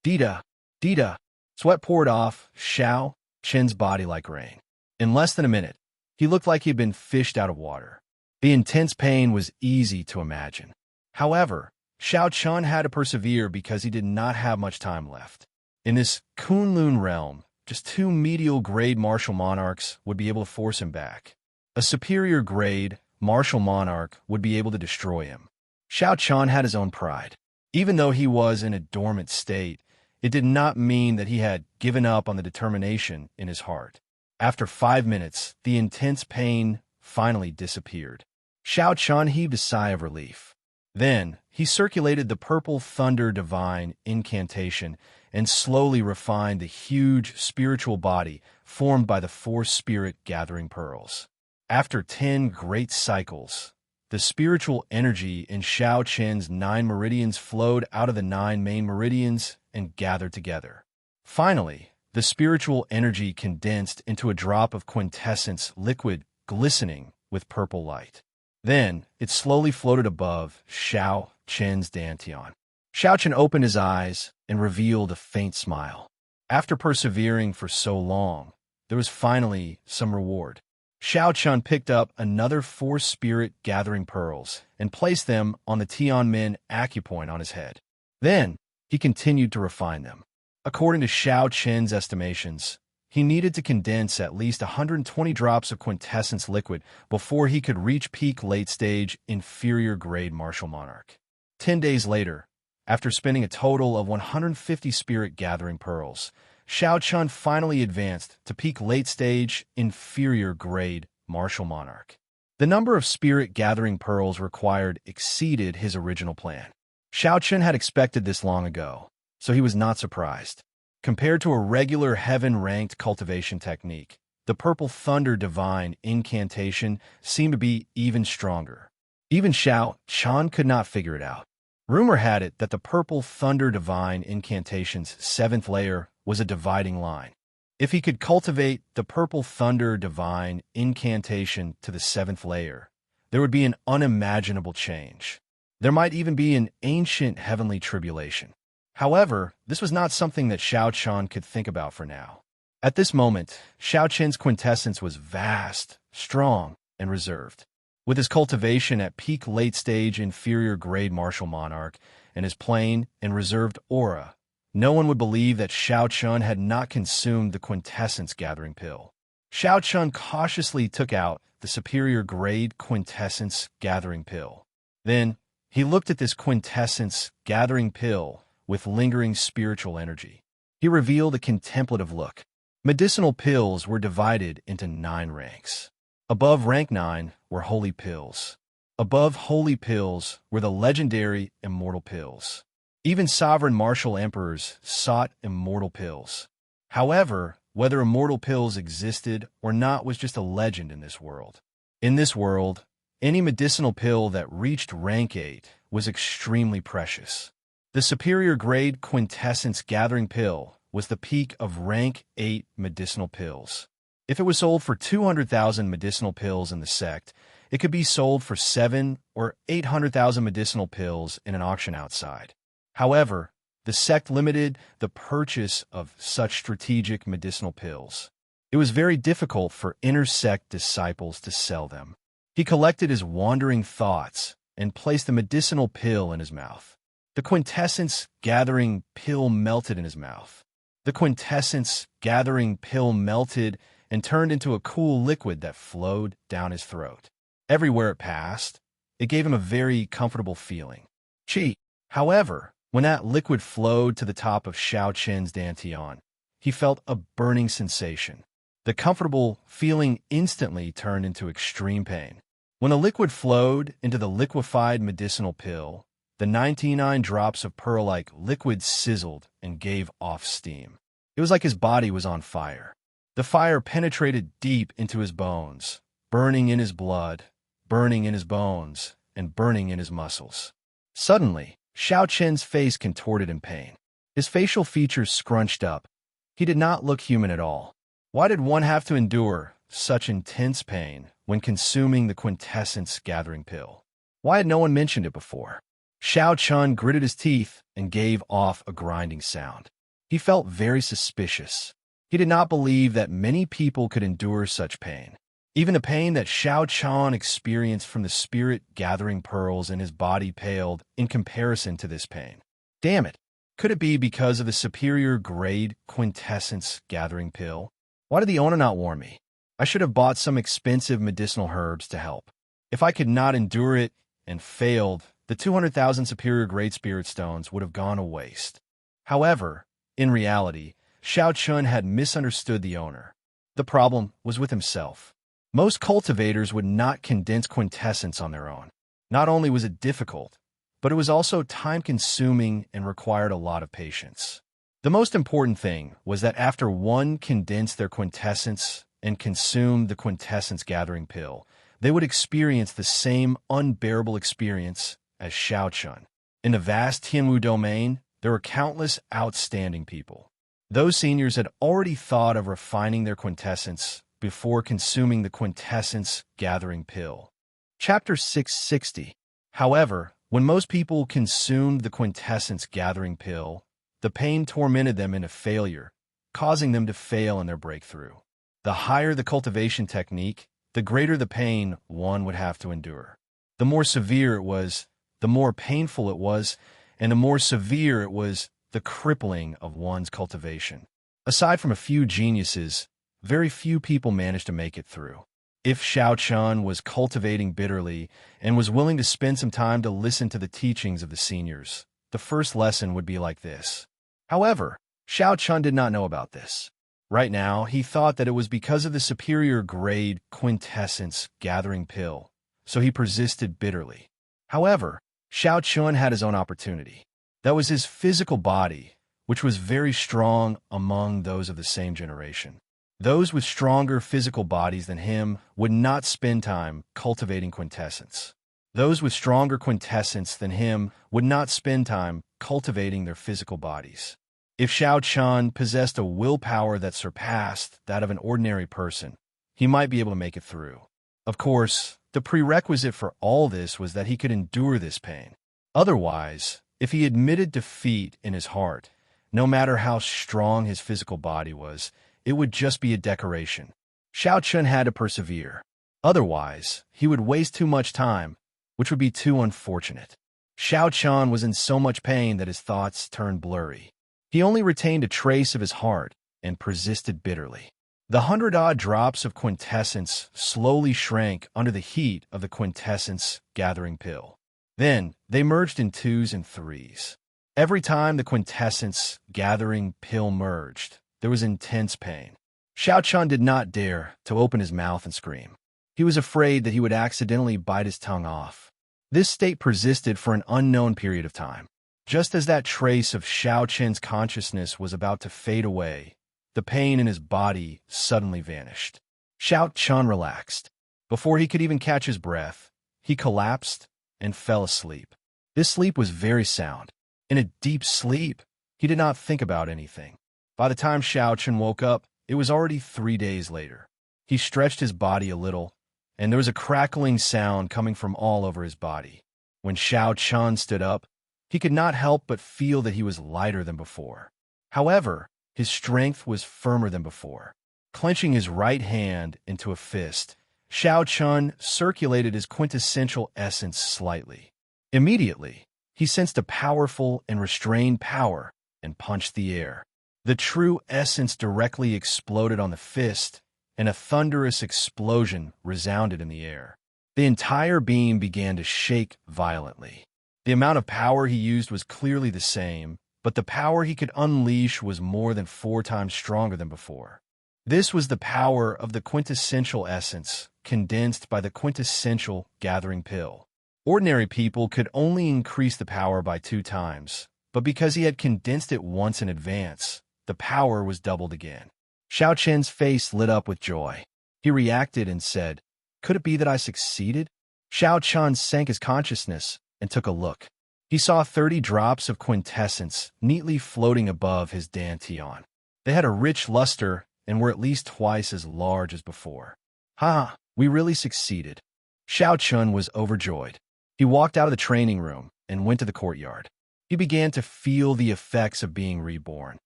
Dita, Dita. Sweat poured off Xiao Qian's body like rain. In less than a minute, he looked like he had been fished out of water. The intense pain was easy to imagine. However, Xiao Qian had to persevere because he did not have much time left. In this Kunlun realm, just 2 medial grade martial monarchs would be able to force him back. A superior grade martial monarch would be able to destroy him. Xiao Qian had his own pride. Even though he was in a dormant state, it did not mean that he had given up on the determination in his heart. After 5 minutes, the intense pain finally disappeared. Xiao Qian heaved a sigh of relief. Then, he circulated the purple thunder divine incantation and slowly refined the huge spiritual body formed by the 4 spirit gathering pearls. After 10 great cycles, the spiritual energy in Xiao Qian's 9 meridians flowed out of the 9 main meridians and gathered together. Finally, the spiritual energy condensed into a drop of quintessence liquid glistening with purple light. Then, it slowly floated above Xiao Qian's dantian. Xiao Qian opened his eyes and revealed a faint smile. After persevering for so long, there was finally some reward. Xiao Qian picked up another 4 spirit gathering pearls and placed them on the Tianmin acupoint on his head. Then, he continued to refine them. According to Xiao Qian's estimations, he needed to condense at least 120 drops of quintessence liquid before he could reach peak late-stage inferior grade martial monarch. 10 days later, after spending a total of 150 spirit gathering pearls, Xiao Qian finally advanced to peak late-stage inferior grade martial monarch. The number of spirit gathering pearls required exceeded his original plan. Xiao Qian had expected this long ago, so he was not surprised. Compared to a regular heaven-ranked cultivation technique, the purple thunder divine incantation seemed to be even stronger. Even Xiao Qian could not figure it out. Rumor had it that the purple thunder divine incantation's 7th layer was a dividing line. If he could cultivate the purple thunder divine incantation to the 7th layer, there would be an unimaginable change. There might even be an ancient heavenly tribulation. However, this was not something that Xiao Qian could think about for now. At this moment, Xiao Qian's quintessence was vast, strong, and reserved. With his cultivation at peak late-stage inferior grade martial monarch and his plain and reserved aura, no one would believe that Xiao Qian had not consumed the quintessence gathering pill. Xiao Qian cautiously took out the superior grade quintessence gathering pill. Then, he looked at this quintessence gathering pill with lingering spiritual energy. He revealed a contemplative look. Medicinal pills were divided into 9 ranks. Above rank 9 were holy pills. Above holy pills were the legendary immortal pills. Even sovereign martial emperors sought immortal pills. However, whether immortal pills existed or not was just a legend in this world. In this world, any medicinal pill that reached rank 8 was extremely precious. The superior grade quintessence gathering pill was the peak of rank 8 medicinal pills. If it was sold for 200,000 medicinal pills in the sect, it could be sold for 7 or 800,000 medicinal pills in an auction outside. However, the sect limited the purchase of such strategic medicinal pills. It was very difficult for inner sect disciples to sell them. He collected his wandering thoughts and placed the medicinal pill in his mouth. The quintessence gathering pill melted in his mouth. The quintessence gathering pill melted and turned into a cool liquid that flowed down his throat. Everywhere it passed, it gave him a very comfortable feeling. Qi. However, when that liquid flowed to the top of Xiao Qian's dantian, he felt a burning sensation. The comfortable feeling instantly turned into extreme pain. When the liquid flowed into the liquefied medicinal pill, the 99 drops of pearl-like liquid sizzled and gave off steam. It was like his body was on fire. The fire penetrated deep into his bones, burning in his blood, burning in his bones, and burning in his muscles. Suddenly, Xiao Chen's face contorted in pain. His facial features scrunched up. He did not look human at all. Why did one have to endure such intense pain when consuming the quintessence gathering pill? Why had no one mentioned it before? Xiao Chun gritted his teeth and gave off a grinding sound. He felt very suspicious. He did not believe that many people could endure such pain. Even the pain that Xiao Chun experienced from the spirit gathering pearls in his body paled in comparison to this pain. Damn it! Could it be because of the superior grade quintessence gathering pill? Why did the owner not warn me? I should have bought some expensive medicinal herbs to help. If I could not endure it and failed, the 200,000 superior grade spirit stones would have gone to waste. However, in reality, Xiao Chun had misunderstood the owner. The problem was with himself. Most cultivators would not condense quintessence on their own. Not only was it difficult, but it was also time-consuming and required a lot of patience. The most important thing was that after one condensed their quintessence and consumed the quintessence gathering pill, they would experience the same unbearable experience as Xiao Chun. In the vast Tianwu domain, there were countless outstanding people. Those seniors had already thought of refining their quintessence before consuming the quintessence gathering pill. Chapter 660. However, when most people consumed the quintessence gathering pill, the pain tormented them into failure, causing them to fail in their breakthrough. The higher the cultivation technique, the greater the pain one would have to endure. The more severe it was, the more painful it was, and the more severe it was, the crippling of one's cultivation. Aside from a few geniuses, very few people managed to make it through. If Xiao Chun was cultivating bitterly and was willing to spend some time to listen to the teachings of the seniors, the first lesson would be like this. However, Xiao Chun did not know about this. Right now, he thought that it was because of the superior grade quintessence gathering pill, so he persisted bitterly. However, Xiao Chun had his own opportunity. That was his physical body, which was very strong among those of the same generation. Those with stronger physical bodies than him would not spend time cultivating quintessence. Those with stronger quintessence than him would not spend time cultivating their physical bodies. If Xiao Chun possessed a willpower that surpassed that of an ordinary person, he might be able to make it through. Of course, the prerequisite for all this was that he could endure this pain. Otherwise, if he admitted defeat in his heart, no matter how strong his physical body was, it would just be a decoration. Xiao Chun had to persevere. Otherwise, he would waste too much time, which would be too unfortunate. Xiao Chun was in so much pain that his thoughts turned blurry. He only retained a trace of his heart and persisted bitterly. The 100-odd drops of quintessence slowly shrank under the heat of the quintessence gathering pill. Then, they merged in twos and threes. Every time the quintessence gathering pill merged, there was intense pain. Xiao Chun did not dare to open his mouth and scream. He was afraid that he would accidentally bite his tongue off. This state persisted for an unknown period of time. Just as that trace of Xiao Chen's consciousness was about to fade away, the pain in his body suddenly vanished. Xiao Chun relaxed. Before he could even catch his breath, he collapsed and fell asleep. This sleep was very sound. In a deep sleep, he did not think about anything. By the time Xiao Chun woke up, it was already 3 days later. He stretched his body a little, and there was a crackling sound coming from all over his body. When Xiao Chun stood up, he could not help but feel that he was lighter than before. However, his strength was firmer than before. Clenching his right hand into a fist, Xiao Chun circulated his quintessential essence slightly. Immediately, he sensed a powerful and restrained power and punched the air. The true essence directly exploded on the fist, and a thunderous explosion resounded in the air. The entire beam began to shake violently. The amount of power he used was clearly the same, but the power he could unleash was more than 4 times stronger than before. This was the power of the quintessential essence condensed by the quintessential gathering pill. Ordinary people could only increase the power by 2 times, but because he had condensed it once in advance, the power was doubled again. Xiao Chen's face lit up with joy. He reacted and said, "Could it be that I succeeded?" Xiao Chen sank his consciousness and took a look. He saw 30 drops of quintessence neatly floating above his dantian. They had a rich luster and were at least twice as large as before. "Ha! We really succeeded." Xiao Chun was overjoyed. He walked out of the training room and went to the courtyard. He began to feel the effects of being reborn.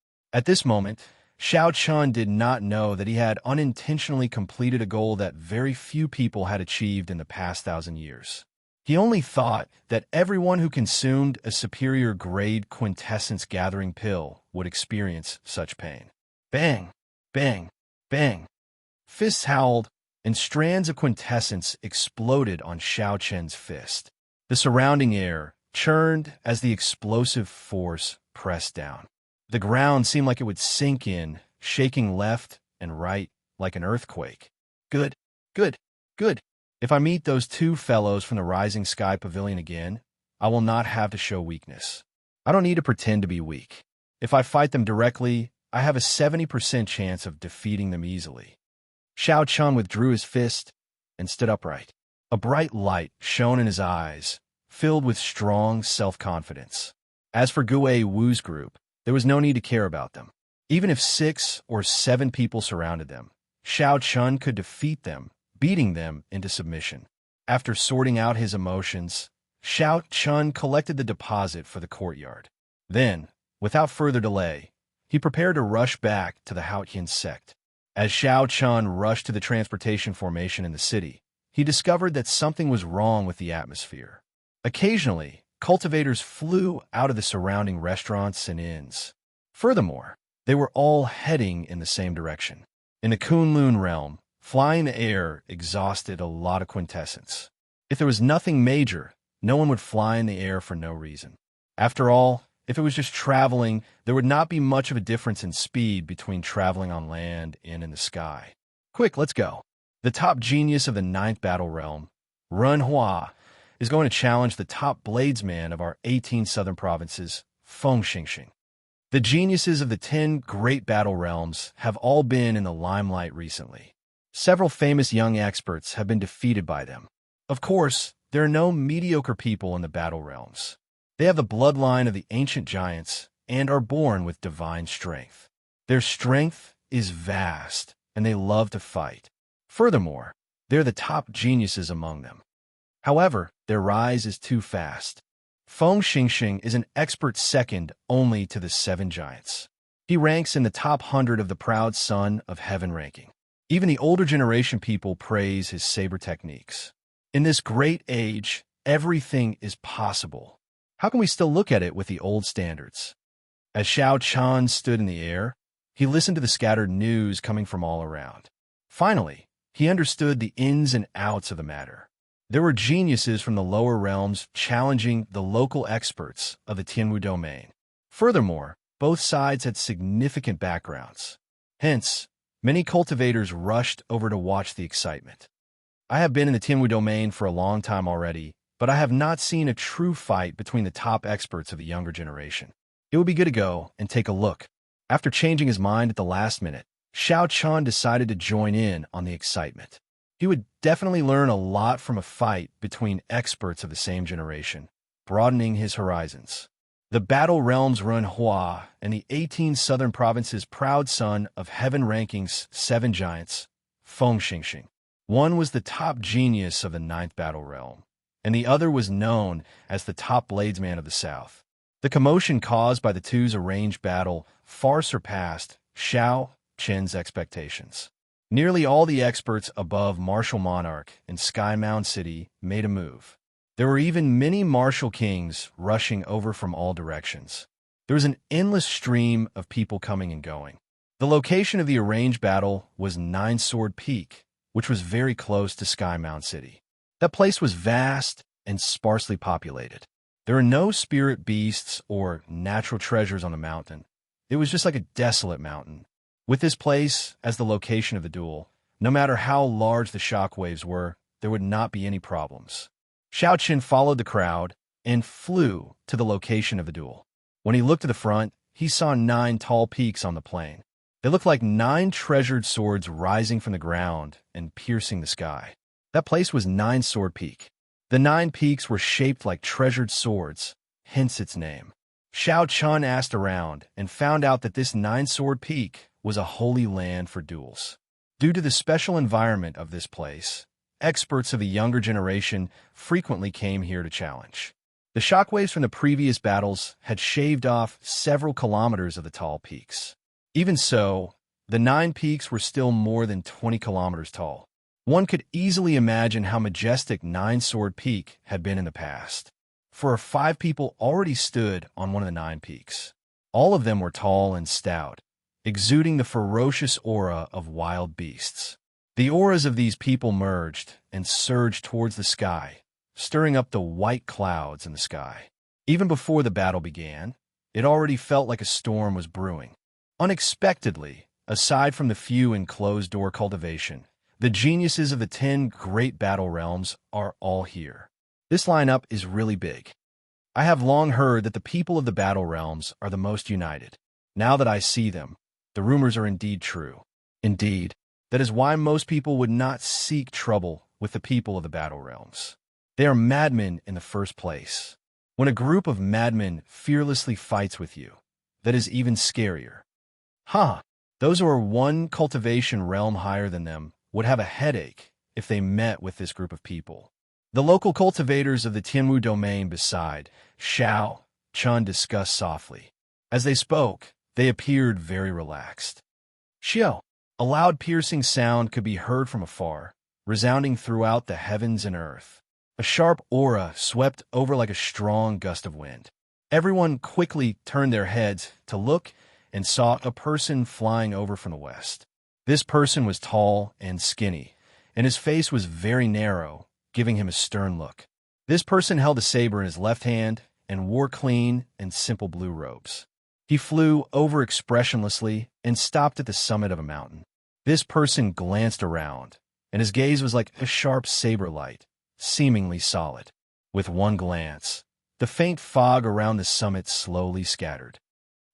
At this moment, Xiao Chun did not know that he had unintentionally completed a goal that very few people had achieved in the past 1,000 years. He only thought that everyone who consumed a superior grade quintessence gathering pill would experience such pain. Bang! Bang! Bang! Fists howled, and strands of quintessence exploded on Xiao Chen's fist. The surrounding air churned as the explosive force pressed down. The ground seemed like it would sink in, shaking left and right like an earthquake. Good, good, good. If I meet those 2 fellows from the Rising Sky Pavilion again, I will not have to show weakness. I don't need to pretend to be weak. If I fight them directly, I have a 70% chance of defeating them easily. Xiao Chun withdrew his fist and stood upright. A bright light shone in his eyes, filled with strong self-confidence. As for Gue Wu's group, there was no need to care about them. Even if 6 or 7 people surrounded them, Xiao Chun could defeat them, beating them into submission. After sorting out his emotions, Xiao Chun collected the deposit for the courtyard. Then, without further delay, he prepared to rush back to the Haotian sect. As Xiao Chun rushed to the transportation formation in the city, he discovered that something was wrong with the atmosphere. Occasionally, cultivators flew out of the surrounding restaurants and inns. Furthermore, they were all heading in the same direction. In the Kunlun realm, flying the air exhausted a lot of quintessence. If there was nothing major, no one would fly in the air for no reason. After all, if it was just traveling, there would not be much of a difference in speed between traveling on land and in the sky. Quick, let's go. The top genius of the 9th battle realm, Run Hua, is going to challenge the top bladesman of our 18 southern provinces, Feng Xingxing. The geniuses of the 10 great battle realms have all been in the limelight recently. Several famous young experts have been defeated by them. Of course, there are no mediocre people in the battle realms. They have the bloodline of the ancient giants and are born with divine strength. Their strength is vast, and they love to fight. Furthermore, they're the top geniuses among them. However, their rise is too fast. Feng Xingxing is an expert second only to the 7 giants. He ranks in the top 100 of the proud son of heaven ranking. Even the older generation people praise his saber techniques. In this great age, everything is possible. How can we still look at it with the old standards? As Xiao Chan stood in the air, he listened to the scattered news coming from all around. Finally, he understood the ins and outs of the matter. There were geniuses from the lower realms challenging the local experts of the Tianwu domain. Furthermore, both sides had significant backgrounds. Hence, many cultivators rushed over to watch the excitement. I have been in the Tianwu domain for a long time already, but I have not seen a true fight between the top experts of the younger generation. It would be good to go and take a look. After changing his mind at the last minute, Xiao Chan decided to join in on the excitement. He would definitely learn a lot from a fight between experts of the same generation, broadening his horizons. The battle realms Run Hua and the 18 southern provinces' proud son of heaven ranking's 7 giants, Feng Xingxing. One was the top genius of the 9th battle realm, and the other was known as the top bladesman of the south. The commotion caused by the two's arranged battle far surpassed Xiao Chen's expectations. Nearly all the experts above Martial Monarch in Sky Mound City made a move. There were even many martial kings rushing over from all directions. There was an endless stream of people coming and going. The location of the arranged battle was Nine Sword Peak, which was very close to Sky Mound City. That place was vast and sparsely populated. There were no spirit beasts or natural treasures on the mountain. It was just like a desolate mountain. With this place as the location of the duel, No matter how large the shock waves were, there would not be any problems. Xiao Qin followed the crowd and flew to the location of the duel. When he looked to the front, he saw 9 tall peaks on the plain. They looked like 9 treasured swords rising from the ground and piercing the sky. That place was 9 Sword Peak. The 9 peaks were shaped like treasured swords, hence its name. Xiao Chun asked around and found out that this 9 Sword Peak was a holy land for duels. Due to the special environment of this place, experts of the younger generation frequently came here to challenge. The shockwaves from the previous battles had shaved off several kilometers of the tall peaks. Even so, the 9 peaks were still more than 20 kilometers tall. One could easily imagine how majestic 9 Sword Peak had been in the past. 4 or 5 people already stood on one of the 9 peaks. All of them were tall and stout, exuding the ferocious aura of wild beasts. The auras of these people merged and surged towards the sky, stirring up the white clouds in the sky. Even before the battle began, it already felt like a storm was brewing. Unexpectedly, aside from the few in closed-door cultivation, the geniuses of the 10 great battle realms are all here. This lineup is really big. I have long heard that the people of the battle realms are the most united. Now that I see them, the rumors are indeed true. Indeed, that is why most people would not seek trouble with the people of the battle realms. They are madmen in the first place. When a group of madmen fearlessly fights with you, that is even scarier. Those who are 1 cultivation realm higher than them would have a headache if they met with this group of people. The local cultivators of the Tianwu domain beside Xiao Chun discussed softly. As they spoke, they appeared very relaxed. Xiao, a loud piercing sound could be heard from afar, resounding throughout the heavens and earth. A sharp aura swept over like a strong gust of wind. Everyone quickly turned their heads to look and saw a person flying over from the west. This person was tall and skinny, and his face was very narrow, giving him a stern look. This person held a saber in his left hand and wore clean and simple blue robes. He flew over expressionlessly and stopped at the summit of a mountain. This person glanced around, and his gaze was like a sharp saber light, seemingly solid. With one glance, the faint fog around the summit slowly scattered.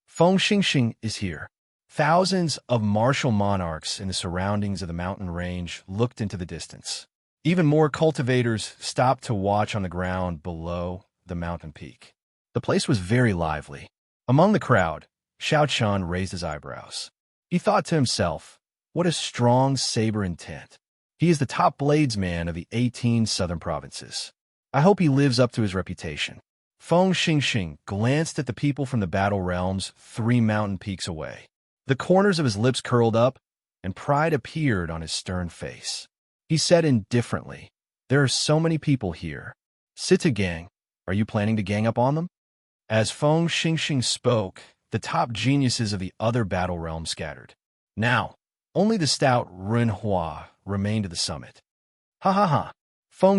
Feng Xingxing is here. Thousands of martial monarchs in the surroundings of the mountain range looked into the distance. Even more cultivators stopped to watch on the ground below the mountain peak. The place was very lively. Among the crowd, Xiao Chun raised his eyebrows. He thought to himself, what a strong saber intent. He is the top bladesman of the 18 southern provinces. I hope he lives up to his reputation. Feng Xingxing glanced at the people from the battle realms 3 mountain peaks away. The corners of his lips curled up, and pride appeared on his stern face. He said indifferently, there are so many people here. Sita gang, are you planning to gang up on them? As Feng Xingxing spoke, the top geniuses of the other battle realms scattered. Now, only the stout Renhua remained at the summit. Feng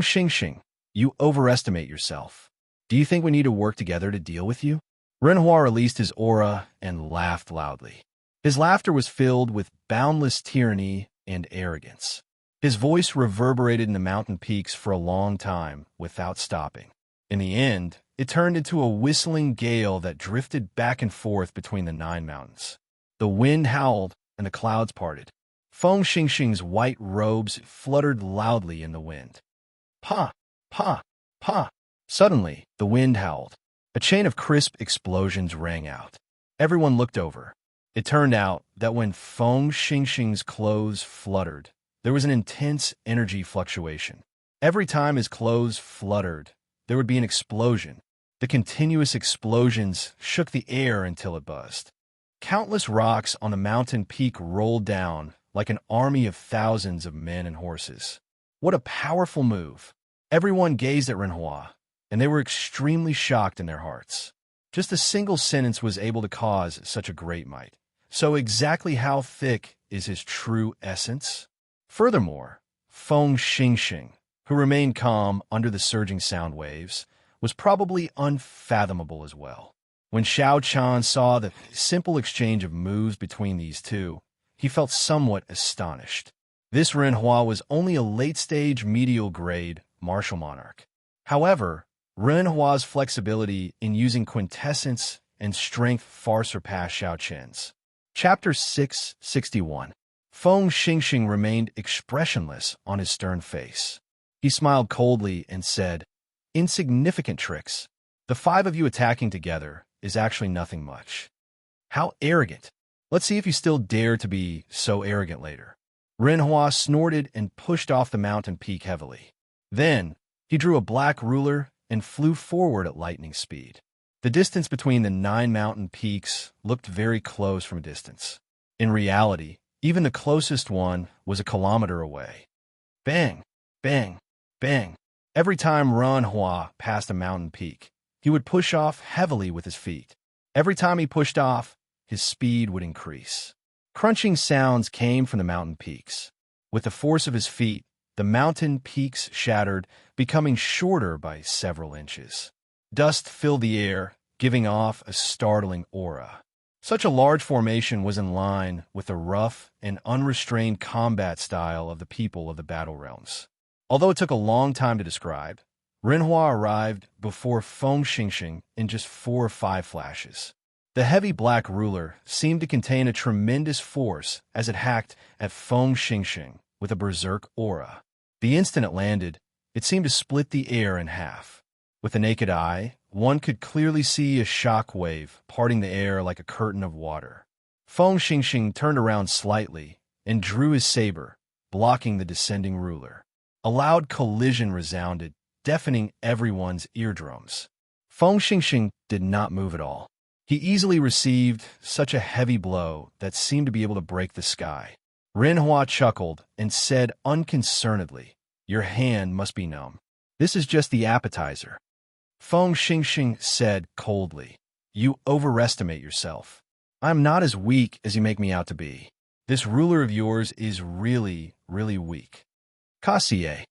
Xingxing, you overestimate yourself. Do you think we need to work together to deal with you? Renhua released his aura and laughed loudly. His laughter was filled with boundless tyranny and arrogance. His voice reverberated in the mountain peaks for a long time without stopping. In the end, it turned into a whistling gale that drifted back and forth between the 9 mountains. The wind howled and the clouds parted. Feng Xingxing's white robes fluttered loudly in the wind. Pa! Pa! Pa! Suddenly, the wind howled. A chain of crisp explosions rang out. Everyone looked over. It turned out that when Feng Xingxing's clothes fluttered, there was an intense energy fluctuation. Every time his clothes fluttered, there would be an explosion. The continuous explosions shook the air until it buzzed. Countless rocks on the mountain peak rolled down like an army of thousands of men and horses. What a powerful move! Everyone gazed at Renhua, and they were extremely shocked in their hearts. Just a single sentence was able to cause such a great might. So exactly how thick is his true essence? Furthermore, Feng Xingxing, who remained calm under the surging sound waves, was probably unfathomable as well. When Xiao Chan saw the simple exchange of moves between these two, he felt somewhat astonished. This Renhua was only a late-stage medial-grade martial monarch. However, Renhua's flexibility in using quintessence and strength far surpassed Xiao Qian's. Chapter 661. Feng Xingxing remained expressionless on his stern face. He smiled coldly and said, "Insignificant tricks. The five of you attacking together is actually nothing much. How arrogant. Let's see if you still dare to be so arrogant later." Renhua snorted and pushed off the mountain peak heavily. Then, he drew a black ruler and flew forward at lightning speed. The distance between the 9 mountain peaks looked very close from a distance. In reality, even the closest one was a kilometer away. Bang, bang, bang. Every time Renhua passed a mountain peak, he would push off heavily with his feet. Every time he pushed off, his speed would increase. Crunching sounds came from the mountain peaks. With the force of his feet, the mountain peaks shattered, becoming shorter by several inches. Dust filled the air, giving off a startling aura. Such a large formation was in line with the rough and unrestrained combat style of the people of the Battle Realms. Although it took a long time to describe, Renhua arrived before Feng Xingxing in just 4 or 5 flashes. The heavy black ruler seemed to contain a tremendous force as it hacked at Feng Xingxing with a berserk aura. The instant it landed, it seemed to split the air in half. With the naked eye, one could clearly see a shock wave parting the air like a curtain of water. Feng Xingxing turned around slightly and drew his saber, blocking the descending ruler. A loud collision resounded, deafening everyone's eardrums. Feng Xingxing did not move at all. He easily received such a heavy blow that seemed to be able to break the sky. Renhua chuckled and said unconcernedly, "Your hand must be numb. This is just the appetizer." Feng Xingxing said coldly, "You overestimate yourself. I'm not as weak as you make me out to be. This ruler of yours is really, really weak." Kassier.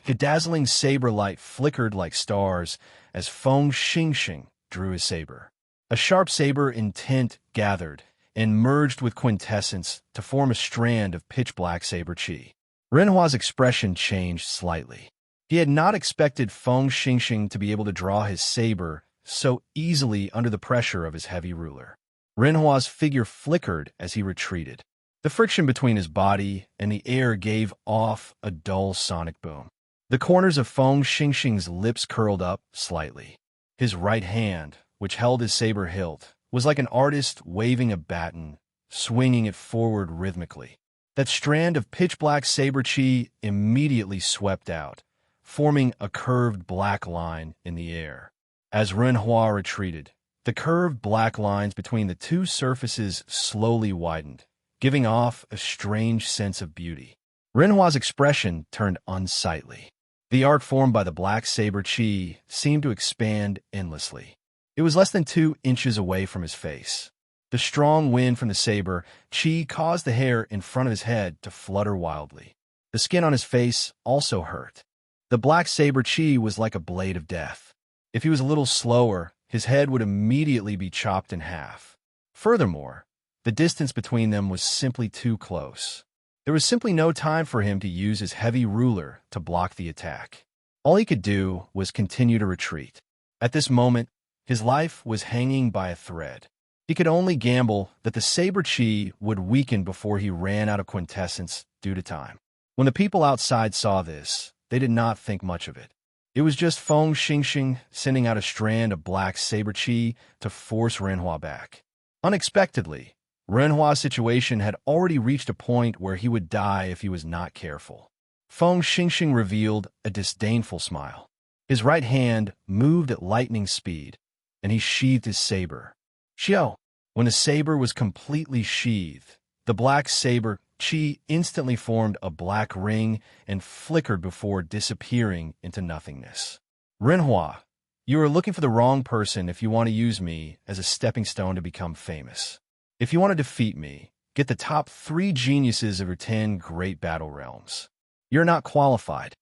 The dazzling saber light flickered like stars as Feng Xingxing drew his saber. A sharp saber intent gathered and merged with quintessence to form a strand of pitch-black saber chi. Renhua's expression changed slightly. He had not expected Feng Xingxing to be able to draw his saber so easily under the pressure of his heavy ruler. Renhua's figure flickered as he retreated. The friction between his body and the air gave off a dull sonic boom. The corners of Feng Xingxing's lips curled up slightly. His right hand, which held his saber hilt, was like an artist waving a baton, swinging it forward rhythmically. That strand of pitch-black saber chi immediately swept out, forming a curved black line in the air. As Renhua retreated, the curved black lines between the two surfaces slowly widened, giving off a strange sense of beauty. Renhua's expression turned unsightly. The art formed by the black saber chi seemed to expand endlessly. It was less than 2 inches away from his face. The strong wind from the saber chi caused the hair in front of his head to flutter wildly. The skin on his face also hurt. The black saber chi was like a blade of death. If he was a little slower, his head would immediately be chopped in half. Furthermore, the distance between them was simply too close. There was simply no time for him to use his heavy ruler to block the attack. All he could do was continue to retreat. At this moment, his life was hanging by a thread. He could only gamble that the saber chi would weaken before he ran out of quintessence due to time. When the people outside saw this, they did not think much of it. It was just Feng Xingxing sending out a strand of black saber chi to force Renhua back. Unexpectedly, Renhua's situation had already reached a point where he would die if he was not careful. Feng Xingxing revealed a disdainful smile. His right hand moved at lightning speed, and he sheathed his saber. Xiao! When the saber was completely sheathed, the black saber chi instantly formed a black ring and flickered before disappearing into nothingness. Renhua, you are looking for the wrong person if you want to use me as a stepping stone to become famous. If you want to defeat me, get the top 3 geniuses of your 10 great battle realms. You're not qualified.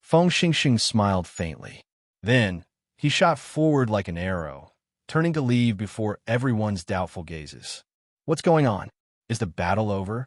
Feng Xingxing smiled faintly. Then, he shot forward like an arrow, turning to leave before everyone's doubtful gazes. What's going on? Is the battle over?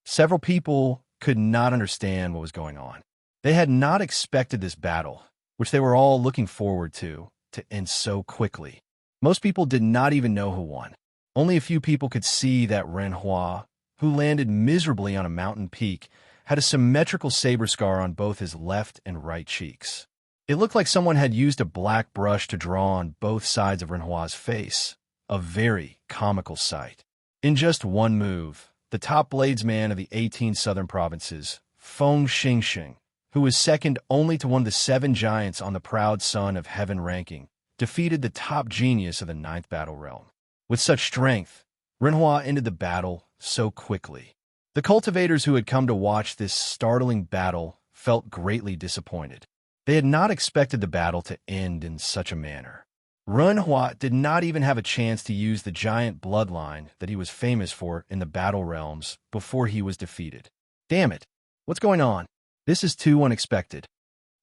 Several people could not understand what was going on. They had not expected this battle, which they were all looking forward to end so quickly. Most people did not even know who won. Only a few people could see that Renhua, who landed miserably on a mountain peak, had a symmetrical saber scar on both his left and right cheeks. It looked like someone had used a black brush to draw on both sides of Renhua's face, a very comical sight. In just one move, the top bladesman of the 18 southern provinces, Feng Xingxing, who was second only to one of the 7 giants on the proud son of heaven ranking, defeated the top genius of the 9th battle realm. With such strength, Renhua ended the battle so quickly. The cultivators who had come to watch this startling battle felt greatly disappointed. They had not expected the battle to end in such a manner. Renhua did not even have a chance to use the giant bloodline that he was famous for in the battle realms before he was defeated. Damn it! What's going on? This is too unexpected.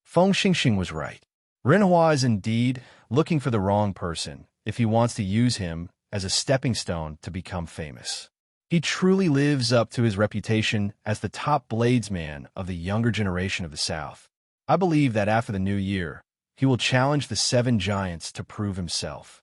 Feng Xingxing was right. Renhua is indeed looking for the wrong person if he wants to use him as a stepping stone to become famous. He truly lives up to his reputation as the top bladesman of the younger generation of the South. I believe that after the new year, he will challenge the 7 giants to prove himself.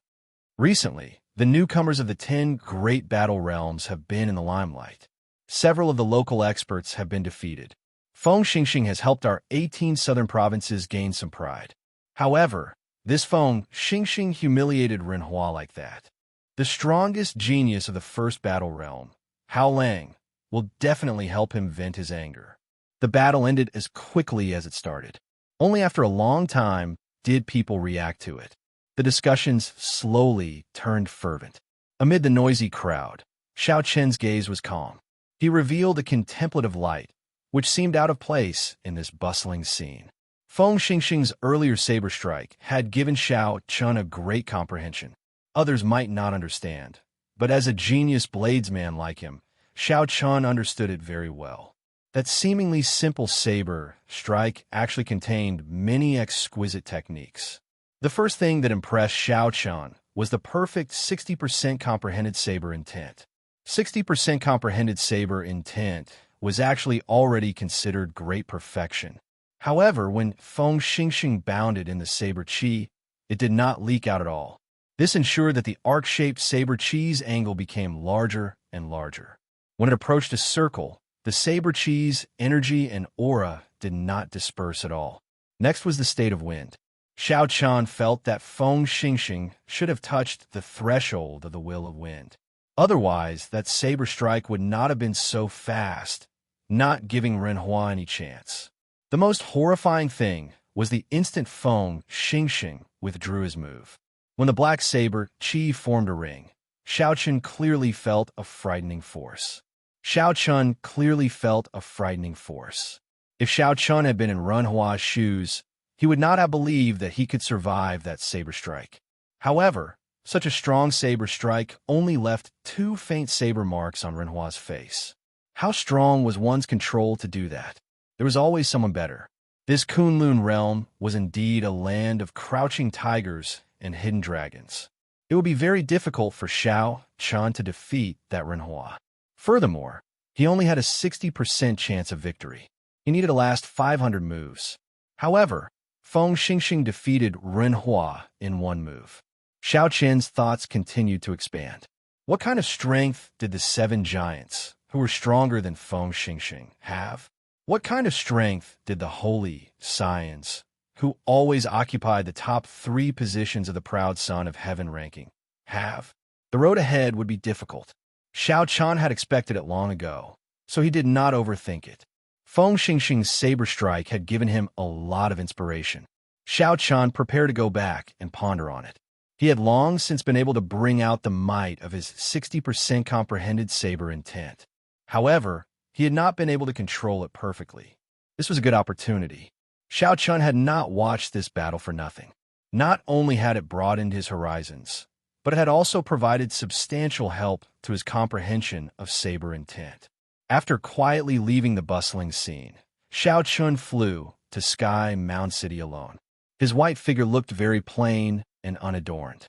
Recently, the newcomers of the 10 great battle realms have been in the limelight. Several of the local experts have been defeated. Feng Xingxing has helped our 18 southern provinces gain some pride. However, this Feng Xingxing humiliated Renhua like that. The strongest genius of the first battle realm, Hao Lang, will definitely help him vent his anger. The battle ended as quickly as it started. Only after a long time did people react to it. The discussions slowly turned fervent. Amid the noisy crowd, Xiao Chen's gaze was calm. He revealed a contemplative light, which seemed out of place in this bustling scene. Feng Xingxing's earlier saber strike had given Xiao Chen a great comprehension. Others might not understand, but as a genius bladesman like him, Xiao Chen understood it very well. That seemingly simple saber strike actually contained many exquisite techniques. The first thing that impressed Xiao Chen was the perfect 60% comprehended saber intent. 60% comprehended saber intent was actually already considered great perfection. However, when Feng Xingxing bounded in the saber chi, it did not leak out at all. This ensured that the arc-shaped saber chi's angle became larger and larger. When it approached a circle, the saber chi's energy and aura did not disperse at all. Next was the state of wind. Xiao Chen felt that Feng Xingxing should have touched the threshold of the will of wind. Otherwise, that saber strike would not have been so fast, not giving Renhua any chance. The most horrifying thing was the instant Feng Xingxing withdrew his move. When the black saber chi formed a ring, Xiao Chen clearly felt a frightening force. Xiao Chen clearly felt a frightening force. If Xiao Chen had been in Renhua's shoes, he would not have believed that he could survive that saber strike. However, such a strong saber strike only left 2 faint saber marks on Renhua's face. How strong was one's control to do that? There was always someone better. This Kunlun realm was indeed a land of crouching tigers and hidden dragons. It would be very difficult for Xiao Chen to defeat that Renhua. Furthermore, he only had a 60% chance of victory. He needed to last 500 moves. However, Feng Xingxing defeated Renhua in 1 move. Xiao Chen's thoughts continued to expand. What kind of strength did the 7 giants, who were stronger than Feng Xingxing, have? What kind of strength did the holy scions, who always occupied the top 3 positions of the proud son of heaven ranking, have? The road ahead would be difficult. Xiao Chen had expected it long ago, so he did not overthink it. Feng Xingxing's saber strike had given him a lot of inspiration. Xiao Chen prepared to go back and ponder on it. He had long since been able to bring out the might of his 60% comprehended saber intent. However, he had not been able to control it perfectly. This was a good opportunity. Xiao Chen had not watched this battle for nothing. Not only had it broadened his horizons, but it had also provided substantial help to his comprehension of saber intent. After quietly leaving the bustling scene, Xiao Chen flew to Sky Mound City alone. His white figure looked very plain and unadorned.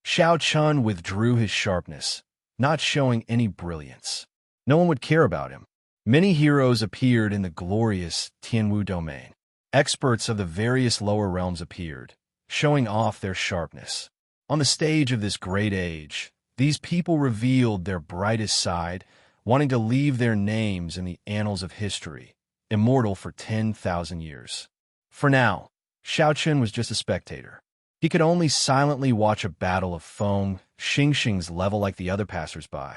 Xiao Chen withdrew his sharpness, not showing any brilliance. No one would care about him. Many heroes appeared in the glorious Tianwu domain. Experts of the various lower realms appeared, showing off their sharpness. On the stage of this great age, these people revealed their brightest side, wanting to leave their names in the annals of history, immortal for 10,000 years. For now, Xiao Chun was just a spectator. He could only silently watch a battle of foam, Xingxing's level like the other passers-by.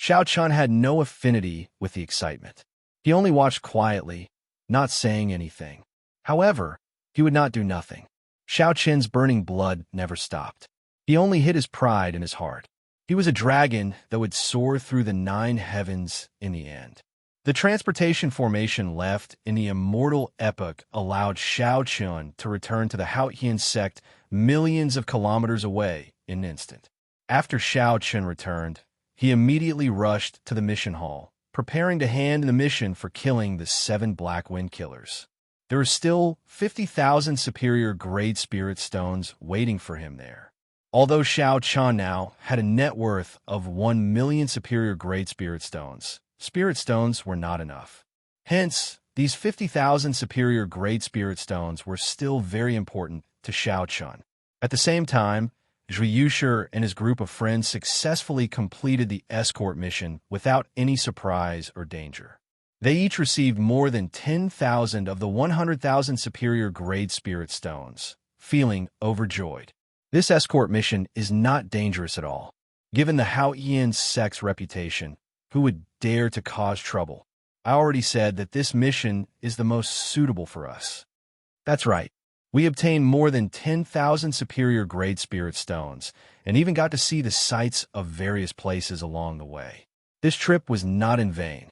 Xiao Chun had no affinity with the excitement. He only watched quietly, not saying anything. However, he would not do nothing. Xiao Chun's burning blood never stopped. He only hid his pride in his heart. He was a dragon that would soar through the 9 heavens in the end. The transportation formation left in the Immortal epoch allowed Xiao Chun to return to the Haotian sect millions of kilometers away in an instant. After Xiao Chun returned, he immediately rushed to the mission hall, preparing to hand in the mission for killing the 7 Black Wind Killers. There were still 50,000 superior grade spirit stones waiting for him there. Although Xiao Chun now had a net worth of 1 million superior grade spirit stones were not enough. Hence, these 50,000 superior grade spirit stones were still very important to Xiao Chun. At the same time, Zhui Yushi and his group of friends successfully completed the escort mission without any surprise or danger. They each received more than 10,000 of the 100,000 superior grade spirit stones, feeling overjoyed. This escort mission is not dangerous at all. Given the Haotian sect's reputation, who would dare to cause trouble? I already said that this mission is the most suitable for us. That's right. We obtained more than 10,000 superior grade spirit stones, and even got to see the sights of various places along the way. This trip was not in vain.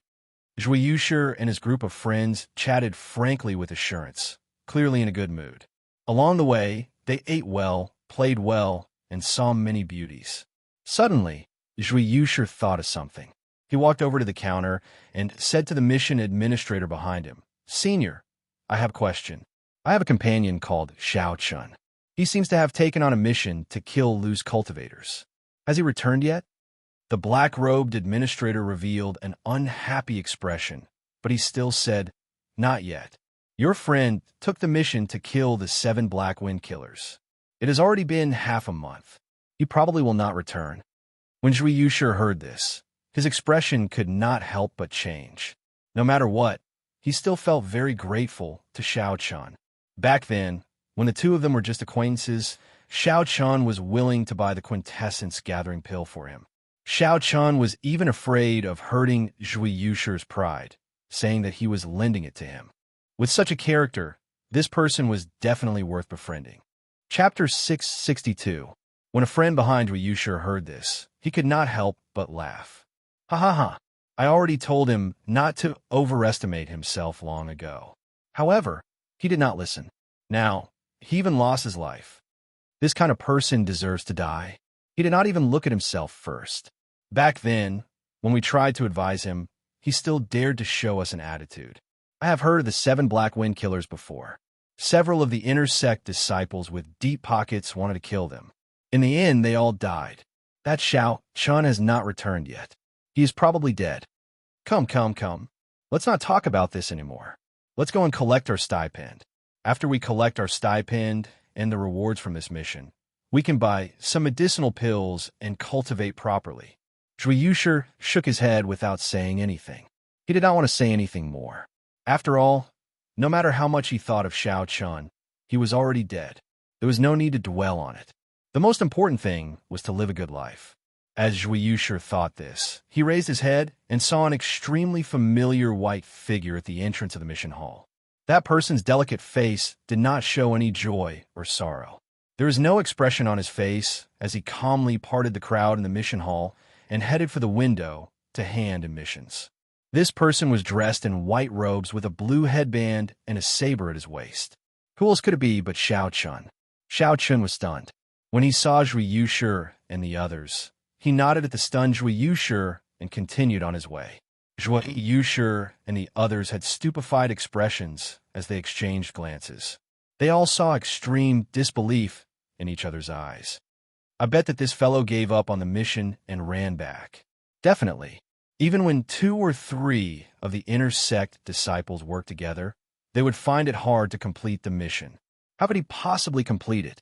Zhui Yushi and his group of friends chatted frankly with assurance, clearly in a good mood. Along the way, they ate well, played well, and saw many beauties. Suddenly, Zhui Yushi thought of something. He walked over to the counter and said to the mission administrator behind him, "Senior, I have a question. I have a companion called Xiao Chun. He seems to have taken on a mission to kill loose cultivators. Has he returned yet?" The black-robed administrator revealed an unhappy expression, but he still said, "Not yet. Your friend took the mission to kill the 7 Black Wind Killers. It has already been half a month. He probably will not return." When Zhui Yushi heard this, his expression could not help but change. No matter what, he still felt very grateful to Xiao Chun. Back then, when the two of them were just acquaintances, Xiao Chun was willing to buy the quintessence gathering pill for him. Xiao Chun was even afraid of hurting Zhui Yushi's pride, saying that he was lending it to him. With such a character, this person was definitely worth befriending. Chapter 662. When a friend behind Zhui Yushi heard this, he could not help but laugh. Ha ha ha. I already told him not to overestimate himself long ago. However, he did not listen. Now, he even lost his life. This kind of person deserves to die. He did not even look at himself first. Back then, when we tried to advise him, he still dared to show us an attitude. I have heard of the 7 Black Wind Killers before. Several of the inner sect disciples with deep pockets wanted to kill them. In the end, they all died. That Xiao Chun has not returned yet. He is probably dead. Come. Let's not talk about this anymore. Let's go and collect our stipend. After we collect our stipend and the rewards from this mission, we can buy some medicinal pills and cultivate properly. Zhui Yushi shook his head without saying anything. He did not want to say anything more. After all, no matter how much he thought of Xiao Chun, he was already dead. There was no need to dwell on it. The most important thing was to live a good life. As Zhui Yushi thought this, he raised his head and saw an extremely familiar white figure at the entrance of the mission hall. That person's delicate face did not show any joy or sorrow. There was no expression on his face as he calmly parted the crowd in the mission hall and headed for the window to hand in missions. This person was dressed in white robes with a blue headband and a saber at his waist. Who else could it be but Xiao Chun? Xiao Chun was stunned. When he saw Zhui Yushi and the others, he nodded at the stunned Zhui Yushi and continued on his way. Zhui Yushi and the others had stupefied expressions as they exchanged glances. They all saw extreme disbelief in each other's eyes. I bet that this fellow gave up on the mission and ran back. Definitely. Even when 2 or 3 of the inner sect disciples worked together, they would find it hard to complete the mission. How could he possibly complete it?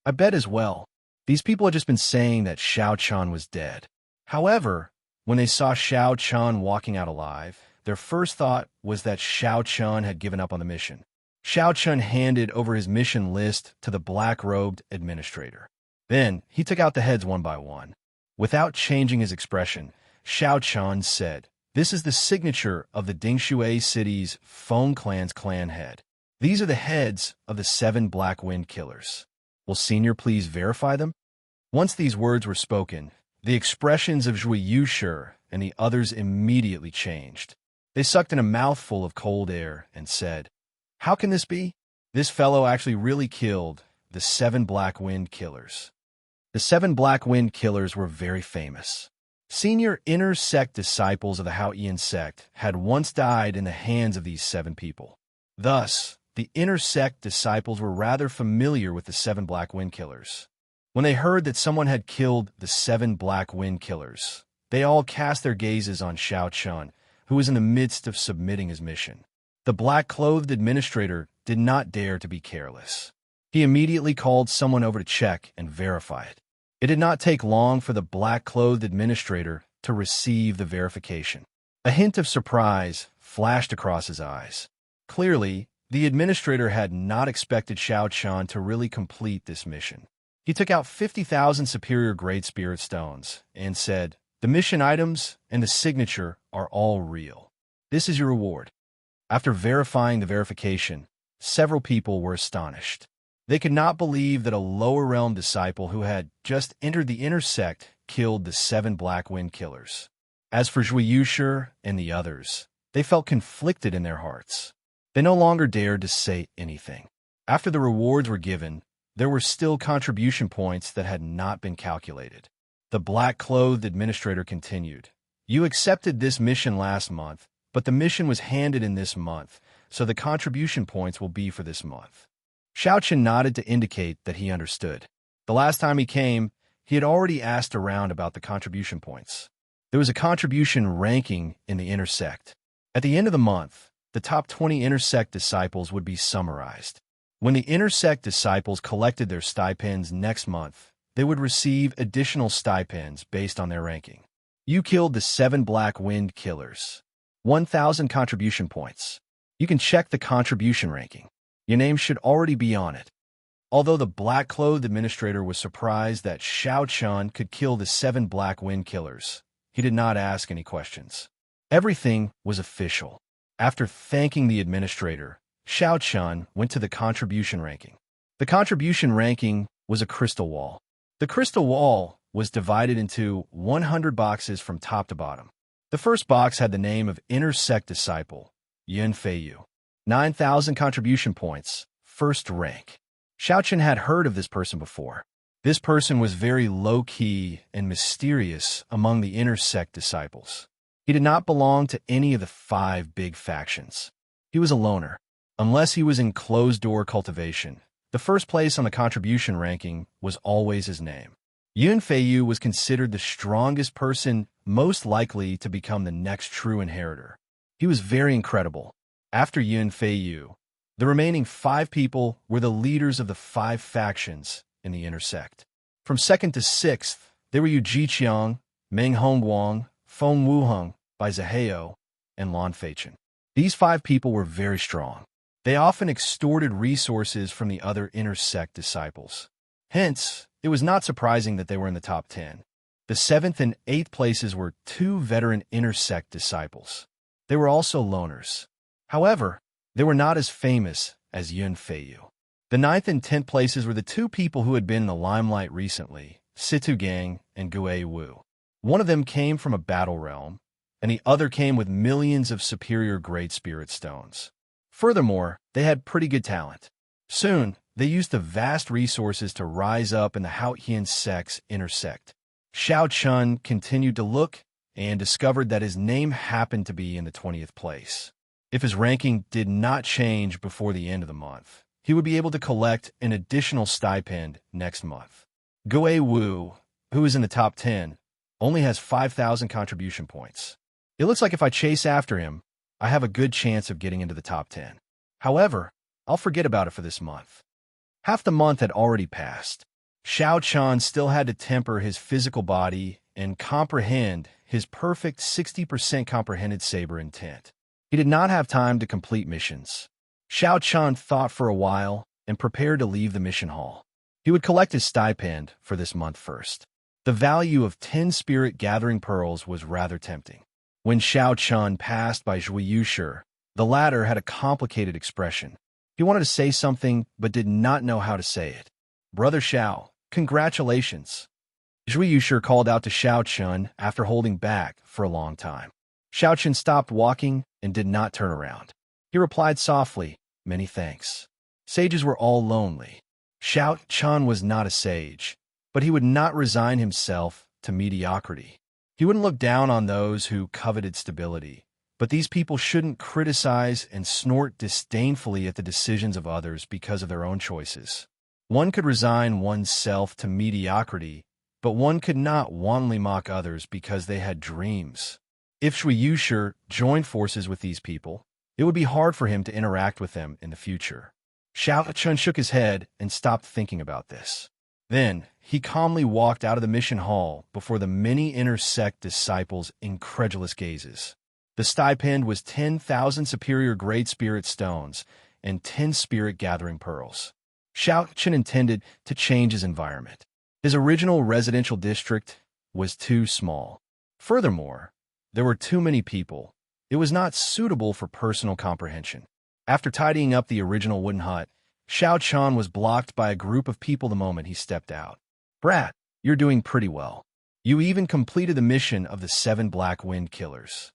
I bet as well. These people had just been saying that Xiao Chan was dead. However, when they saw Xiao Chan walking out alive, their first thought was that Xiao Chan had given up on the mission. Xiao Chan handed over his mission list to the black-robed administrator. Then, he took out the heads one by one. Without changing his expression, Xiao Chan said, "This is the signature of the Dingshui City's Feng Clan's clan head. These are the heads of the 7 Black Wind Killers. Will Senior please verify them?" Once these words were spoken, the expressions of Zhui Yushi and the others immediately changed. They sucked in a mouthful of cold air and said, "How can this be? This fellow actually really killed the 7 Black Wind Killers." The 7 Black Wind Killers were very famous. Senior inner sect disciples of the Haoyan sect had once died in the hands of these 7 people. Thus, the inner sect disciples were rather familiar with the 7 Black Wind Killers. When they heard that someone had killed the 7 Black Wind Killers, they all cast their gazes on Xiao Chan, who was in the midst of submitting his mission. The black-clothed administrator did not dare to be careless. He immediately called someone over to check and verify it. It did not take long for the black-clothed administrator to receive the verification. A hint of surprise flashed across his eyes. Clearly, the administrator had not expected Xiao Chan to really complete this mission. He took out 50,000 superior grade spirit stones and said, "The mission items and the signature are all real. This is your reward." After verifying the verification, several people were astonished. They could not believe that a lower realm disciple who had just entered the inner sect killed the 7 Black Wind Killers. As for Zhui Yushi and the others, they felt conflicted in their hearts. They no longer dared to say anything. After the rewards were given, there were still contribution points that had not been calculated. The black-clothed administrator continued, "You accepted this mission last month, but the mission was handed in this month, so the contribution points will be for this month." Xiao Chen nodded to indicate that he understood. The last time he came, he had already asked around about the contribution points. There was a contribution ranking in the inner sect. At the end of the month, the top 20 inner sect disciples would be summarized. When the inner sect disciples collected their stipends next month, they would receive additional stipends based on their ranking. You killed the 7 Black Wind Killers. 1,000 contribution points. You can check the contribution ranking. Your name should already be on it. Although the black-clothed administrator was surprised that Xiao Chan could kill the 7 Black Wind Killers, he did not ask any questions. Everything was official. After thanking the administrator, Xiao Chan went to the contribution ranking. The contribution ranking was a crystal wall. The crystal wall was divided into 100 boxes from top to bottom. The first box had the name of inner sect disciple, Yun Feiyu. 9,000 contribution points, first rank. Xiao Chen had heard of this person before. This person was very low-key and mysterious among the inner sect disciples. He did not belong to any of the 5 big factions. He was a loner. Unless he was in closed-door cultivation, the first place on the contribution ranking was always his name. Yun Feiyu was considered the strongest person most likely to become the next true inheritor. He was very incredible. After Yun Feiyu, the remaining 5 people were the leaders of the 5 factions in the inner sect. From 2nd to 6th, they were Yu Jiqiang, Meng Hongguang, Feng Wuheng, Bai Ziheo, and Lan Feichen. These 5 people were very strong. They often extorted resources from the other inner sect disciples. Hence, it was not surprising that they were in the top 10. The 7th and 8th places were 2 veteran inner sect disciples. They were also loners. However, they were not as famous as Yun Feiyu. The 9th and 10th places were the 2 people who had been in the limelight recently, Situ Gang and Gui Wu. One of them came from a battle realm, and the other came with millions of superior great spirit stones. Furthermore, they had pretty good talent. Soon, they used the vast resources to rise up in the Haoyan sect's inner sect. Xiao Chun continued to look and discovered that his name happened to be in the 20th place. If his ranking did not change before the end of the month, he would be able to collect an additional stipend next month. Gui Wu, who is in the top 10, only has 5,000 contribution points. It looks like if I chase after him, I have a good chance of getting into the top 10. However, I'll forget about it for this month. Half the month had already passed. Xiao Chan still had to temper his physical body and comprehend his perfect 60% comprehended saber intent. He did not have time to complete missions. Xiao Chan thought for a while and prepared to leave the mission hall. He would collect his stipend for this month first. The value of 10 spirit gathering pearls was rather tempting. When Xiao Chan passed by Zhui Yushi, the latter had a complicated expression. He wanted to say something but did not know how to say it. "Brother Xiao, congratulations." Zhui Yushi called out to Xiao Chan after holding back for a long time. Xiao Chan stopped walking and did not turn around. He replied softly, "Many thanks." Sages were all lonely. Xiao Chan was not a sage, but he would not resign himself to mediocrity. He wouldn't look down on those who coveted stability, but these people shouldn't criticize and snort disdainfully at the decisions of others because of their own choices. One could resign oneself to mediocrity, but one could not wantonly mock others because they had dreams. If Zhui Yushi joined forces with these people, it would be hard for him to interact with them in the future. Xiao Chan shook his head and stopped thinking about this. Then, he calmly walked out of the mission hall before the many inner sect disciples' incredulous gazes. The stipend was 10,000 superior great spirit stones and 10 spirit gathering pearls. Xiao Chan intended to change his environment. His original residential district was too small. Furthermore, there were too many people. It was not suitable for personal comprehension. After tidying up the original wooden hut, Xiao Chan was blocked by a group of people the moment he stepped out. "Brat, you're doing pretty well. You even completed the mission of the 7 Black Wind Killers."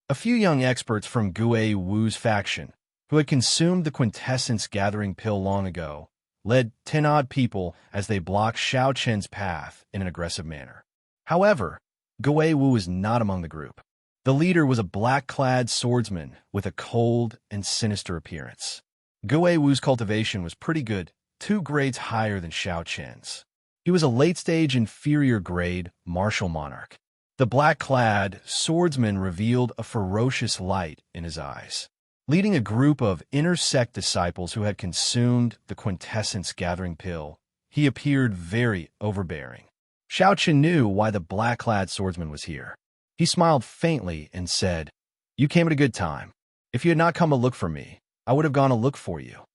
A few young experts from Gue Wu's faction, who had consumed the quintessence gathering pill long ago, led 10 odd people as they blocked Xiao Chen's path in an aggressive manner. However, Gue Wu was not among the group. The leader was a black-clad swordsman with a cold and sinister appearance. Gue Wu's cultivation was pretty good, 2 grades higher than Xiao Chen's. He was a late-stage inferior grade martial monarch. The black-clad swordsman revealed a ferocious light in his eyes. Leading a group of inner sect disciples who had consumed the quintessence gathering pill, he appeared very overbearing. Xiao Chen knew why the black-clad swordsman was here. He smiled faintly and said, "You came at a good time. If you had not come to look for me, I would have gone to look for you."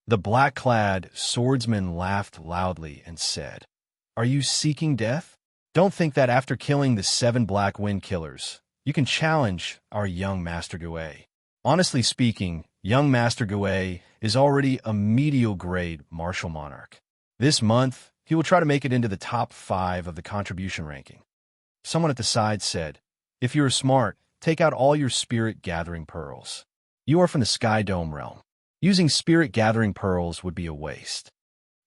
The black-clad swordsman laughed loudly and said, "Are you seeking death? Don't think that after killing the 7 Black Wind Killers, you can challenge our young Master Gue. Honestly speaking, young Master Gue is already a medial grade martial monarch. This month, he will try to make it into the top 5 of the contribution ranking." Someone at the side said, "If you are smart, take out all your spirit gathering pearls. You are from the Sky Dome realm. Using spirit gathering pearls would be a waste."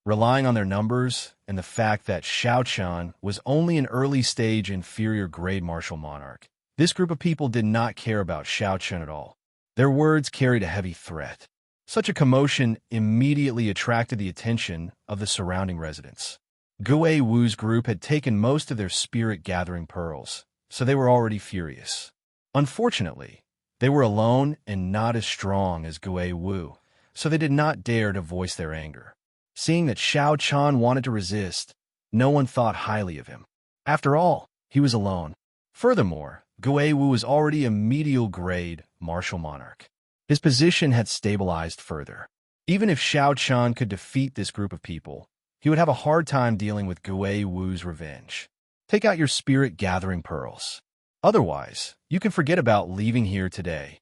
Relying on their numbers and the fact that Xiao Chan was only an early-stage inferior grade martial monarch, this group of people did not care about Xiao Chan at all. Their words carried a heavy threat. Such a commotion immediately attracted the attention of the surrounding residents. Gue Wu's group had taken most of their spirit gathering pearls, so they were already furious. Unfortunately, they were alone and not as strong as Gue Wu, so they did not dare to voice their anger. Seeing that Xiao Chan wanted to resist, no one thought highly of him. After all, he was alone. Furthermore, Gue Wu was already a medial grade martial monarch. His position had stabilized further. Even if Xiao Chan could defeat this group of people, he would have a hard time dealing with Gue Wu's revenge. Take out your spirit gathering pearls. Otherwise, you can forget about leaving here today.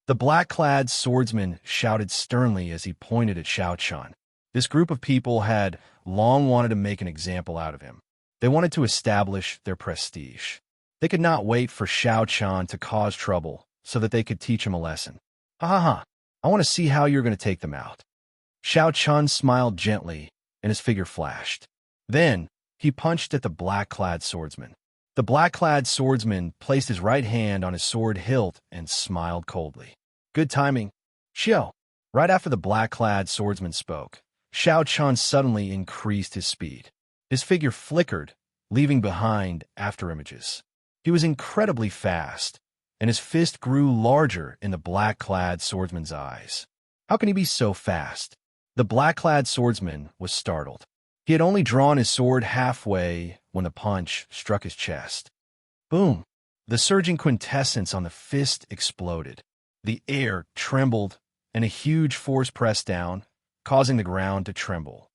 The black-clad swordsman shouted sternly as he pointed at Xiao Chan. This group of people had long wanted to make an example out of him. They wanted to establish their prestige. They could not wait for Xiao Chan to cause trouble so that they could teach him a lesson. "Ha ha ha, I want to see how you're going to take them out." Xiao Chan smiled gently, and his figure flashed. Then, he punched at the black-clad swordsman. The black-clad swordsman placed his right hand on his sword hilt and smiled coldly. "Good timing, Xiao." Right after the black-clad swordsman spoke, Xiao Chan suddenly increased his speed. His figure flickered, leaving behind afterimages. He was incredibly fast, and his fist grew larger in the black-clad swordsman's eyes. How can he be so fast? The black-clad swordsman was startled. He had only drawn his sword halfway when the punch struck his chest. Boom! The surging quintessence on the fist exploded. The air trembled, and a huge force pressed down, causing the ground to tremble.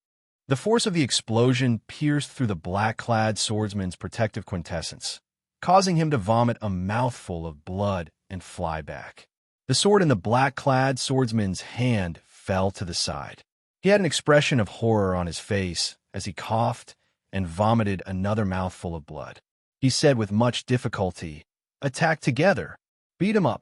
The force of the explosion pierced through the black-clad swordsman's protective quintessence, causing him to vomit a mouthful of blood and fly back. The sword in the black-clad swordsman's hand fell to the side. He had an expression of horror on his face as he coughed and vomited another mouthful of blood. He said with much difficulty, "Attack together! Beat him up!"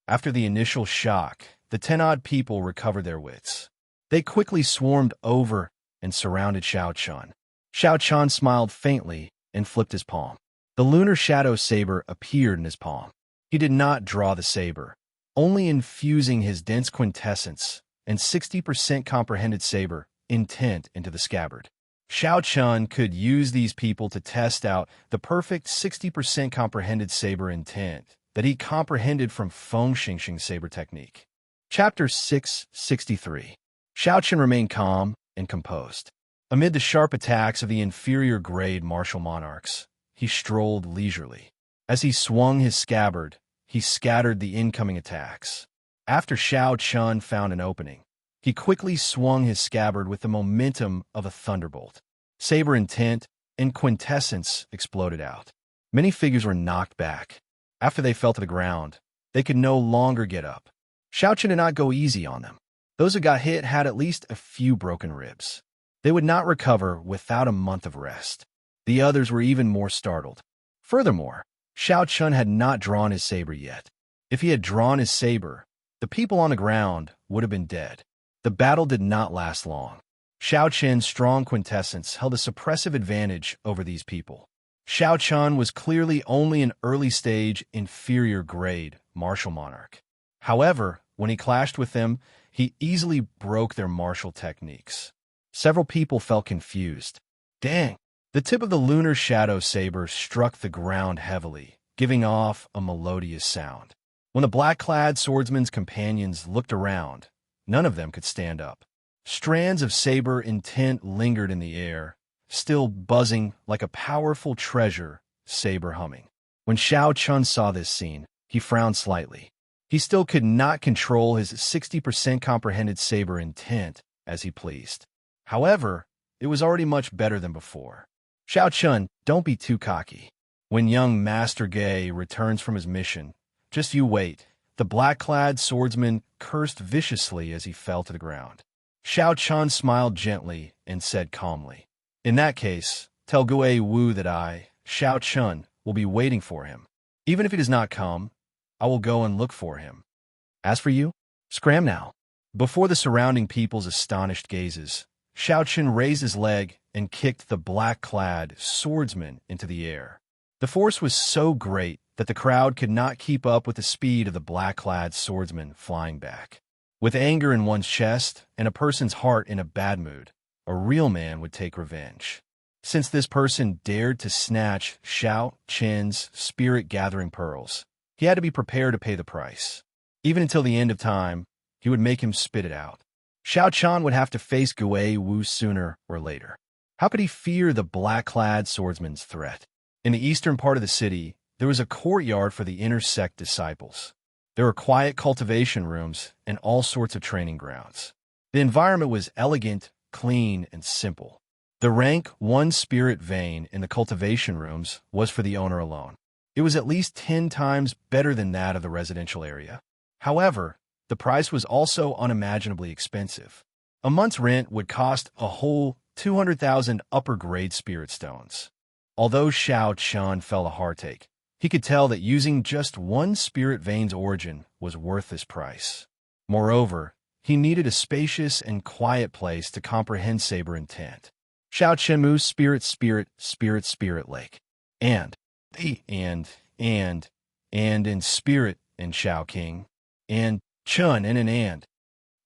After the initial shock, the 10-odd people recovered their wits. They quickly swarmed over and surrounded Xiao Chun. Xiao Chun smiled faintly and flipped his palm. The lunar shadow saber appeared in his palm. He did not draw the saber, only infusing his dense quintessence and 60% comprehended saber intent into the scabbard. Xiao Chun could use these people to test out the perfect 60% comprehended saber intent that he comprehended from Feng Xingxing saber technique. Chapter 663. Xiao Chun remained calm and composed. Amid the sharp attacks of the inferior-grade martial monarchs, he strolled leisurely. As he swung his scabbard, he scattered the incoming attacks. After Xiao Chun found an opening, he quickly swung his scabbard with the momentum of a thunderbolt. Saber intent and quintessence exploded out. Many figures were knocked back. After they fell to the ground, they could no longer get up. Xiao Chun did not go easy on them. Those who got hit had at least a few broken ribs. They would not recover without a month of rest. The others were even more startled. Furthermore, Xiao Chun had not drawn his saber yet. If he had drawn his saber, the people on the ground would have been dead. The battle did not last long. Xiao Chun's strong quintessence held a suppressive advantage over these people. Xiao Chun was clearly only an early-stage, inferior-grade martial monarch. However, when he clashed with them, he easily broke their martial techniques. Several people felt confused. Dang! The tip of the lunar shadow saber struck the ground heavily, giving off a melodious sound. When the black-clad swordsman's companions looked around, none of them could stand up. Strands of saber intent lingered in the air, still buzzing like a powerful treasure, saber humming. When Xiao Chun saw this scene, he frowned slightly. He still could not control his 60% comprehended saber intent as he pleased. However, it was already much better than before. Xiao Chun, don't be too cocky. When young Master Gay returns from his mission, just you wait. The black-clad swordsman cursed viciously as he fell to the ground. Xiao Chun smiled gently and said calmly, "In that case, tell Gui Wu that I, Xiao Chun, will be waiting for him. Even if he does not come, I will go and look for him. As for you, scram now." Before the surrounding people's astonished gazes, Xiao Chun raised his leg and kicked the black-clad swordsman into the air. The force was so great that the crowd could not keep up with the speed of the black-clad swordsman flying back. With anger in one's chest and a person's heart in a bad mood, a real man would take revenge. Since this person dared to snatch Xiao Chun's spirit-gathering pearls, he had to be prepared to pay the price. Even until the end of time, he would make him spit it out. Xiao Chun would have to face Gui Wu sooner or later. How could he fear the black-clad swordsman's threat? In the eastern part of the city, there was a courtyard for the inner sect disciples. There were quiet cultivation rooms and all sorts of training grounds. The environment was elegant, clean, and simple. The rank 1 spirit vein in the cultivation rooms was for the owner alone. It was at least 10 times better than that of the residential area. However, the price was also unimaginably expensive. A month's rent would cost a whole 200,000 upper-grade spirit stones. Although Xiao Chun felt a heartache, he could tell that using just 1 spirit vein's origin was worth this price. Moreover, he needed a spacious and quiet place to comprehend saber intent. Xiao Chenmu's spirit lake. And in spirit in Xiao King, and Chun and an and.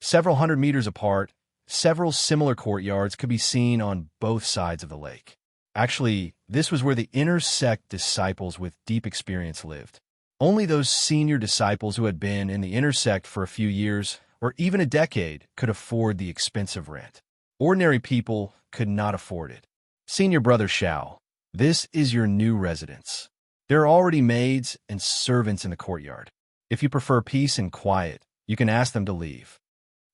Several hundred meters apart, several similar courtyards could be seen on both sides of the lake. Actually, this was where the inner sect disciples with deep experience lived. Only those senior disciples who had been in the intersect for a few years or even a decade could afford the expensive rent. Ordinary people could not afford it. Senior Brother Xiao, this is your new residence. There are already maids and servants in the courtyard. If you prefer peace and quiet, you can ask them to leave.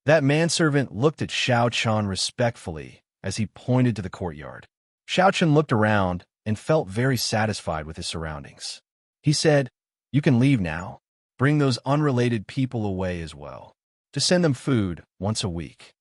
That manservant looked at Xiao Chun respectfully as he pointed to the courtyard. Xiao Chun looked around and felt very satisfied with his surroundings. He said, "You can leave now. Bring those unrelated people away as well. Just send them food once a week."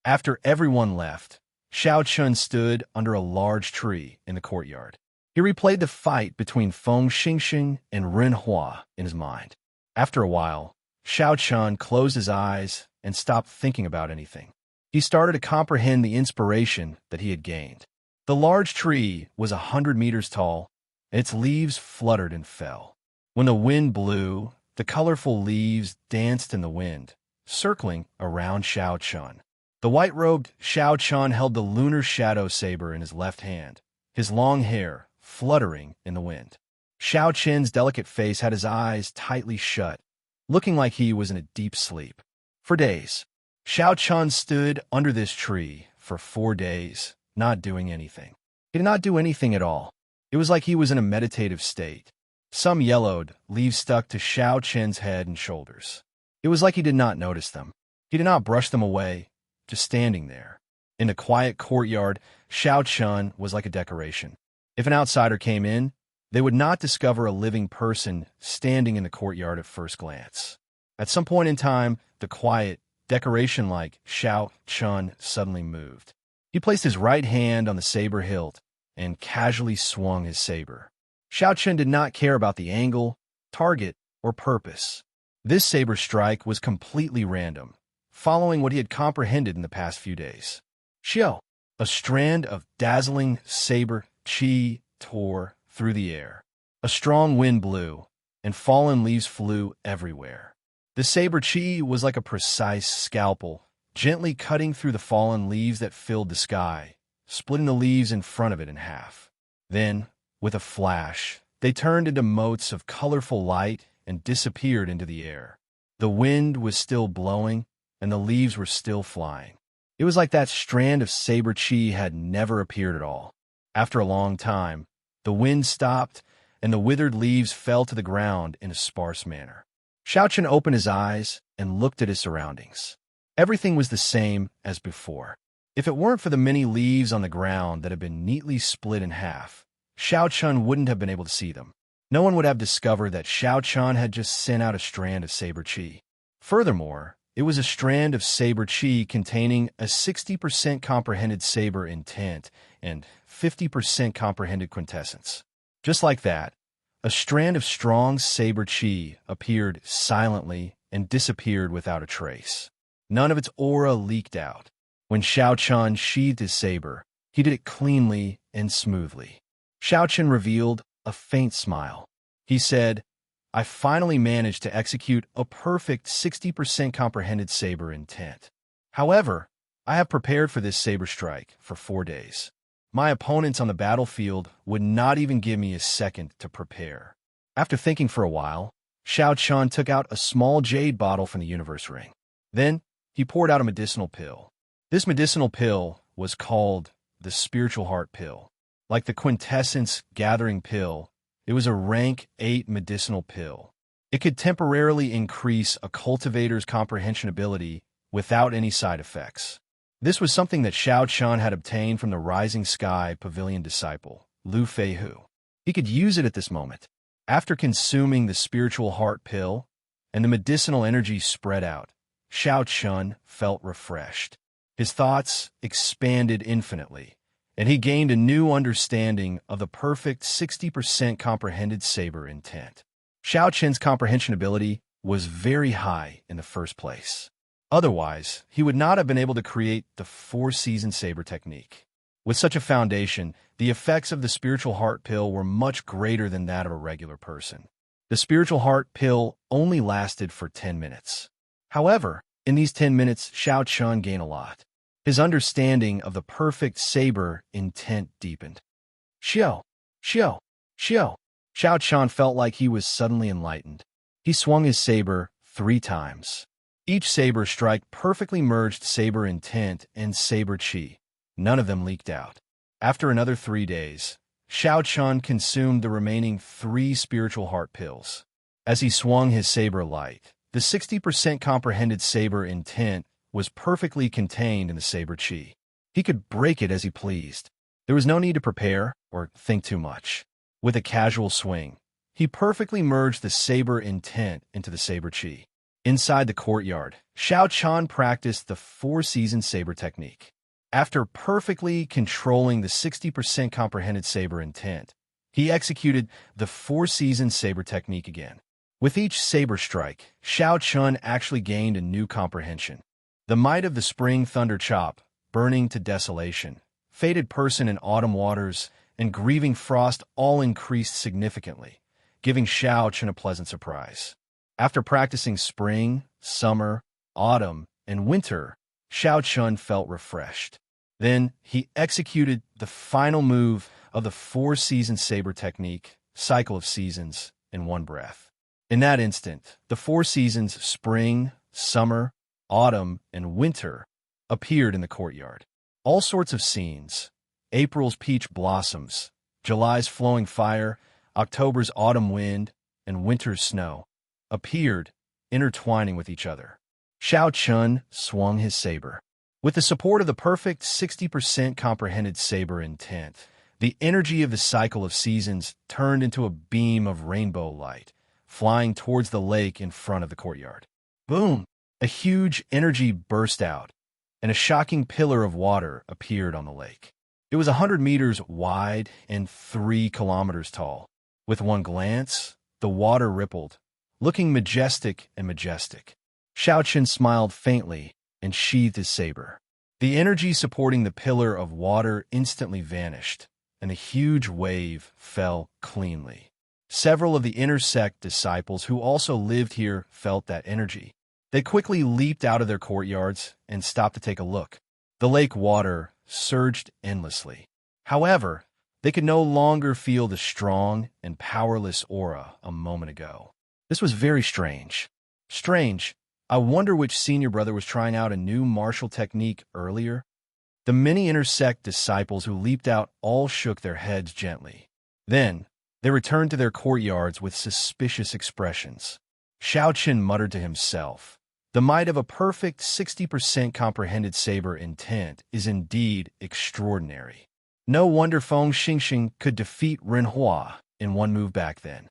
After everyone left, Xiao Chun stood under a large tree in the courtyard. He replayed the fight between Feng Xingxing and Ren Hua in his mind. After a while, Xiao Chun closed his eyes and stopped thinking about anything. He started to comprehend the inspiration that he had gained. The large tree was 100 meters tall, and its leaves fluttered and fell. When the wind blew, the colorful leaves danced in the wind, circling around Xiao Chun. The white-robed Xiao Chun held the lunar shadow saber in his left hand, his long hair fluttering in the wind. Xiao Chun's delicate face had his eyes tightly shut, looking like he was in a deep sleep. For days, Xiao Chun stood under this tree for 4 days, not doing anything. He did not do anything at all. It was like he was in a meditative state. Some yellowed leaves stuck to Xiao Chun's head and shoulders. It was like he did not notice them. He did not brush them away, just standing there. In the quiet courtyard, Xiao Chun was like a decoration. If an outsider came in, they would not discover a living person standing in the courtyard at first glance. At some point in time, the quiet, decoration-like Xiao Chun suddenly moved. He placed his right hand on the saber hilt and casually swung his saber. Xiao Chun did not care about the angle, target, or purpose. This saber strike was completely random, following what he had comprehended in the past few days. Xiao, a strand of dazzling saber qi tore through the air. A strong wind blew, and fallen leaves flew everywhere. The saber qi was like a precise scalpel, gently cutting through the fallen leaves that filled the sky, splitting the leaves in front of it in half. Then, with a flash, they turned into motes of colorful light and disappeared into the air. The wind was still blowing, and the leaves were still flying. It was like that strand of saber qi had never appeared at all. After a long time, the wind stopped, and the withered leaves fell to the ground in a sparse manner. Xiao Chun opened his eyes and looked at his surroundings. Everything was the same as before. If it weren't for the many leaves on the ground that had been neatly split in half, Xiao Chun wouldn't have been able to see them. No one would have discovered that Xiao Chun had just sent out a strand of saber qi. Furthermore, it was a strand of saber qi containing a 60% comprehended saber intent and 50% comprehended quintessence. Just like that, a strand of strong saber qi appeared silently and disappeared without a trace. None of its aura leaked out. When Xiao Chun sheathed his saber, he did it cleanly and smoothly. Xiao Chun revealed a faint smile. He said, "I finally managed to execute a perfect 60% comprehended saber intent. However, I have prepared for this saber strike for 4 days. My opponents on the battlefield would not even give me a second to prepare." After thinking for a while, Xiao Chun took out a small jade bottle from the universe ring. Then, he poured out a medicinal pill. This medicinal pill was called the Spiritual Heart Pill. Like the quintessence gathering pill, it was a rank 8 medicinal pill. It could temporarily increase a cultivator's comprehension ability without any side effects. This was something that Xiao Chun had obtained from the Rising Sky Pavilion disciple, Lu Feihu. He could use it at this moment. After consuming the Spiritual Heart Pill, and the medicinal energy spread out, Xiao Chun felt refreshed. His thoughts expanded infinitely, and he gained a new understanding of the perfect 60% comprehended saber intent. Xiao Chun's comprehension ability was very high in the first place. Otherwise, he would not have been able to create the 4-season saber technique. With such a foundation, the effects of the Spiritual Heart Pill were much greater than that of a regular person. The Spiritual Heart Pill only lasted for 10 minutes. However, in these 10 minutes, Xiao Chun gained a lot. His understanding of the perfect saber intent deepened. Xiao, Xiao, Xiao. Xiao Chan felt like he was suddenly enlightened. He swung his saber 3 times. Each saber strike perfectly merged saber intent and saber chi. None of them leaked out. After another 3 days, Xiao Chun consumed the remaining 3 spiritual heart pills. As he swung his saber light, the 60% comprehended saber intent was perfectly contained in the saber chi. He could break it as he pleased. There was no need to prepare or think too much. With a casual swing, he perfectly merged the saber intent into the saber chi. Inside the courtyard, Xiao Chan practiced the 4-season saber technique. After perfectly controlling the 60% comprehended saber intent, he executed the 4-season saber technique again. With each saber strike, Xiao Chun actually gained a new comprehension. The might of the spring thunder chop, burning to desolation, fated person in autumn waters, and grieving frost all increased significantly, giving Xiao Chun a pleasant surprise. After practicing spring, summer, autumn, and winter, Xiao Chun felt refreshed. Then he executed the final move of the 4-season saber technique, cycle of seasons, in one breath. In that instant, the 4 seasons, spring, summer, autumn, and winter, appeared in the courtyard. All sorts of scenes, April's peach blossoms, July's flowing fire, October's autumn wind, and winter's snow, appeared, intertwining with each other. Xiao Chun swung his saber. With the support of the perfect 60% comprehended saber intent, the energy of the cycle of seasons turned into a beam of rainbow light, flying towards the lake in front of the courtyard. Boom! A huge energy burst out, and a shocking pillar of water appeared on the lake. It was 100 meters wide and 3 kilometers tall. With one glance, the water rippled, looking majestic and majestic. Xiao Qin smiled faintly and sheathed his saber. The energy supporting the pillar of water instantly vanished, and the huge wave fell cleanly. Several of the inner sect disciples who also lived here felt that energy. They quickly leaped out of their courtyards and stopped to take a look. The lake water surged endlessly. However, they could no longer feel the strong and powerless aura a moment ago. This was very strange. Strange. I wonder which senior brother was trying out a new martial technique earlier. The many inner sect disciples who leaped out all shook their heads gently. Then, they returned to their courtyards with suspicious expressions. Xiao Qin muttered to himself, "The might of a perfect 60% comprehended saber intent is indeed extraordinary. No wonder Feng Xingxing could defeat Ren Hua in one move back then.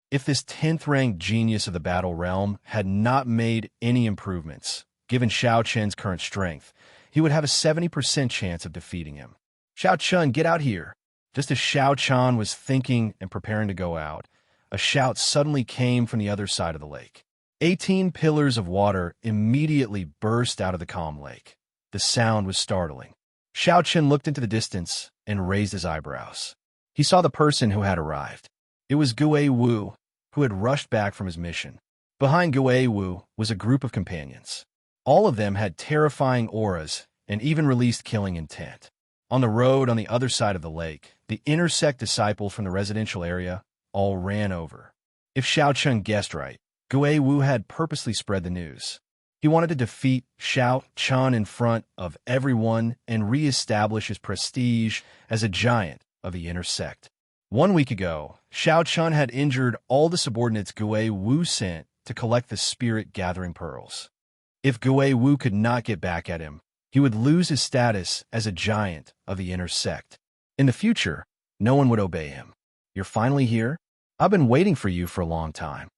If this 10th-ranked genius of the battle realm had not made any improvements, given Xiao Chen's current strength, he would have a 70% chance of defeating him. Xiao Chun, get out here!" Just as Xiao Chan was thinking and preparing to go out, a shout suddenly came from the other side of the lake. 18 pillars of water immediately burst out of the calm lake. The sound was startling. Xiao Qin looked into the distance and raised his eyebrows. He saw the person who had arrived. It was Gue Wu, who had rushed back from his mission. Behind Gue Wu was a group of companions. All of them had terrifying auras and even released killing intent. On the road on the other side of the lake, the inner sect disciples from the residential area all ran over. If Xiao Chun guessed right, Gue Wu had purposely spread the news. He wanted to defeat Xiao Chun in front of everyone and re-establish his prestige as a giant of the inner sect. 1 week ago, Xiao Chun had injured all the subordinates Gue Wu sent to collect the spirit-gathering pearls. If Gue Wu could not get back at him, he would lose his status as a giant of the inner sect. In the future, no one would obey him. "You're finally here? I've been waiting for you for a long time."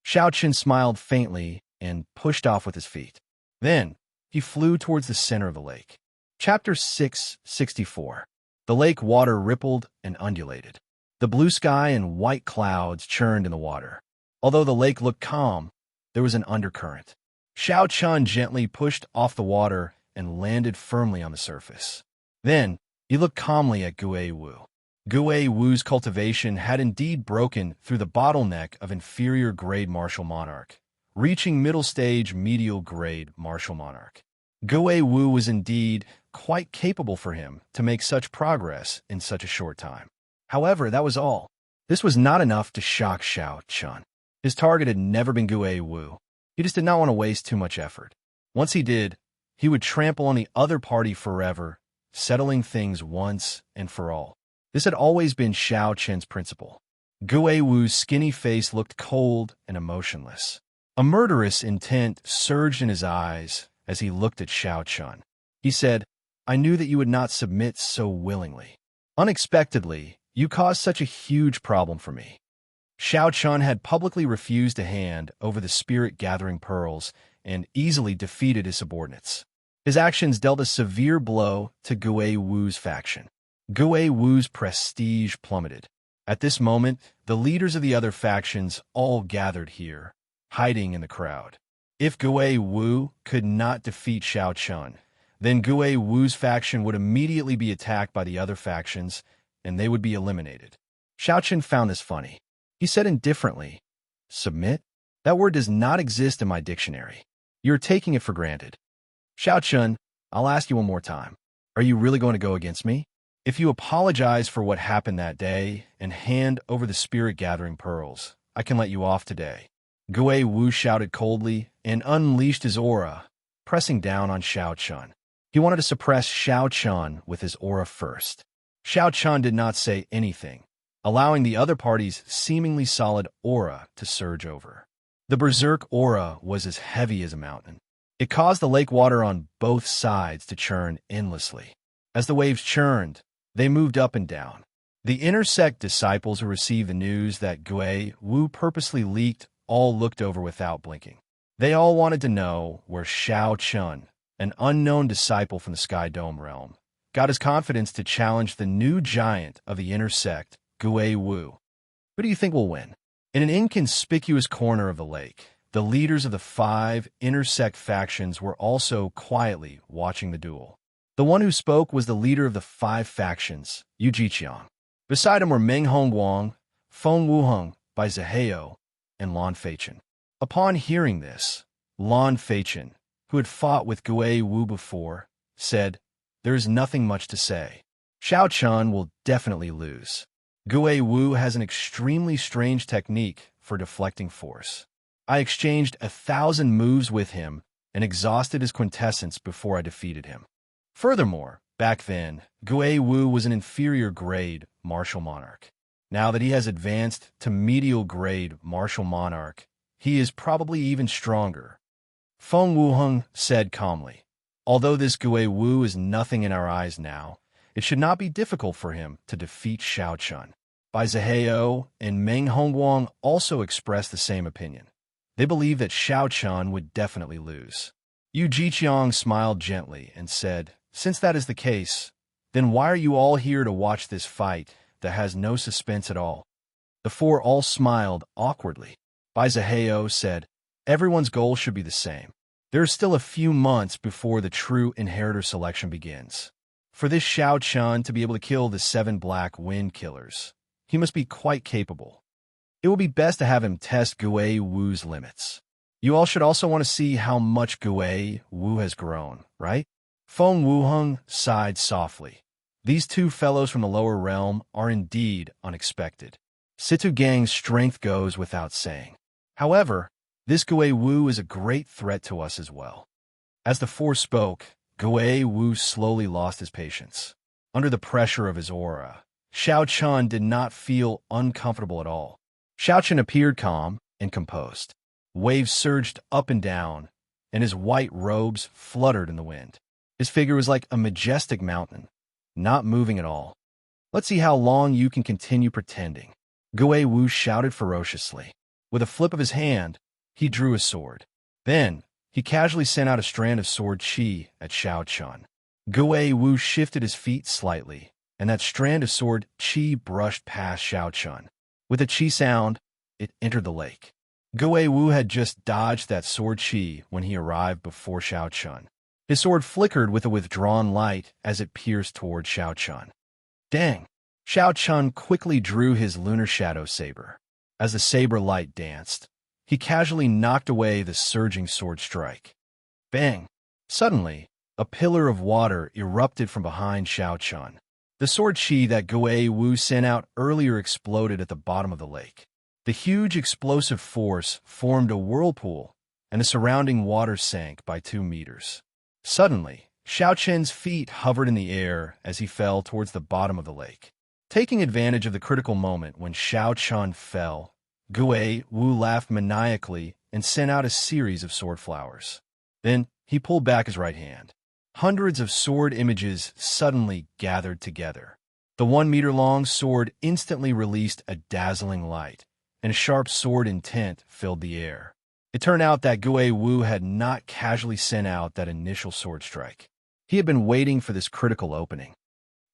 Xiao Qin smiled faintly and pushed off with his feet. Then, he flew towards the center of the lake. Chapter 664. The lake water rippled and undulated. The blue sky and white clouds churned in the water. Although the lake looked calm, there was an undercurrent. Xiao Chun gently pushed off the water and landed firmly on the surface. Then, he looked calmly at Gue Wu. Gue Wu's cultivation had indeed broken through the bottleneck of inferior-grade martial monarch, reaching middle-stage medial-grade martial monarch. Gue Wu was indeed quite capable for him to make such progress in such a short time. However, that was all. This was not enough to shock Xiao Chun. His target had never been Gue Wu. He just did not want to waste too much effort. Once he did, he would trample on the other party forever, settling things once and for all. This had always been Xiao Chen's principle. Gue Wu's skinny face looked cold and emotionless. A murderous intent surged in his eyes as he looked at Xiao Chun. He said, "I knew that you would not submit so willingly. Unexpectedly, you caused such a huge problem for me." Xiao Chun had publicly refused to hand over the spirit-gathering pearls and easily defeated his subordinates. His actions dealt a severe blow to Gue Wu's faction. Gue Wu's prestige plummeted. At this moment, the leaders of the other factions all gathered here, hiding in the crowd. If Gue Wu could not defeat Xiao Chun, then Gue Wu's faction would immediately be attacked by the other factions, and they would be eliminated. Xiao Chun found this funny. He said indifferently, "Submit? That word does not exist in my dictionary. You're taking it for granted." "Xiao Chun, I'll ask you one more time. Are you really going to go against me? If you apologize for what happened that day and hand over the spirit-gathering pearls, I can let you off today." Gue Wu shouted coldly and unleashed his aura, pressing down on Xiao Chun. He wanted to suppress Xiao Chun with his aura first. Xiao Chun did not say anything, allowing the other party's seemingly solid aura to surge over. The berserk aura was as heavy as a mountain. It caused the lake water on both sides to churn endlessly. As the waves churned, they moved up and down. The inner sect disciples who received the news that Gue Wu purposely leaked all looked over without blinking. They all wanted to know where Xiao Chun, an unknown disciple from the Sky Dome realm, got his confidence to challenge the new giant of the inner sect, Gue Wu. Who do you think will win? In an inconspicuous corner of the lake, the leaders of the 5 inner sect factions were also quietly watching the duel. The one who spoke was the leader of the 5 factions, Yu Jiqiang. Beside him were Meng Hongguang, Feng Wuheng, Bai Zihao, and Lan Feichen. Upon hearing this, Lan Feichen, who had fought with Gue Wu before, said, "There is nothing much to say. Xiao Chun will definitely lose. Gue Wu has an extremely strange technique for deflecting force. I exchanged 1,000 moves with him and exhausted his quintessence before I defeated him. Furthermore, back then, Gue Wu was an inferior grade martial monarch. Now that he has advanced to medial grade martial monarch, he is probably even stronger." Feng Wuheng said calmly, "Although this Gue Wu is nothing in our eyes now, it should not be difficult for him to defeat Xiao Chun." Bai Zihao and Meng Hongguang also expressed the same opinion. They believed that Xiao Chun would definitely lose. Yu Jiqiang smiled gently and said, "Since that is the case, then why are you all here to watch this fight that has no suspense at all?" The 4 all smiled awkwardly. Bai Zihao said, "Everyone's goal should be the same. There are still a few months before the true inheritor selection begins. For this Xiao Chun to be able to kill the 7 black wind killers, he must be quite capable. It will be best to have him test Gue Wu's limits. You all should also want to see how much Gue Wu has grown, right?" Feng Wuheng sighed softly. These 2 fellows from the lower realm are indeed unexpected. Situ Gang's strength goes without saying. However, this Gue Wu is a great threat to us as well. As the 4 spoke, Gue Wu slowly lost his patience. Under the pressure of his aura, Xiao Chun did not feel uncomfortable at all. Xiao Chun appeared calm and composed. Waves surged up and down, and his white robes fluttered in the wind. His figure was like a majestic mountain, not moving at all. "Let's see how long you can continue pretending," Gue Wu shouted ferociously. With a flip of his hand, he drew his sword. Then, he casually sent out a strand of sword chi at Xiao Chun. Gue Wu shifted his feet slightly, and that strand of sword chi brushed past Xiao Chun. With a chi sound, it entered the lake. Gue Wu had just dodged that sword chi when he arrived before Xiao Chun. His sword flickered with a withdrawn light as it pierced toward Xiao Chun. Dang! Xiao Chun quickly drew his lunar shadow saber. As the saber light danced, he casually knocked away the surging sword strike. Bang! Suddenly, a pillar of water erupted from behind Xiao Chun. The sword chi that Guei Wu sent out earlier exploded at the bottom of the lake. The huge explosive force formed a whirlpool, and the surrounding water sank by 2 meters. Suddenly, Xiao Chen's feet hovered in the air as he fell towards the bottom of the lake. Taking advantage of the critical moment when Xiao Chen fell, Guei Wu laughed maniacally and sent out a series of sword flowers. Then he pulled back his right hand. Hundreds of sword images suddenly gathered together. The 1-meter-long sword instantly released a dazzling light, and a sharp sword intent filled the air. It turned out that Guei Wu had not casually sent out that initial sword strike. He had been waiting for this critical opening.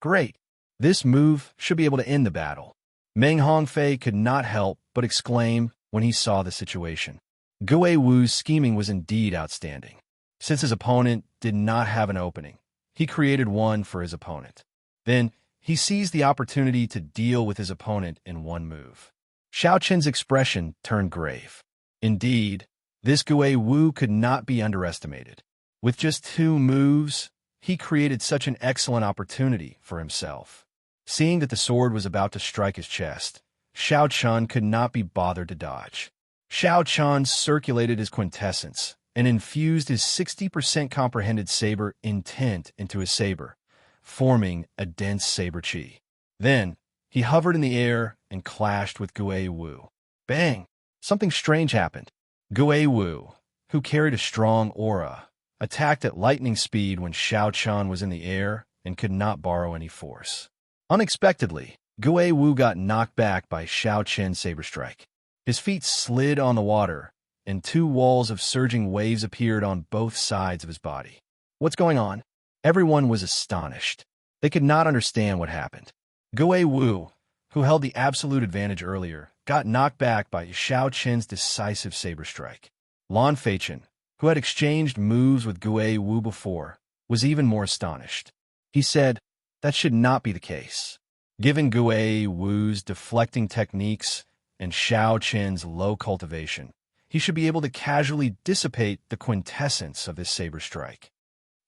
Great! This move should be able to end the battle. Meng Hongfei could not help but exclaim when he saw the situation. Guei Wu's scheming was indeed outstanding. Since his opponent did not have an opening, he created one for his opponent. Then, he seized the opportunity to deal with his opponent in one move. Xiao Chen's expression turned grave. Indeed, this Guei Wu could not be underestimated. With just 2 moves, he created such an excellent opportunity for himself. Seeing that the sword was about to strike his chest, Xiao Chen could not be bothered to dodge. Xiao Chen circulated his quintessence and infused his 60% comprehended saber intent into his saber, forming a dense saber chi. Then, he hovered in the air and clashed with Guei Wu. Bang! Something strange happened. Guei Wu, who carried a strong aura, attacked at lightning speed when Xiao Chen was in the air and could not borrow any force. Unexpectedly, Guei Wu got knocked back by Xiao Chen's saber strike. His feet slid on the water, and 2 walls of surging waves appeared on both sides of his body. What's going on? Everyone was astonished. They could not understand what happened. Guei Wu, who held the absolute advantage earlier, got knocked back by Xiao Chen's decisive saber strike. Lan Feichen, who had exchanged moves with Guei Wu before, was even more astonished. He said, that should not be the case. Given Guei Wu's deflecting techniques and Xiao Chen's low cultivation, he should be able to casually dissipate the quintessence of this saber strike.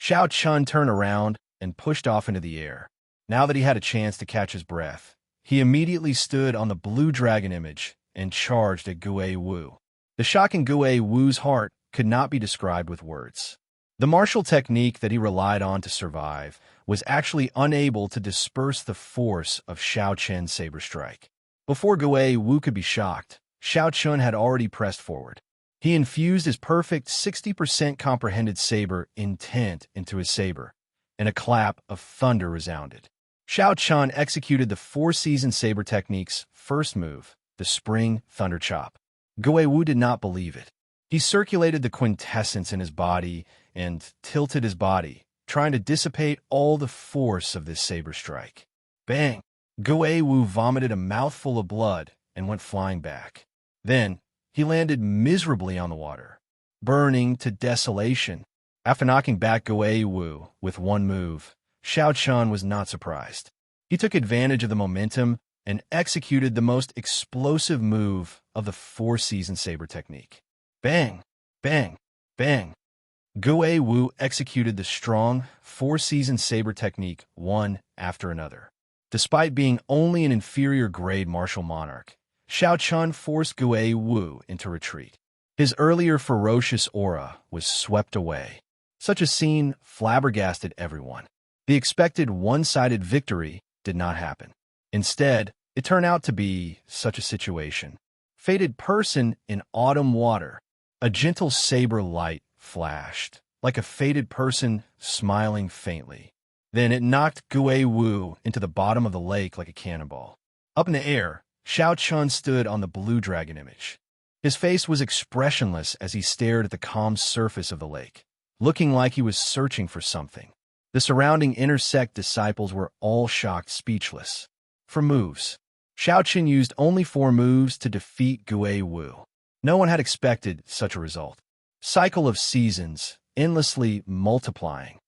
Xiao Chen turned around and pushed off into the air. Now that he had a chance to catch his breath, he immediately stood on the blue dragon image and charged at Guei Wu. The shock in Guei Wu's heart could not be described with words. The martial technique that he relied on to survive was actually unable to disperse the force of Xiao Chen's saber strike. Before Guei Wu could be shocked, Xiao Chen had already pressed forward. He infused his perfect 60% comprehended saber intent into his saber, and a clap of thunder resounded. Xiao Chen executed the 4-season saber technique's first move, the spring thunder chop. Guei Wu did not believe it. He circulated the quintessence in his body and tilted his body, trying to dissipate all the force of this saber strike. Bang! Guei Wu vomited a mouthful of blood and went flying back. Then, he landed miserably on the water, burning to desolation. After knocking back Guei Wu with one move, Xiao Chen was not surprised. He took advantage of the momentum and executed the most explosive move of the 4-season saber technique. Bang! Bang! Bang! Guei Wu executed the strong 4-season saber technique one after another. Despite being only an inferior-grade martial monarch, Xiao Chen forced Guei Wu into retreat. His earlier ferocious aura was swept away. Such a scene flabbergasted everyone. The expected one-sided victory did not happen. Instead, it turned out to be such a situation. Fated person in autumn water. A gentle saber light flashed, like a fated person smiling faintly. Then it knocked Guei Wu into the bottom of the lake like a cannonball. Up in the air, Xiao Chen stood on the blue dragon image. His face was expressionless as he stared at the calm surface of the lake, looking like he was searching for something. The surrounding intersect disciples were all shocked speechless. For moves, Xiao Chen used only 4 moves to defeat Guei Wu. No one had expected such a result. Cycle of seasons, endlessly multiplying.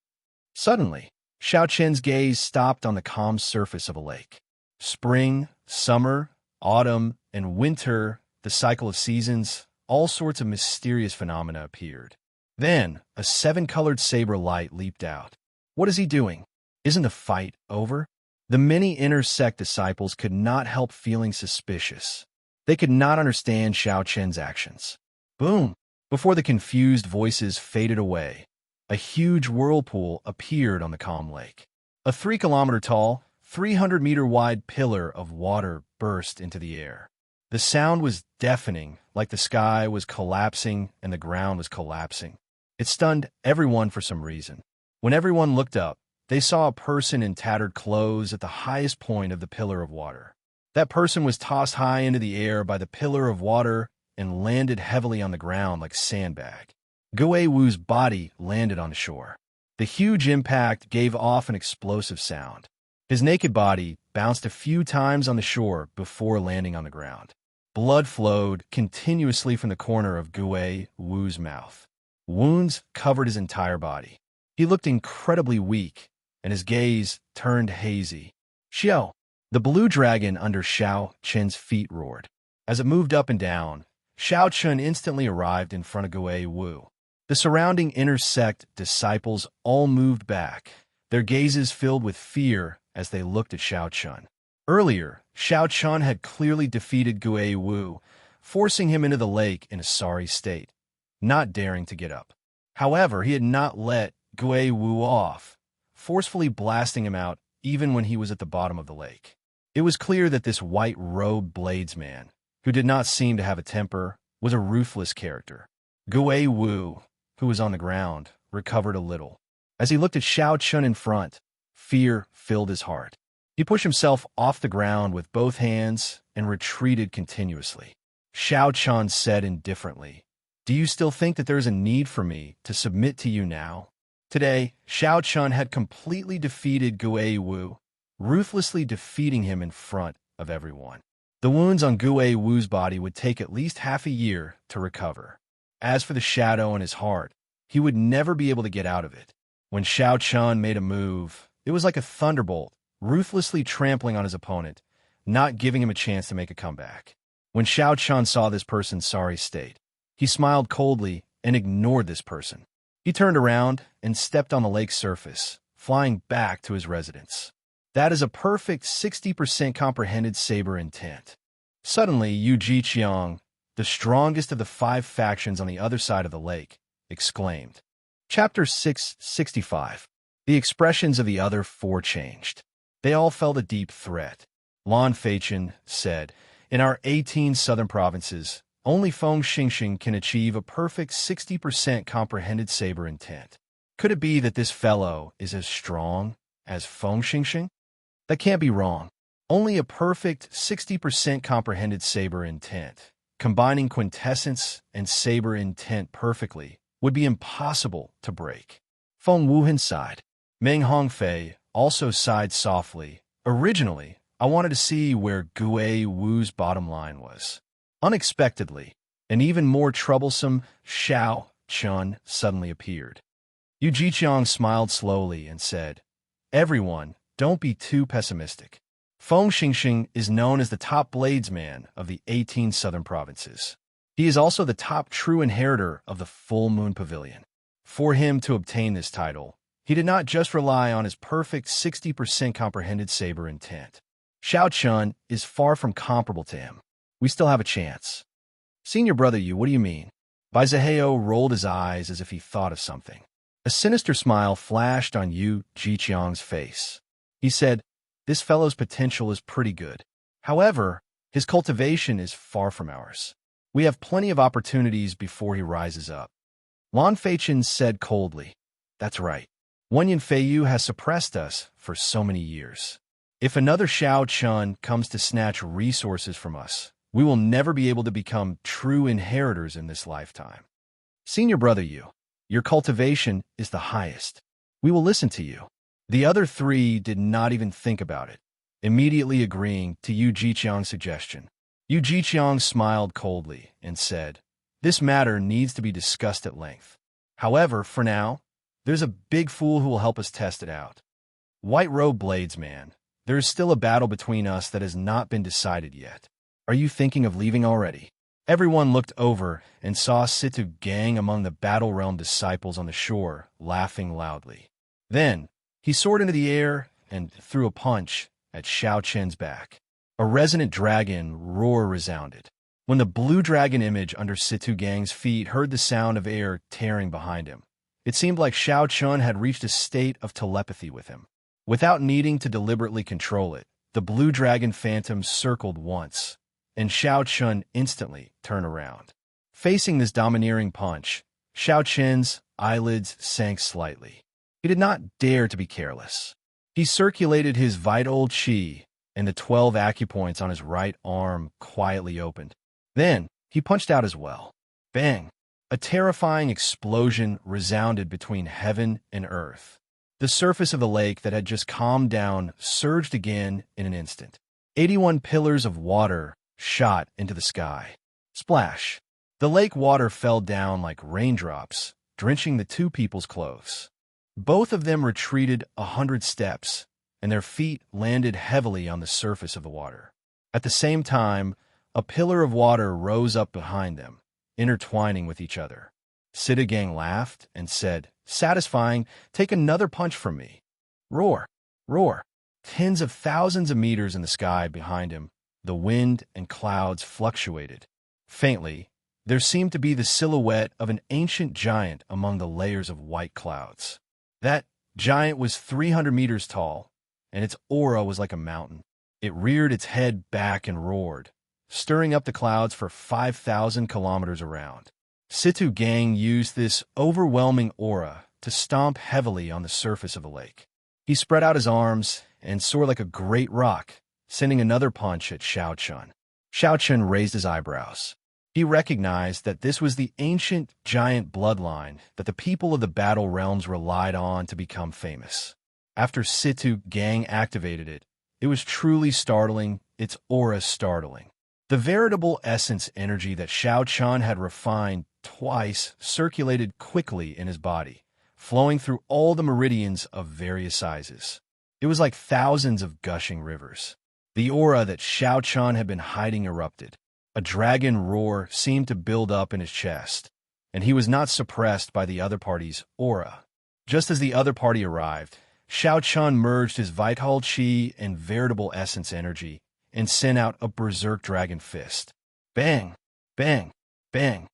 Suddenly, Xiao Chen's gaze stopped on the calm surface of a lake. Spring, summer, autumn, and winter, the cycle of seasons, all sorts of mysterious phenomena appeared. Then, a 7-colored saber light leaped out. What is he doing? Isn't the fight over? The many inner sect disciples could not help feeling suspicious. They could not understand Xiao Chen's actions. Boom! Before the confused voices faded away, a huge whirlpool appeared on the calm lake. A 3-kilometer-tall, 300-meter-wide pillar of water burst into the air. The sound was deafening, like the sky was collapsing and the ground was collapsing. It stunned everyone for some reason. When everyone looked up, they saw a person in tattered clothes at the highest point of the pillar of water. That person was tossed high into the air by the pillar of water and landed heavily on the ground like a sandbag. Gue Wu's body landed on the shore. The huge impact gave off an explosive sound. His naked body bounced a few times on the shore before landing on the ground. Blood flowed continuously from the corner of Gue Wu's mouth. Wounds covered his entire body. He looked incredibly weak, and his gaze turned hazy. Xiao! The blue dragon under Xiao Chen's feet roared. As it moved up and down, Xiao Chen instantly arrived in front of Gue Wu. The surrounding inner sect disciples all moved back, their gazes filled with fear as they looked at Xiao Chen. Earlier, Xiao Chen had clearly defeated Gue Wu, forcing him into the lake in a sorry state, not daring to get up. However, he had not let Gue Wu off, forcefully blasting him out even when he was at the bottom of the lake. It was clear that this white-robed bladesman, who did not seem to have a temper, was a ruthless character. Gue Wu, who was on the ground, recovered a little. As he looked at Xiao Chen in front, fear filled his heart. He pushed himself off the ground with both hands and retreated continuously. Xiao Chen said indifferently, "Do you still think that there is a need for me to submit to you now?" Today, Xiao Chen had completely defeated Gue Wu, ruthlessly defeating him in front of everyone. The wounds on Gue Wu's body would take at least half a year to recover. As for the shadow in his heart, he would never be able to get out of it. When Xiao Chen made a move, it was like a thunderbolt, ruthlessly trampling on his opponent, not giving him a chance to make a comeback. When Xiao Chen saw this person's sorry state, he smiled coldly and ignored this person. He turned around and stepped on the lake's surface, flying back to his residence. That is a perfect 60% comprehended saber intent. Suddenly, Yu Jiqiang, the strongest of the 5 factions on the other side of the lake, exclaimed. Chapter 665. The expressions of the other 4 changed. They all felt a deep threat. Lan Feichen said, "In our 18 southern provinces, only Feng Xingxing can achieve a perfect 60% comprehended saber intent. Could it be that this fellow is as strong as Feng Xingxing? That can't be wrong. Only a perfect 60% comprehended saber intent, combining quintessence and saber intent perfectly, would be impossible to break." Feng Wuhan sighed. Meng Hongfei also sighed softly. "Originally, I wanted to see where Gue Wu's bottom line was." Unexpectedly, an even more troublesome Xiao Chen suddenly appeared. Yu Jiqiang smiled slowly and said, "Everyone, don't be too pessimistic. Feng Xingxing is known as the top bladesman of the 18 southern provinces. He is also the top true inheritor of the Full Moon Pavilion. For him to obtain this title, he did not just rely on his perfect 60% comprehended saber intent. Xiao Chen is far from comparable to him. We still have a chance." "Senior brother Yu, what do you mean?" Bai Zihao rolled his eyes as if he thought of something. A sinister smile flashed on Yu Jiqiang's face. He said, "This fellow's potential is pretty good. However, his cultivation is far from ours. We have plenty of opportunities before he rises up." Lan Feichen said coldly, "That's right. Wanyan Feiyu has suppressed us for so many years. If another Xiao Chen comes to snatch resources from us, we will never be able to become true inheritors in this lifetime. Senior brother Yu, your cultivation is the highest. We will listen to you." The other 3 did not even think about it, immediately agreeing to Yu Jiqiang's suggestion. Yu Jiqiang smiled coldly and said, "This matter needs to be discussed at length. However, for now, there's a big fool who will help us test it out. White Robe Bladesman, there is still a battle between us that has not been decided yet. Are you thinking of leaving already?" Everyone looked over and saw Situ Gang among the Battle Realm disciples on the shore, laughing loudly. Then, he soared into the air and threw a punch, at Xiao Chen's back. A resonant dragon roar resounded. When the blue dragon image under Situ Gang's feet heard the sound of air tearing behind him, it seemed like Xiao Chun had reached a state of telepathy with him. Without needing to deliberately control it, the blue dragon phantom circled once, and Xiao Chun instantly turned around. Facing this domineering punch, Xiao Chen's eyelids sank slightly. He did not dare to be careless. He circulated his vital qi, and the 12 acupoints on his right arm quietly opened. Then, he punched out as well. Bang! A terrifying explosion resounded between heaven and earth. The surface of the lake that had just calmed down surged again in an instant. 81 pillars of water shot into the sky. Splash! The lake water fell down like raindrops, drenching the two people's clothes. Both of them retreated 100 steps, and their feet landed heavily on the surface of the water. At the same time, a pillar of water rose up behind them, intertwining with each other. Sitagang laughed and said, "Satisfying, take another punch from me." Roar! Roar! Tens of thousands of meters in the sky behind him, the wind and clouds fluctuated. Faintly, there seemed to be the silhouette of an ancient giant among the layers of white clouds. That giant was 300 meters tall, and its aura was like a mountain. It reared its head back and roared, stirring up the clouds for 5,000 kilometers around. Situ Gang used this overwhelming aura to stomp heavily on the surface of the lake. He spread out his arms and soared like a great rock, sending another punch at Xiao Chun. Xiao Chun raised his eyebrows. He recognized that this was the ancient giant bloodline that the people of the Battle Realms relied on to become famous. After Situ Gang activated it, it was truly startling, its aura startling. The veritable essence energy that Xiao Chun had refined twice circulated quickly in his body, flowing through all the meridians of various sizes. It was like thousands of gushing rivers. The aura that Xiao Chun had been hiding erupted. A dragon roar seemed to build up in his chest, and he was not suppressed by the other party's aura. Just as the other party arrived, Xiao Chun merged his vital qi and veritable essence energy and sent out a berserk dragon fist. Bang! Bang! Bang!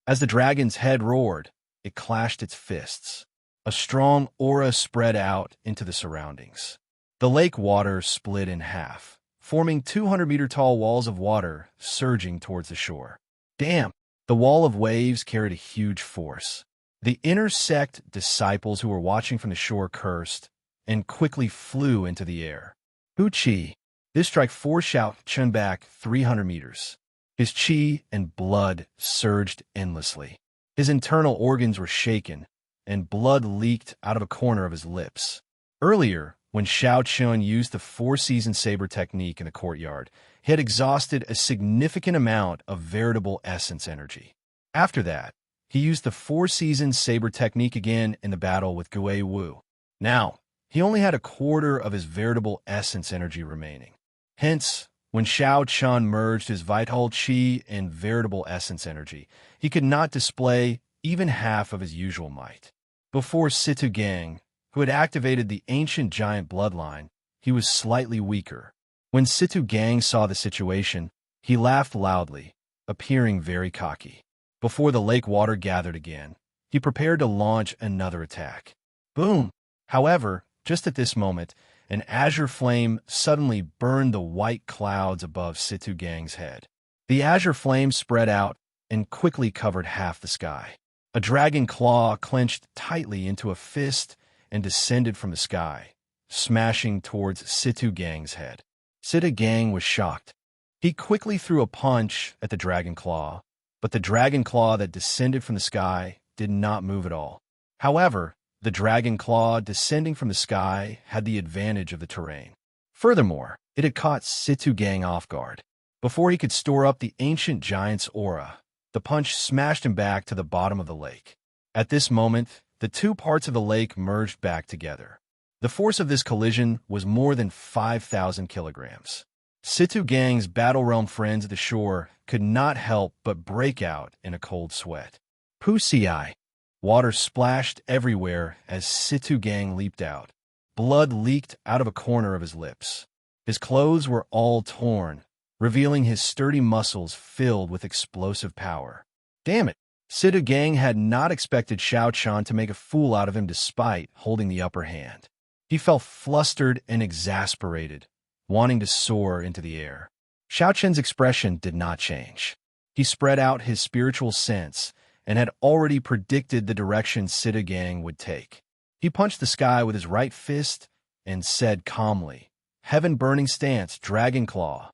As the dragon's head roared, it clashed its fists. A strong aura spread out into the surroundings. The lake water split in half, forming 200-meter-tall walls of water surging towards the shore. Damn! The wall of waves carried a huge force. The inner sect disciples who were watching from the shore cursed and quickly flew into the air. Hu Qi! This strike forced Xiao Chun back 300 meters. His qi and blood surged endlessly. His internal organs were shaken, and blood leaked out of a corner of his lips. Earlier, when Xiao Chun used the four-season saber technique in the courtyard, he had exhausted a significant amount of veritable essence energy. After that, he used the four-season saber technique again in the battle with Gui Wu. Now, he only had a quarter of his veritable essence energy remaining. Hence, when Xiao Chun merged his vital qi and veritable essence energy, he could not display even half of his usual might. Before Situ Gang, who had activated the ancient giant bloodline, he was slightly weaker. When Situ Gang saw the situation, he laughed loudly, appearing very cocky. Before the lake water gathered again, he prepared to launch another attack. Boom! However, just at this moment, an azure flame suddenly burned the white clouds above Situ Gang's head. The azure flame spread out and quickly covered half the sky. A dragon claw clenched tightly into a fist and descended from the sky, smashing towards Situ Gang's head. Situ Gang was shocked. He quickly threw a punch at the dragon claw, but the dragon claw that descended from the sky did not move at all. However, the dragon claw descending from the sky had the advantage of the terrain. Furthermore, it had caught Situ Gang off guard. Before he could store up the ancient giant's aura, the punch smashed him back to the bottom of the lake. At this moment, the two parts of the lake merged back together. The force of this collision was more than 5,000 kilograms. Situ Gang's Battle Realm friends at the shore could not help but break out in a cold sweat. Pusi! Water splashed everywhere as Situ Gang leaped out. Blood leaked out of a corner of his lips. His clothes were all torn, revealing his sturdy muscles filled with explosive power. Damn it! Situ Gang had not expected Xiao Chan to make a fool out of him despite holding the upper hand. He felt flustered and exasperated, wanting to soar into the air. Xiao Chen's expression did not change. He spread out his spiritual sense and had already predicted the direction Situ Gang would take. He punched the sky with his right fist and said calmly, "Heaven-burning stance, Dragon Claw."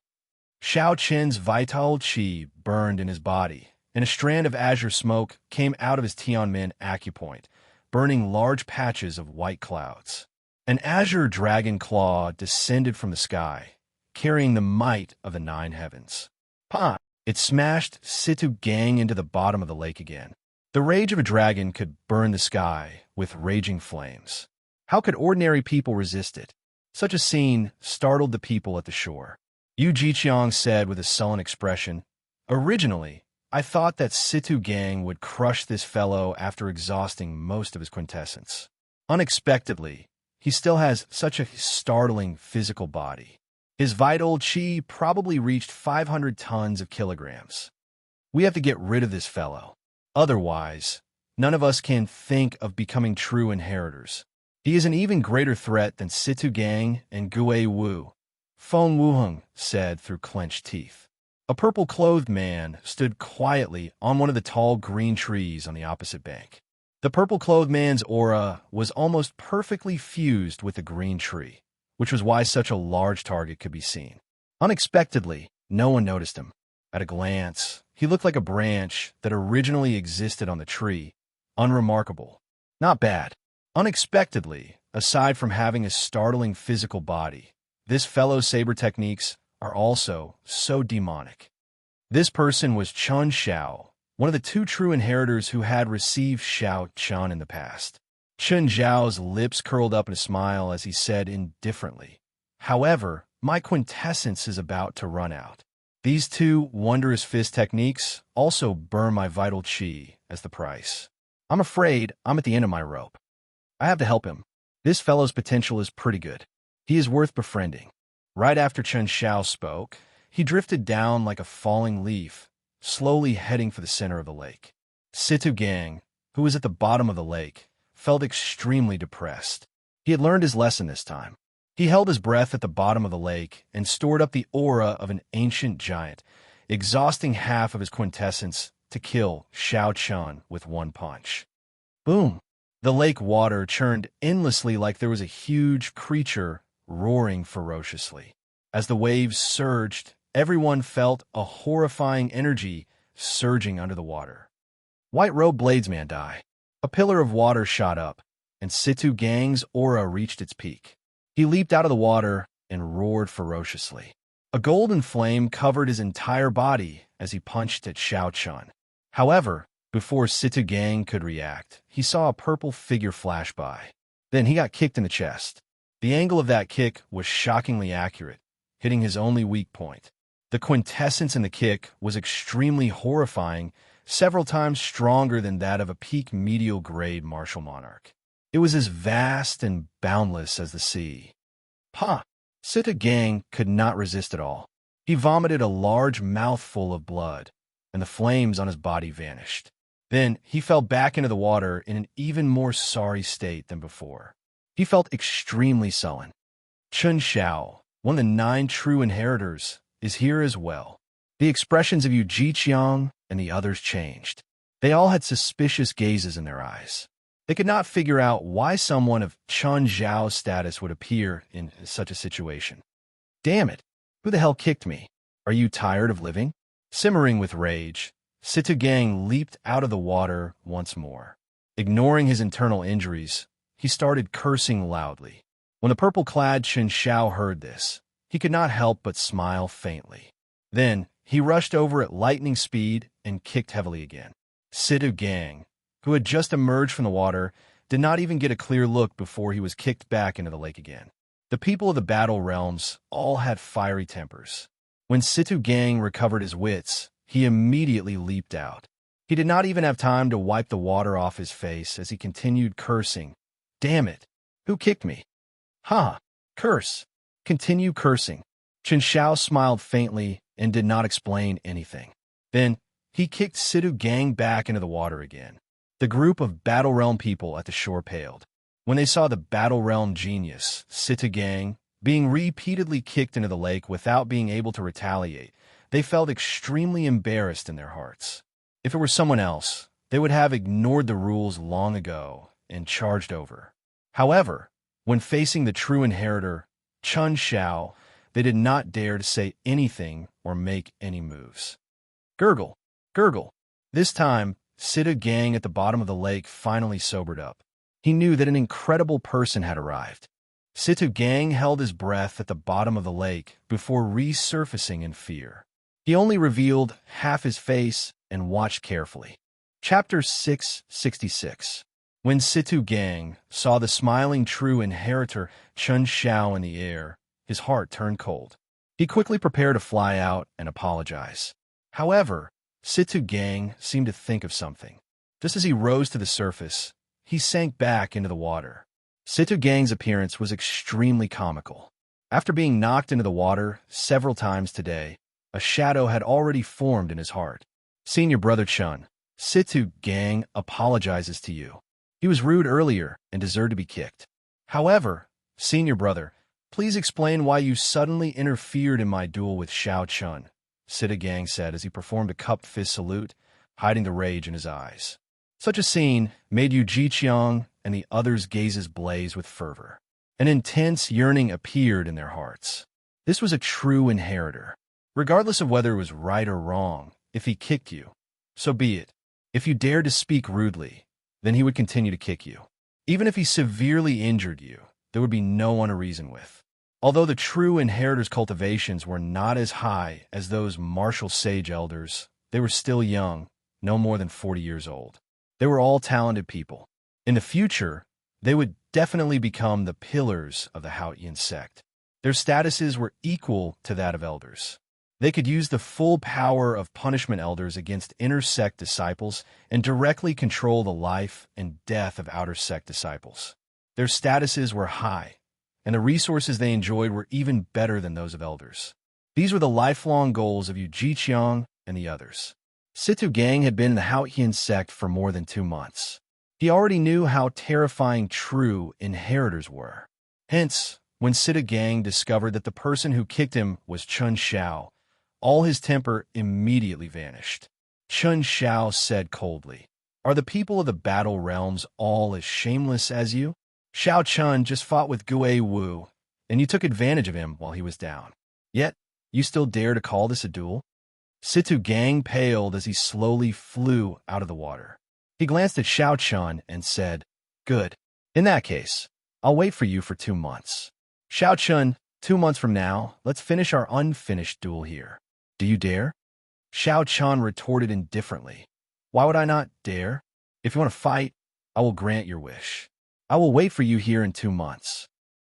Xiao Chen's vital qi burned in his body, and a strand of azure smoke came out of his Tianmen acupoint, burning large patches of white clouds. An azure dragon claw descended from the sky, carrying the might of the nine heavens. Pa! It smashed Situ Gang into the bottom of the lake again. The rage of a dragon could burn the sky with raging flames. How could ordinary people resist it? Such a scene startled the people at the shore. Yu Jiqiang said with a sullen expression, "Originally, I thought that Situ Gang would crush this fellow after exhausting most of his quintessence. Unexpectedly, he still has such a startling physical body. His vital qi probably reached 500 tons of kilograms. We have to get rid of this fellow. Otherwise, none of us can think of becoming true inheritors. He is an even greater threat than Situ Gang and Gue Wu," Feng Wuheng said through clenched teeth. A purple-clothed man stood quietly on one of the tall green trees on the opposite bank. The purple-clothed man's aura was almost perfectly fused with the green tree, which was why such a large target could be seen. Unexpectedly, no one noticed him. At a glance, he looked like a branch that originally existed on the tree, unremarkable. Not bad. Unexpectedly, aside from having a startling physical body, this fellow's saber techniques are also so demonic. This person was Chun Xiao, one of the two true inheritors who had received Xiao Chan in the past. Chun Zhao's lips curled up in a smile as he said indifferently, "However, my quintessence is about to run out. These two wondrous fist techniques also burn my vital qi as the price. I'm afraid I'm at the end of my rope. I have to help him. This fellow's potential is pretty good. He is worth befriending." Right after Chun Xiao spoke, he drifted down like a falling leaf, slowly heading for the center of the lake. Situ Gang, who was at the bottom of the lake, felt extremely depressed. He had learned his lesson this time. He held his breath at the bottom of the lake and stored up the aura of an ancient giant, exhausting half of his quintessence to kill Xiao Chun with one punch. Boom! The lake water churned endlessly like there was a huge creature roaring ferociously. As the waves surged, everyone felt a horrifying energy surging under the water. White-robed bladesman die. A pillar of water shot up, and Situ Gang's aura reached its peak. He leaped out of the water and roared ferociously. A golden flame covered his entire body as he punched at Xiao Chun. However, before Situ Gang could react, he saw a purple figure flash by. Then he got kicked in the chest. The angle of that kick was shockingly accurate, hitting his only weak point. The quintessence in the kick was extremely horrifying, several times stronger than that of a peak medial-grade martial monarch. It was as vast and boundless as the sea. Pa! Situ Gang could not resist at all. He vomited a large mouthful of blood, and the flames on his body vanished. Then he fell back into the water in an even more sorry state than before. He felt extremely sullen. Chun Xiao, one of the 9 true inheritors, is here as well. The expressions of Yu Jiqiang and the others changed. They all had suspicious gazes in their eyes. They could not figure out why someone of Chun Zhao's status would appear in such a situation. Damn it! Who the hell kicked me? Are you tired of living? Simmering with rage, Situ Gang leaped out of the water once more. Ignoring his internal injuries, he started cursing loudly. When the purple-clad Chun Xiao heard this, he could not help but smile faintly. Then he rushed over at lightning speed and kicked heavily again. Situ Gang, who had just emerged from the water, did not even get a clear look before he was kicked back into the lake again. The people of the battle realms all had fiery tempers. When Situ Gang recovered his wits, he immediately leaped out. He did not even have time to wipe the water off his face as he continued cursing. Damn it! Who kicked me? Ha! Curse! Continue cursing. Chen Xiao smiled faintly and did not explain anything. Then, he kicked Situ Gang back into the water again. The group of Battle Realm people at the shore paled. When they saw the Battle Realm genius, Situ Gang, being repeatedly kicked into the lake without being able to retaliate, they felt extremely embarrassed in their hearts. If it were someone else, they would have ignored the rules long ago and charged over. However, when facing the true inheritor, Chen Xiao, they did not dare to say anything or make any moves. Gurgle, gurgle. This time, Situ Gang at the bottom of the lake finally sobered up. He knew that an incredible person had arrived. Situ Gang held his breath at the bottom of the lake before resurfacing in fear. He only revealed half his face and watched carefully. Chapter 666. When Situ Gang saw the smiling true inheritor Chen Xiao in the air, his heart turned cold. He quickly prepared to fly out and apologize. However, Situ Gang seemed to think of something. Just as he rose to the surface, he sank back into the water. Situ Gang's appearance was extremely comical. After being knocked into the water several times today, a shadow had already formed in his heart. Senior Brother Chen, Situ Gang apologizes to you. He was rude earlier and deserved to be kicked. However, Senior Brother, please explain why you suddenly interfered in my duel with Xiao Chun, Situ Gang said as he performed a cupped fist salute, hiding the rage in his eyes. Such a scene made Yu Jiqiang and the others' gazes blaze with fervor. An intense yearning appeared in their hearts. This was a true inheritor. Regardless of whether it was right or wrong, if he kicked you, so be it. If you dared to speak rudely, then he would continue to kick you. Even if he severely injured you, there would be no one to reason with. Although the true inheritor's cultivations were not as high as those martial sage elders, they were still young, no more than 40 years old. They were all talented people. In the future, they would definitely become the pillars of the Haotian sect. Their statuses were equal to that of elders. They could use the full power of punishment elders against inner sect disciples and directly control the life and death of outer sect disciples. Their statuses were high, and the resources they enjoyed were even better than those of elders. These were the lifelong goals of Yu Jiqiang and the others. Situ Gang had been in the Haotian sect for more than 2 months. He already knew how terrifying true inheritors were. Hence, when Situ Gang discovered that the person who kicked him was Chen Xiao, all his temper immediately vanished. Chen Xiao said coldly, "Are the people of the Battle Realms all as shameless as you? Xiao Chun just fought with Gue Wu, and you took advantage of him while he was down. Yet, you still dare to call this a duel?" Situ Gang paled as he slowly flew out of the water. He glanced at Xiao Chun and said, "Good. In that case, I'll wait for you for 2 months. Xiao Chun, 2 months from now, let's finish our unfinished duel here. Do you dare?" Xiao Chun retorted indifferently. "Why would I not dare? If you want to fight, I will grant your wish. I will wait for you here in 2 months."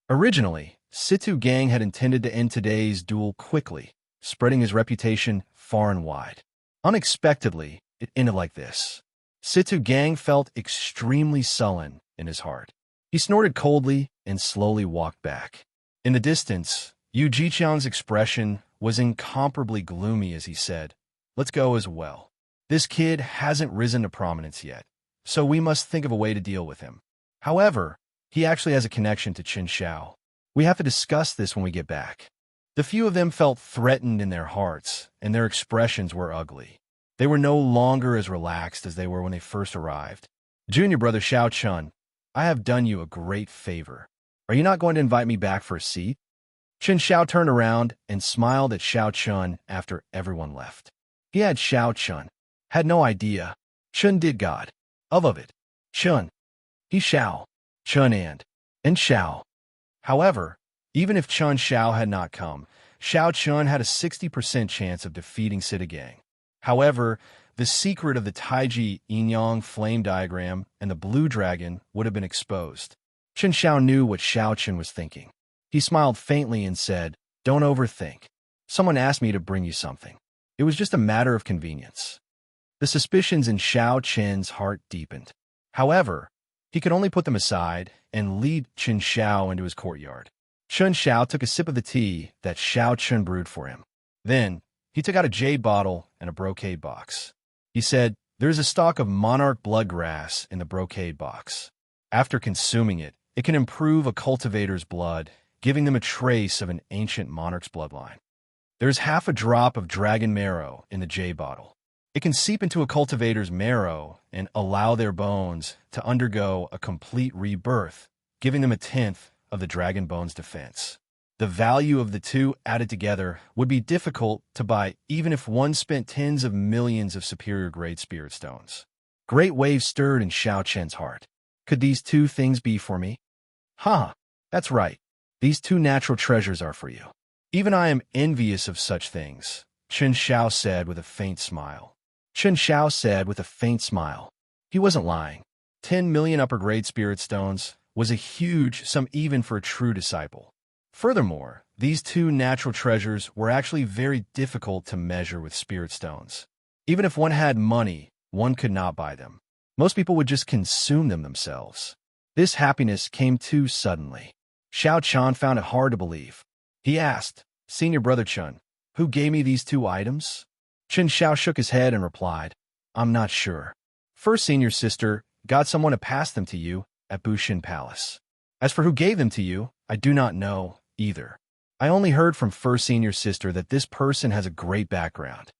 Originally, Situ Gang had intended to end today's duel quickly, spreading his reputation far and wide. Unexpectedly, it ended like this. Situ Gang felt extremely sullen in his heart. He snorted coldly and slowly walked back. In the distance, Yu Jiqiang's expression was incomparably gloomy as he said, "Let's go as well. This kid hasn't risen to prominence yet, so we must think of a way to deal with him. However, he actually has a connection to Chen Xiao. We have to discuss this when we get back." The few of them felt threatened in their hearts, and their expressions were ugly. They were no longer as relaxed as they were when they first arrived. "Junior Brother Xiao Chun, I have done you a great favor. Are you not going to invite me back for a seat?" Chen Xiao turned around and smiled at Xiao Chun after everyone left. He had Xiao Chun. Had no idea. Chun did God. Of it. Chun. He Xiao. Chun and Xiao. However, even if Chen Xiao had not come, Xiao Chun had a 60% chance of defeating Situ Gang. However, the secret of the Taiji Yin-Yang flame diagram and the blue dragon would have been exposed. Chen Xiao knew what Xiao Chun was thinking. He smiled faintly and said, "Don't overthink. Someone asked me to bring you something. It was just a matter of convenience." The suspicions in Xiao Chen's heart deepened. However, he could only put them aside and lead Chen Xiao into his courtyard. Chun Xiao took a sip of the tea that Xiao Chun brewed for him. Then, he took out a jade bottle and a brocade box. He said, "There is a stalk of monarch bloodgrass in the brocade box. After consuming it, it can improve a cultivator's blood, giving them a trace of an ancient monarch's bloodline. There is half a drop of dragon marrow in the jade bottle. It can seep into a cultivator's marrow and allow their bones to undergo a complete rebirth, giving them a tenth of the dragon bone's defense. The value of the two added together would be difficult to buy even if one spent tens of millions of superior-grade spirit stones." Great waves stirred in Xiao Chen's heart. Could these two things be for me? Ha! That's right. These two natural treasures are for you. Even I am envious of such things, Chen Xiao said with a faint smile. Chen Xiao said with a faint smile. He wasn't lying. 10 million upper-grade spirit stones was a huge sum even for a true disciple. Furthermore, these two natural treasures were actually very difficult to measure with spirit stones. Even if one had money, one could not buy them. Most people would just consume them themselves. This happiness came too suddenly. Xiao Chan found it hard to believe. He asked, "Senior Brother Chun, who gave me these two items?" Chen Xiao shook his head and replied, "I'm not sure. First Senior Sister got someone to pass them to you at Bushin Palace. As for who gave them to you, I do not know either. I only heard from First Senior Sister that this person has a great background."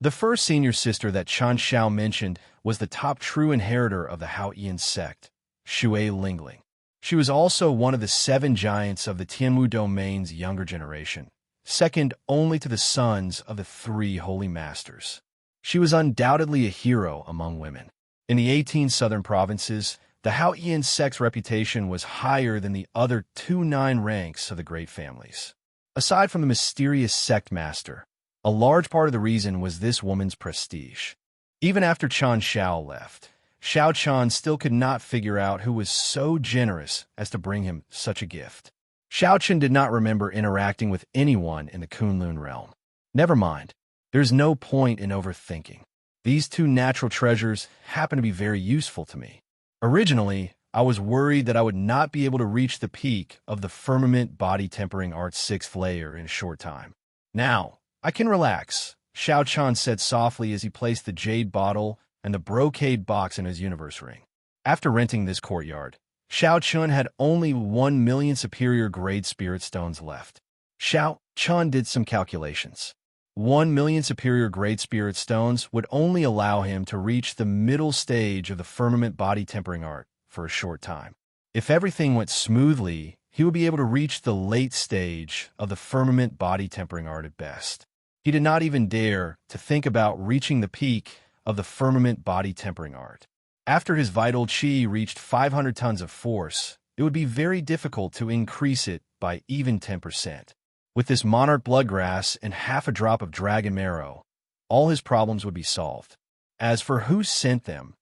The first Senior Sister that Chan Xiao mentioned was the top true inheritor of the Haoyan sect, Shui Lingling. She was also one of the 7 giants of the Tianwu domain's younger generation, second only to the sons of the 3 holy masters. She was undoubtedly a hero among women. In the 18 southern provinces, the Haoyan sect's reputation was higher than the other 2 ranks of the great families. Aside from the mysterious sect master, a large part of the reason was this woman's prestige. Even after Chan Xiao left, Xiao Chan still could not figure out who was so generous as to bring him such a gift. Xiao Chen did not remember interacting with anyone in the Kunlun realm. Never mind. There's no point in overthinking. These two natural treasures happen to be very useful to me. Originally, I was worried that I would not be able to reach the peak of the firmament body tempering art's 6th layer in a short time. Now, I can relax, Xiao Chan said softly as he placed the jade bottle and the brocade box in his universe ring. After renting this courtyard, Xiao Chun had only 1 million superior-grade spirit stones left. Xiao Chun did some calculations. 1 million superior-grade spirit stones would only allow him to reach the middle stage of the firmament body tempering art for a short time. If everything went smoothly, he would be able to reach the late stage of the firmament body tempering art at best. He did not even dare to think about reaching the peak of the firmament body tempering art. After his vital qi reached 500 tons of force, it would be very difficult to increase it by even 10%. With this monarch bloodgrass and half a drop of dragon marrow, all his problems would be solved. As for who sent them,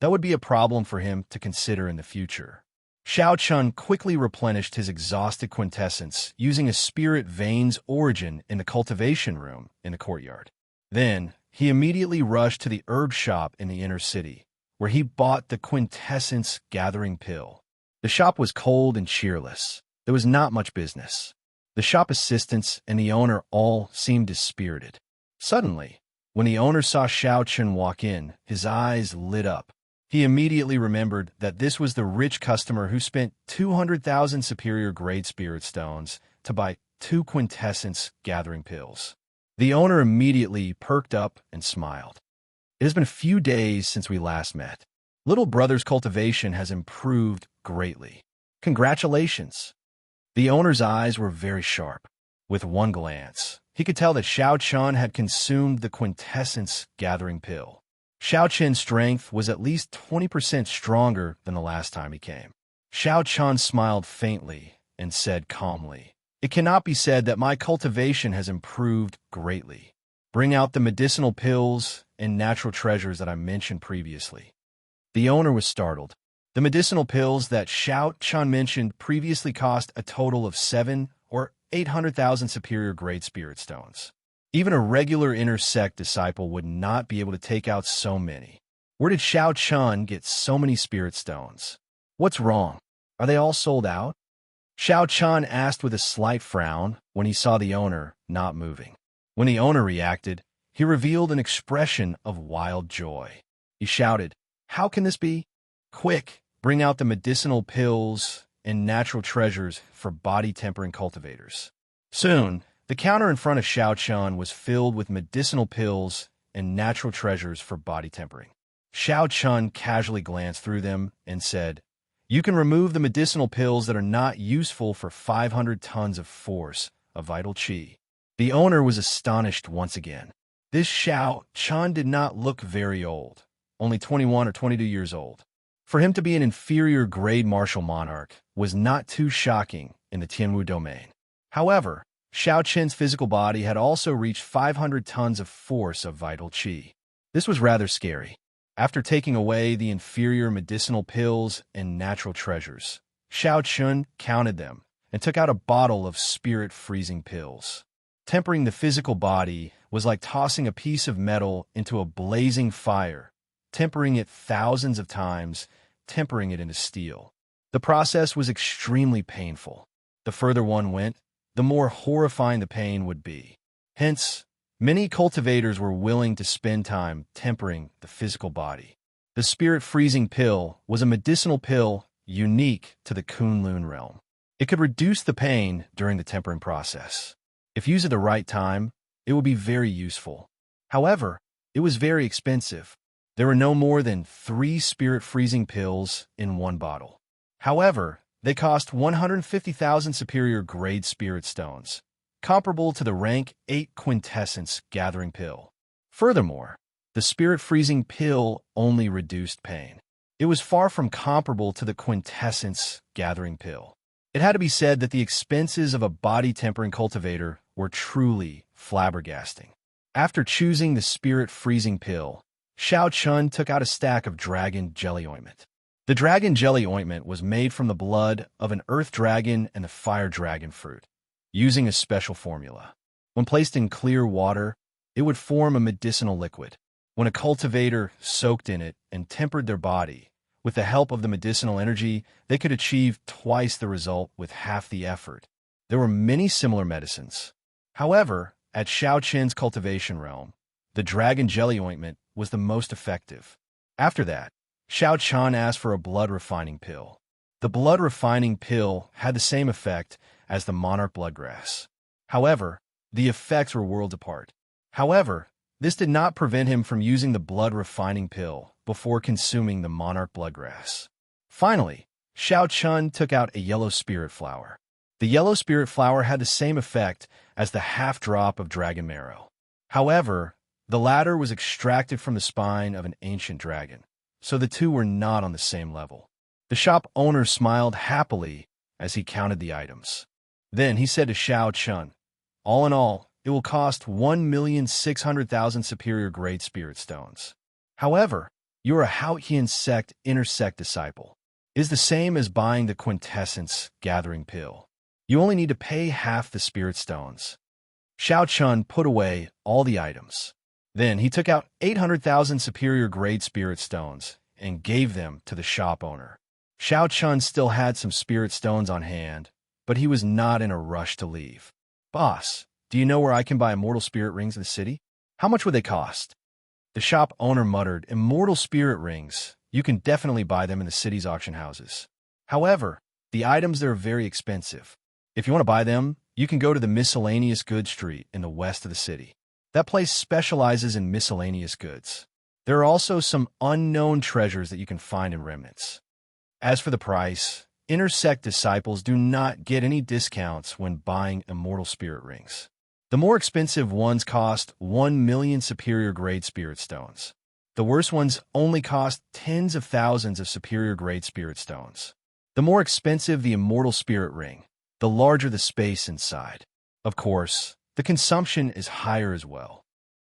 that would be a problem for him to consider in the future. Xiao Chun quickly replenished his exhausted quintessence using a spirit vein's origin in the cultivation room in the courtyard. Then, he immediately rushed to the herb shop in the inner city, where he bought the quintessence gathering pill. The shop was cold and cheerless. There was not much business. The shop assistants and the owner all seemed dispirited. Suddenly, when the owner saw Xiao Chun walk in, his eyes lit up. He immediately remembered that this was the rich customer who spent 200,000 superior-grade spirit stones to buy 2 quintessence gathering pills. The owner immediately perked up and smiled. "It has been a few days since we last met. Little brother's cultivation has improved greatly. Congratulations." The owner's eyes were very sharp. With one glance, he could tell that Xiao Chun had consumed the quintessence gathering pill. Xiao Chen's strength was at least 20% stronger than the last time he came. Xiao Chun smiled faintly and said calmly, "It cannot be said that my cultivation has improved greatly. Bring out the medicinal pills and natural treasures that I mentioned previously." The owner was startled. The medicinal pills that Xiao Chun mentioned previously cost a total of 7 or 800,000 superior-grade spirit stones. Even a regular inner sect disciple would not be able to take out so many. Where did Xiao Chun get so many spirit stones? What's wrong? Are they all sold out? Xiao Chun asked with a slight frown when he saw the owner not moving. When the owner reacted, he revealed an expression of wild joy. He shouted, "How can this be? Quick, bring out the medicinal pills and natural treasures for body-tempering cultivators." Soon, the counter in front of Xiao Chun was filled with medicinal pills and natural treasures for body tempering. Xiao Chun casually glanced through them and said, "You can remove the medicinal pills that are not useful for 500 tons of force of vital qi." The owner was astonished once again. This Xiao Chun did not look very old, only 21 or 22 years old. For him to be an inferior grade martial monarch was not too shocking in the Tianwu domain. However, Xiao Chen's physical body had also reached 500 tons of force of vital qi. This was rather scary. After taking away the inferior medicinal pills and natural treasures, Xiao Chun counted them and took out a bottle of spirit-freezing pills. Tempering the physical body was like tossing a piece of metal into a blazing fire, tempering it thousands of times, tempering it into steel. The process was extremely painful. The further one went, the more horrifying the pain would be. Hence, many cultivators were willing to spend time tempering the physical body. The spirit-freezing pill was a medicinal pill unique to the Kunlun realm. It could reduce the pain during the tempering process. If used at the right time, it would be very useful. However, it was very expensive. There were no more than 3 spirit-freezing pills in one bottle. However, they cost 150,000 superior grade spirit stones, comparable to the rank 8 quintessence gathering pill. Furthermore, the spirit-freezing pill only reduced pain. It was far from comparable to the quintessence gathering pill. It had to be said that the expenses of a body-tempering cultivator were truly flabbergasting. After choosing the spirit-freezing pill, Xiao Chun took out a stack of dragon jelly ointment. The dragon jelly ointment was made from the blood of an earth dragon and the fire dragon fruit, using a special formula. When placed in clear water, it would form a medicinal liquid. When a cultivator soaked in it and tempered their body, with the help of the medicinal energy, they could achieve twice the result with half the effort. There were many similar medicines. However, at Xiao Chen's cultivation realm, the dragon jelly ointment was the most effective. After that, Xiao Chun asked for a blood-refining pill. The blood-refining pill had the same effect as the monarch bloodgrass. However, the effects were worlds apart. However, this did not prevent him from using the blood-refining pill before consuming the monarch bloodgrass. Finally, Xiao Chun took out a yellow spirit flower. The yellow spirit flower had the same effect as the half-drop of dragon marrow. However, the latter was extracted from the spine of an ancient dragon, so the two were not on the same level. The shop owner smiled happily as he counted the items. Then he said to Xiao Chun, "All in all, it will cost 1,600,000 superior grade spirit stones. However, you are a Haotian sect intersect disciple. It is the same as buying the quintessence gathering pill. You only need to pay half the spirit stones." Xiao Chun put away all the items. Then he took out 800,000 superior grade spirit stones and gave them to the shop owner. Xiao Chun still had some spirit stones on hand, but he was not in a rush to leave. "Boss, do you know where I can buy immortal spirit rings in the city? How much would they cost?" The shop owner muttered, "Immortal spirit rings. You can definitely buy them in the city's auction houses. However, the items there are very expensive. If you want to buy them, you can go to the miscellaneous goods street in the west of the city. That place specializes in miscellaneous goods. There are also some unknown treasures that you can find in remnants. As for the price, intersect disciples do not get any discounts when buying immortal spirit rings. The more expensive ones cost 1 million superior grade spirit stones. The worst ones only cost tens of thousands of superior grade spirit stones. The more expensive the immortal spirit ring, the larger the space inside. Of course, the consumption is higher as well.